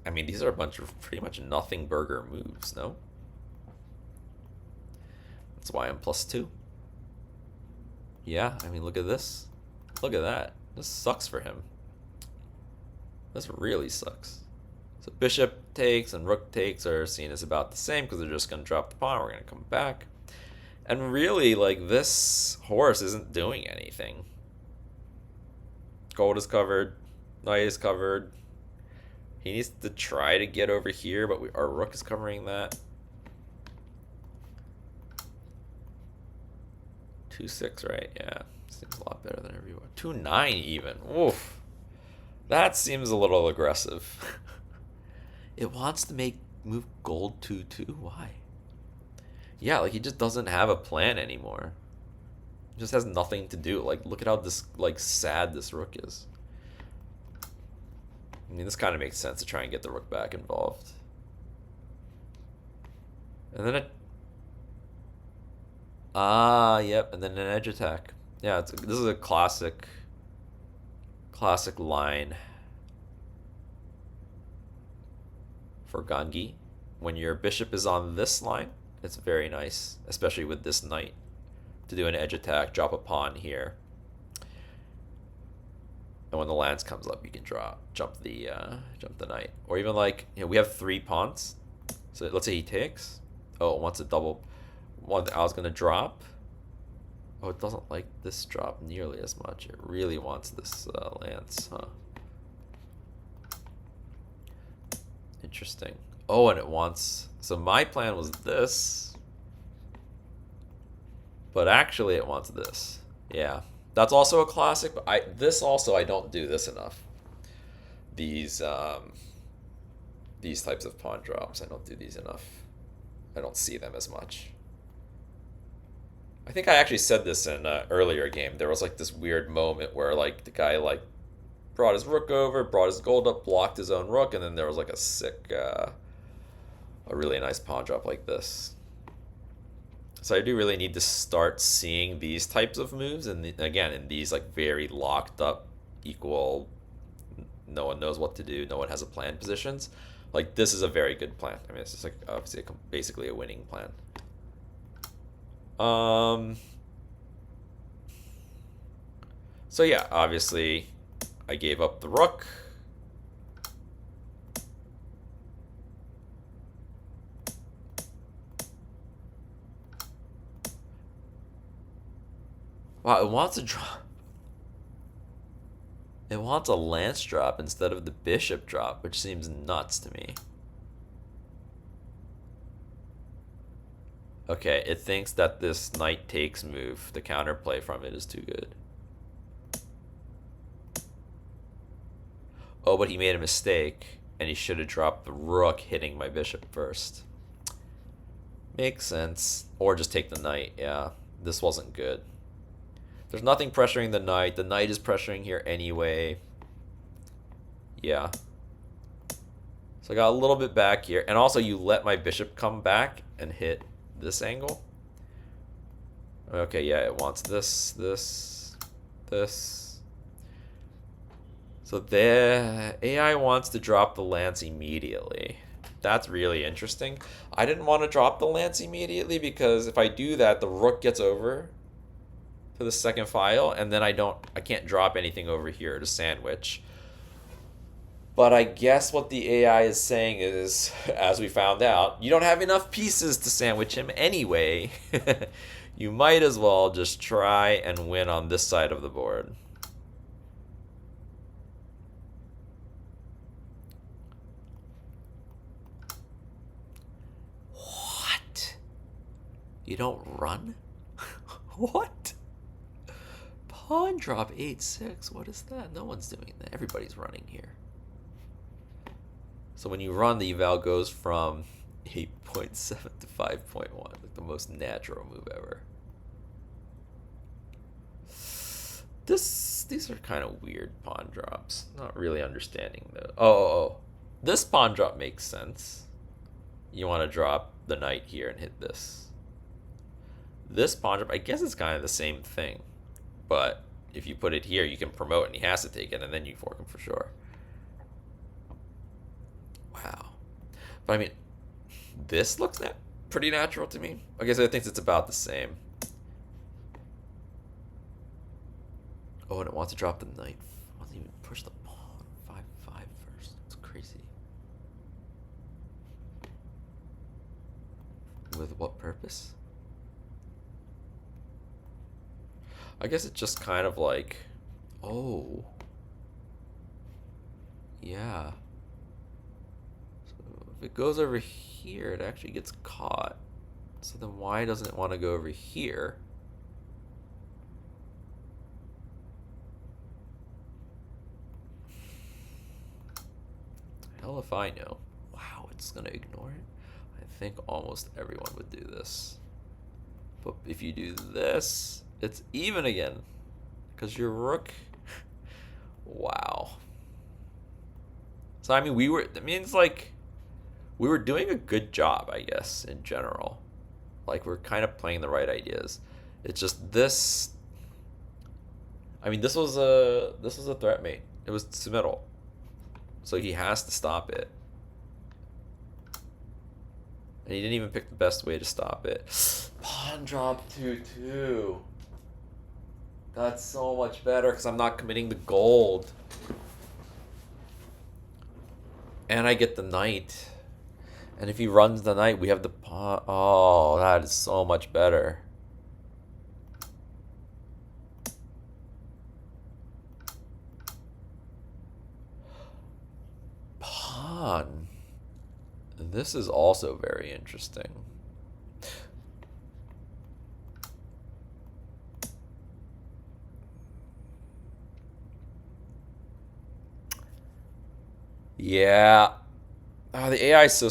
I mean, these are a bunch of pretty much nothing burger moves, no? That's why I'm +2. Yeah, I mean, look at this. Look at that. This sucks for him. This really sucks. So bishop takes and rook takes are seen as about the same because they're just going to drop the pawn. We're going to come back. And really, like, this horse isn't doing anything. Gold is covered. Knight is covered. He needs to try to get over here, but our rook is covering that. 2-6, right? Yeah, seems a lot better than everyone. 2-9 even. Oof. That seems a little aggressive. It wants to move gold 2-2. Why? Yeah, like he just doesn't have a plan anymore. It just has nothing to do. Like, look at how sad this rook is. I mean, this kind of makes sense to try and get the rook back involved. And then yep, and then an edge attack. Yeah, this is a classic line for Gangi. When your bishop is on this line, it's very nice, especially with this knight, to do an edge attack, drop a pawn here. And when the lance comes up, you can jump the knight. Or even like, we have 3 pawns. So let's say he takes. Oh, it wants a double. One I was gonna drop. Oh, it doesn't like this drop nearly as much. It really wants this lance, huh? Interesting. Oh, and it wants. So my plan was this, but actually it wants this. Yeah. That's also a classic, but I don't do this enough. These types of pawn drops, I don't do these enough. I don't see them as much. I think I actually said this in an earlier game. There was like this weird moment where like the guy like brought his rook over, brought his gold up, blocked his own rook, and then there was like a sick, a really nice pawn drop like this. So I do really need to start seeing these types of moves, and again, in these like very locked up, equal, no one knows what to do, no one has a plan positions. Like, this is a very good plan. I mean, it's just like obviously basically a winning plan. So yeah, obviously I gave up the rook. Wow, it wants a drop. It wants a lance drop instead of the bishop drop, which seems nuts to me. Okay, it thinks that this knight takes move, the counterplay from it is too good. Oh, but he made a mistake, and he should have dropped the rook hitting my bishop first. Makes sense. Or just take the knight, yeah. This wasn't good. There's nothing pressuring the knight. The knight is pressuring here anyway. Yeah. So I got a little bit back here. And also you let my bishop come back and hit this angle. Okay, yeah, it wants this, this, this. So the AI wants to drop the lance immediately. That's really interesting. I didn't want to drop the lance immediately because if I do that, the rook gets over to the second file, and then I can't drop anything over here to sandwich. But I guess what the AI is saying is, as we found out, you don't have enough pieces to sandwich him anyway. You might as well just try and win on this side of the board. What? You don't run? What? Pawn drop 8-6. What is that? No one's doing that. Everybody's running here. So when you run, the eval goes from 8.7 to 5.1. Like the most natural move ever. These are kind of weird pawn drops. Not really understanding the. Oh. This pawn drop makes sense. You want to drop the knight here and hit this. This pawn drop, I guess it's kind of the same thing. But if you put it here, you can promote and he has to take it, and then you fork him for sure. Wow. But I mean, this looks pretty natural to me. I guess I think it's about the same. Oh, and it wants to drop the knight. It wants to even push the pawn 5-5 first. It's crazy. With what purpose? I guess it's just kind of like, oh, yeah. So if it goes over here, it actually gets caught. So then why doesn't it want to go over here? Hell if I know. Wow, it's gonna ignore it. I think almost everyone would do this. But if you do this, it's even again. Because your rook... Wow. So, I mean, that means, like, we were doing a good job, I guess, in general. Like, we're kind of playing the right ideas. It's just this... I mean, this was a threat mate. It was submittal. So he has to stop it. And he didn't even pick the best way to stop it. Pawn drop 2-2. That's so much better because I'm not committing the gold. And I get the knight. And if he runs the knight, we have the pawn. Oh, that is so much better. Pawn. This is also very interesting. Yeah. The AI is so...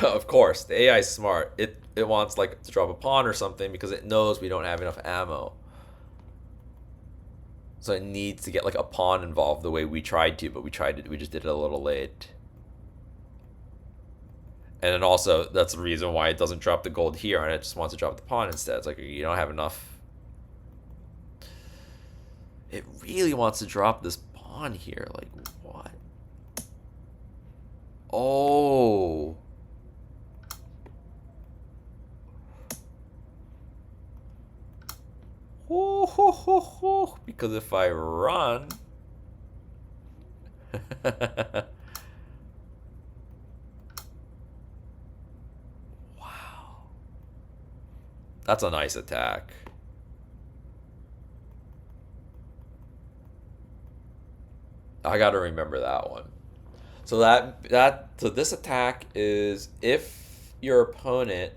of course, the AI is smart. It wants like to drop a pawn or something because it knows we don't have enough ammo. So it needs to get like a pawn involved the way we tried to, but we just did it a little late. And then also, that's the reason why it doesn't drop the gold here, and it just wants to drop the pawn instead. It's like, you don't have enough. It really wants to drop this pawn here. Like, what? Oh, Because if I run... Wow. That's a nice attack. I gotta remember that one. So so this attack is if your opponent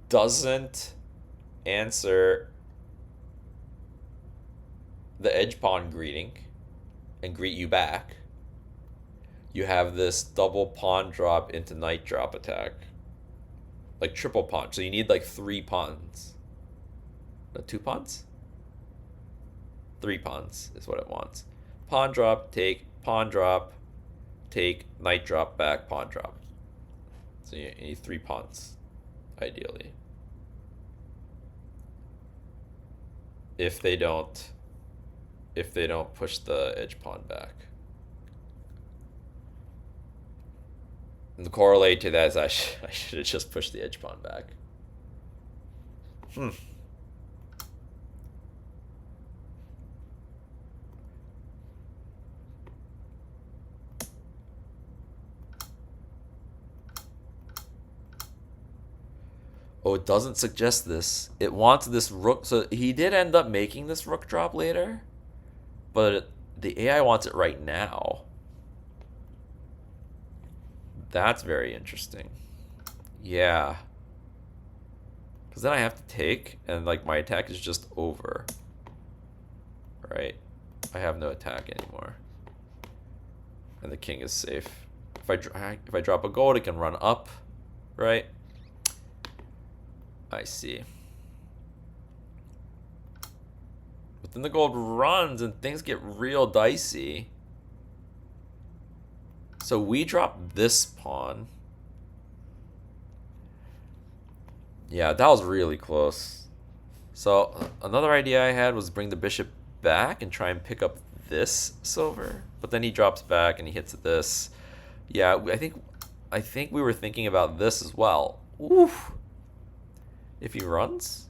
doesn't answer the edge pawn greeting and greet you back, you have this double pawn drop into knight drop attack. Like triple pawn. So you need like 3 pawns. No, 2 pawns? 3 pawns is what it wants. Pawn drop, take, pawn drop, take, knight drop, back, pawn drop. So you need 3 pawns, ideally. If they don't push the edge pawn back. And the correlate to that is I should have just pushed the edge pawn back. Oh, it doesn't suggest this. It wants this rook. So he did end up making this rook drop later, but the AI wants it right now. That's very interesting. Yeah. Because then I have to take, and like my attack is just over. Right? I have no attack anymore. And the king is safe. If I drop a gold, it can run up. Right? I see. But then the gold runs and things get real dicey. So we drop this pawn. Yeah, that was really close. So another idea I had was bring the bishop back and try and pick up this silver. But then he drops back and he hits this. Yeah, I think we were thinking about this as well. Oof. If he runs?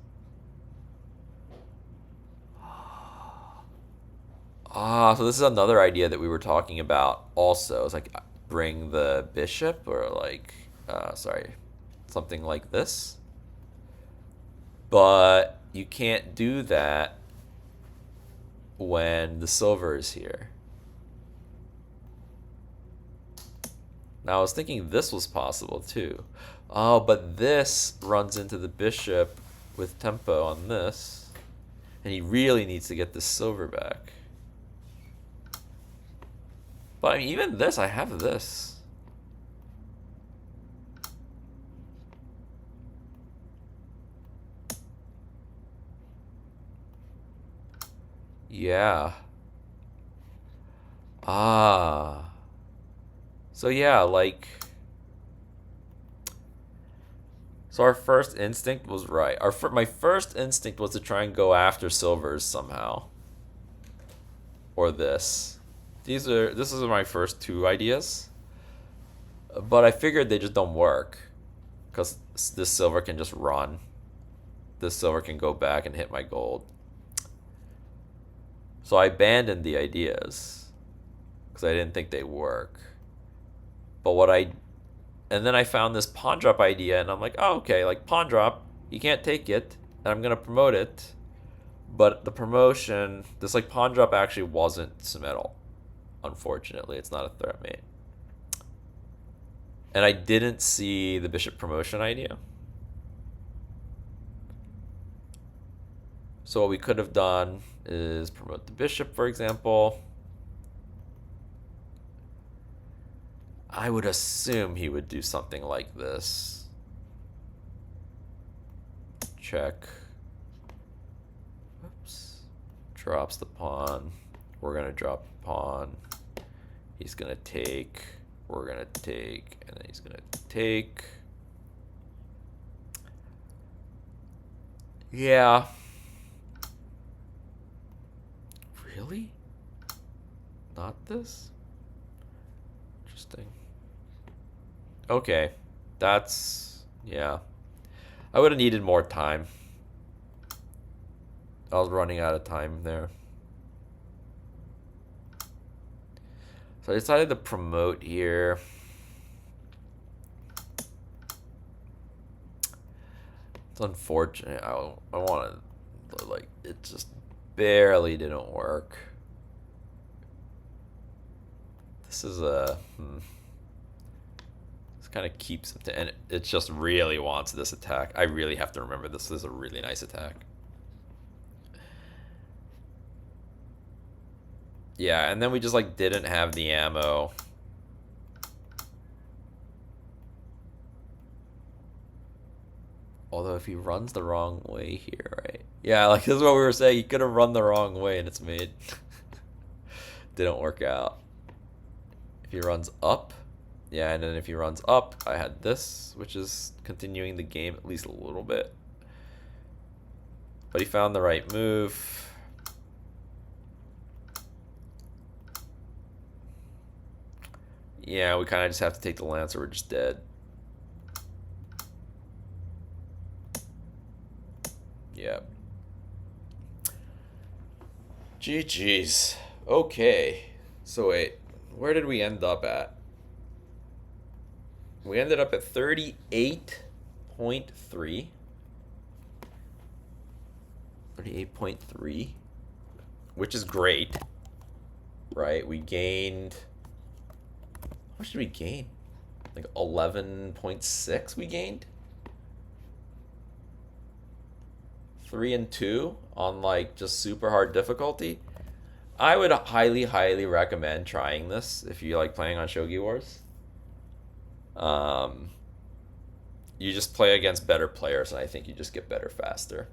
So this is another idea that we were talking about also. It's like bring the bishop or like, something like this. But you can't do that when the silver is here. Now I was thinking this was possible too. Oh, but this runs into the bishop with tempo on this. And he really needs to get this silver back. But I mean, even this, I have this. Yeah. So yeah, like... So our first instinct was right. My first instinct was to try and go after silvers somehow. Or this. This is my first 2 ideas. But I figured they just don't work. Because this silver can just run. This silver can go back and hit my gold. So I abandoned the ideas. Because I didn't think they work. But and then I found this pawn drop idea, and I'm like, oh, okay, like pawn drop, you can't take it, and I'm going to promote it. But the promotion, this like pawn drop actually wasn't symmetrical. Unfortunately, it's not a threat mate. And I didn't see the bishop promotion idea. So what we could have done is promote the bishop, for example. I would assume he would do something like this. Check. Oops. Drops the pawn. We're going to drop the pawn. He's going to take. We're going to take. And then he's going to take. Yeah. Really? Not this? Interesting. Okay. That's... yeah. I would have needed more time. I was running out of time there. So I decided to promote here. It's unfortunate. I wanted, like, it just barely didn't work. This is a... This kind of keeps him to... And it just really wants this attack. I really have to remember this is a really nice attack. Yeah, and then we just, like, didn't have the ammo. Although if he runs the wrong way here, right? Yeah, like, this is what we were saying. He could have run the wrong way, and it's made... Didn't work out. If he runs up... Yeah, and then if he runs up, I had this, which is continuing the game at least a little bit. But he found the right move. Yeah, we kind of just have to take the lance or we're just dead. Yeah. GG's. Okay. So wait, where did we end up at? We ended up at 38.3. 38.3. Which is great. Right? We gained... How much did we gain? Like 11.6 we gained? 3 and 2 on like just super hard difficulty. I would highly recommend trying this if you like playing on Shogi Wars. You just play against better players, and I think you just get better faster.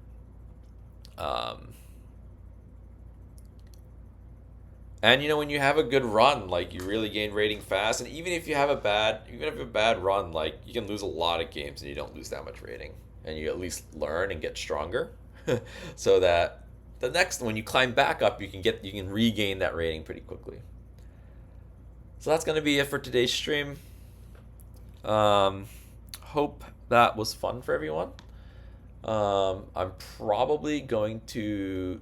And you know, when you have a good run, like you really gain rating fast, and even if you have a bad run, like you can lose a lot of games and you don't lose that much rating, and you at least learn and get stronger, so that the next when you climb back up, you can regain that rating pretty quickly. So that's gonna be it for today's stream. Hope that was fun for everyone. I'm probably going to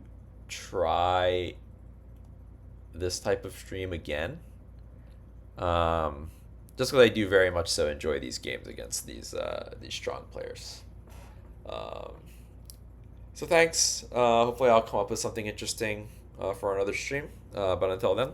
try this type of stream again. Just because I do very much so enjoy these games against these strong players. So thanks. Hopefully I'll come up with something interesting for another stream. But until then,